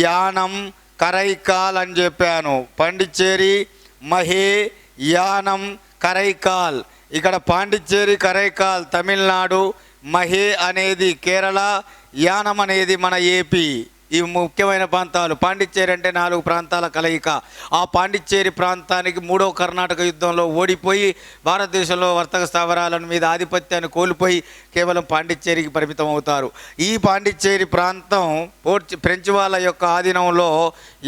యానం, కరైకాల్ అని చెప్పాను. పాండిచ్చేరి, మహే, యానం, కరైకాల్. ఇక్కడ పాండిచ్చేరి, కరైకాల్ తమిళనాడు, మహే అనేది కేరళ, యానం అనేది మన ఏపీ. ఈ ముఖ్యమైన ప్రాంతాలు. పాండిచ్చేరి అంటే 4 ప్రాంతాల కలయిక. ఆ పాండిచ్చేరి ప్రాంతానికి 3వ కర్ణాటక యుద్ధంలో ఓడిపోయి భారతదేశంలో వర్తక స్థావరాల మీద ఆధిపత్యాన్ని కోల్పోయి కేవలం పాండిచ్చేరికి పరిమితం అవుతారు. ఈ పాండిచ్చేరి ప్రాంతం ఫ్రెంచ్ వాళ్ళ యొక్క ఆధీనంలో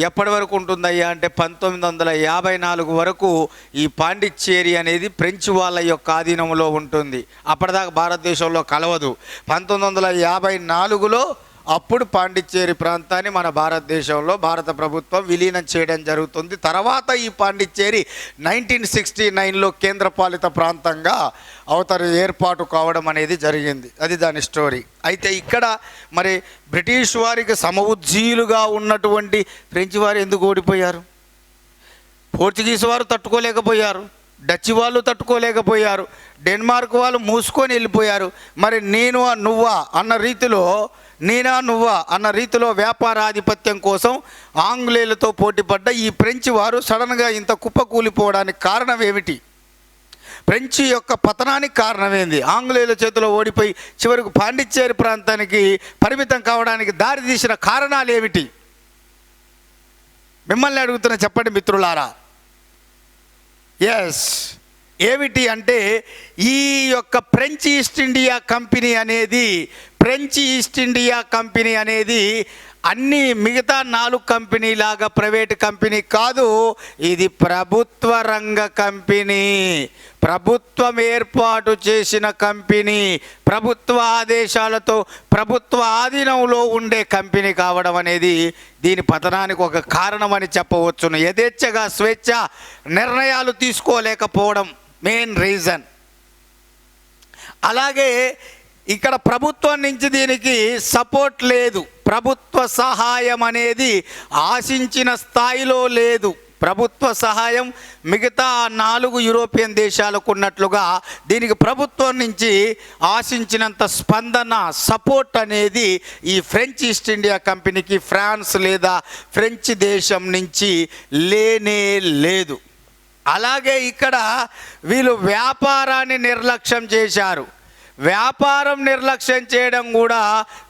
ఎప్పటి వరకు ఉంటుందయ్యా అంటే 1954 వరకు ఈ పాండిచ్చేరి అనేది ఫ్రెంచ్ వాళ్ళ యొక్క ఆధీనంలో ఉంటుంది. అప్పటిదాకా భారతదేశంలో కలవదు. 1954లో అప్పుడు పాండిచ్చేరి ప్రాంతాన్ని మన భారతదేశంలో భారత ప్రభుత్వం విలీనం చేయడం జరుగుతుంది. తర్వాత ఈ పాండిచ్చేరి 1969లో కేంద్రపాలిత ప్రాంతంగా ఏర్పాటు కావడం అనేది జరిగింది. అది దాని స్టోరీ. అయితే ఇక్కడ మరి బ్రిటిష్ వారికి సమఉజ్జీలుగా ఉన్నటువంటి ఫ్రెంచ్ వారు ఎందుకు ఓడిపోయారు? పోర్చుగీస్ వారు తట్టుకోలేకపోయారు, డచ్ వాళ్ళు తట్టుకోలేకపోయారు, డెన్మార్క్ వాళ్ళు మూసుకొని వెళ్ళిపోయారు. మరి నేనా నువ్వా అన్న రీతిలో వ్యాపారాధిపత్యం కోసం ఆంగ్లేయులతో పోటీపడ్డ ఈ ఫ్రెంచ్ వారు సడన్గా ఇంత కుప్పకూలిపోవడానికి కారణం ఏమిటి? ఫ్రెంచ్ యొక్క పతనానికి కారణమేంది? ఆంగ్లేయుల చేతిలో ఓడిపోయి చివరికి పాండిచ్చేరి ప్రాంతానికి పరిమితం కావడానికి దారి తీసిన కారణాలు ఏమిటి? మిమ్మల్ని అడుగుతున్న, చెప్పండి మిత్రులారా. ఎస్, ఏమిటి అంటే ఈ యొక్క ఫ్రెంచ్ ఈస్ట్ ఇండియా కంపెనీ అనేది అన్ని మిగతా 4 కంపెనీలాగా ప్రైవేట్ కంపెనీ కాదు. ఇది ప్రభుత్వ రంగ కంపెనీ, ప్రభుత్వం ఏర్పాటు చేసిన కంపెనీ, ప్రభుత్వ ఆదేశాలతో ప్రభుత్వ ఆధీనంలో ఉండే కంపెనీ కావడం అనేది దీని పతనానికి ఒక కారణమని చెప్పవచ్చును. యథేచ్ఛగా స్వేచ్ఛ నిర్ణయాలు తీసుకోలేకపోవడం మెయిన్ రీజన్. అలాగే ఇక్కడ ప్రభుత్వం నుంచి దీనికి సపోర్ట్ లేదు. ప్రభుత్వ సహాయం అనేది ఆశించిన స్థాయిలో లేదు. ప్రభుత్వ సహాయం మిగతా 4 యూరోపియన్ దేశాలకు ఉన్నట్లుగా దీనికి ప్రభుత్వం నుంచి ఆశించినంత స్పందన, సపోర్ట్ అనేది ఈ ఫ్రెంచ్ ఈస్ట్ ఇండియా కంపెనీకి ఫ్రాన్స్ లేదా ఫ్రెంచ్ దేశం నుంచి లేనే లేదు. అలాగే ఇక్కడ వీళ్ళు వ్యాపారాన్ని నిర్లక్ష్యం చేశారు. వ్యాపారం నిర్లక్ష్యం చేయడం కూడా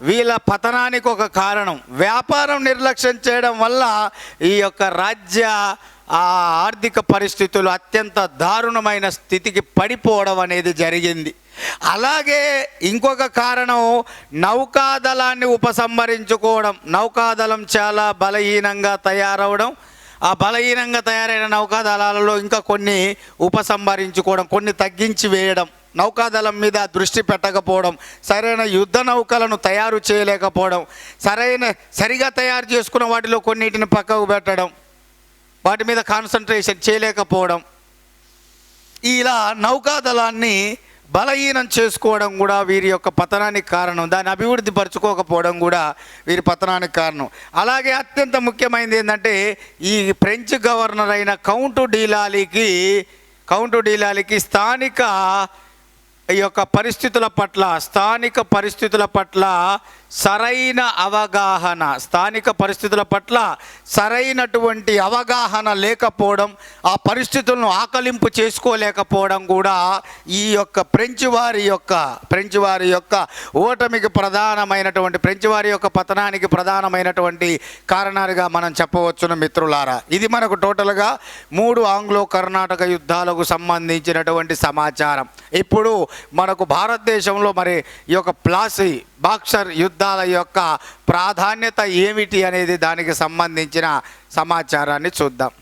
వీళ్ళ పతనానికి ఒక కారణం. వ్యాపారం నిర్లక్ష్యం చేయడం వల్ల ఈ యొక్క రాజ్య ఆర్థిక పరిస్థితులు అత్యంత దారుణమైన స్థితికి పడిపోవడం అనేది జరిగింది. అలాగే ఇంకొక కారణం నౌకాదళాన్ని ఉపసంహరించుకోవడం. నౌకాదళం చాలా బలహీనంగా తయారవడం, ఆ బలహీనంగా తయారైన నౌకాదళాలలో ఇంకా కొన్ని ఉపసంహరించుకోవడం, కొన్ని తగ్గించి వేయడం, నౌకాదళం మీద దృష్టి పెట్టకపోవడం, సరైన యుద్ధ నౌకలను తయారు చేయలేకపోవడం, సరిగా తయారు చేసుకున్న వాటిలో కొన్నిటిని పక్కకు పెట్టడం, వాటి మీద కాన్సన్ట్రేషన్ చేయలేకపోవడం, ఇలా నౌకాదళాన్ని బలహీనం చేసుకోవడం కూడా వీరి యొక్క పతనానికి కారణం. దాన్ని అభివృద్ధి పరచుకోకపోవడం కూడా వీరి పతనానికి కారణం. అలాగే అత్యంత ముఖ్యమైనది ఏంటంటే ఈ ఫ్రెంచ్ గవర్నర్ అయిన కౌంటు డీలాలీకి స్థానిక ఈ యొక్క పరిస్థితుల పట్ల సరైనటువంటి అవగాహన లేకపోవడం, ఆ పరిస్థితులను ఆకలింపు చేసుకోలేకపోవడం కూడా ఈ యొక్క ఫ్రెంచ్ వారి యొక్క ఓటమికి ఫ్రెంచ్ వారి యొక్క పతనానికి ప్రధానమైనటువంటి కారణాలుగా మనం చెప్పవచ్చును మిత్రులారా. ఇది మనకు టోటల్గా 3 ఆంగ్లో కర్ణాటక యుద్ధాలకు సంబంధించినటువంటి సమాచారం. ఇప్పుడు మనకు భారతదేశంలో మరి ఈ యొక్క బాక్సర్ యుద్ధాల యొక్క ప్రాధాన్యత ఏమిటి అనేది దానికి సంబంధించిన సమాచారాన్ని చూద్దాం.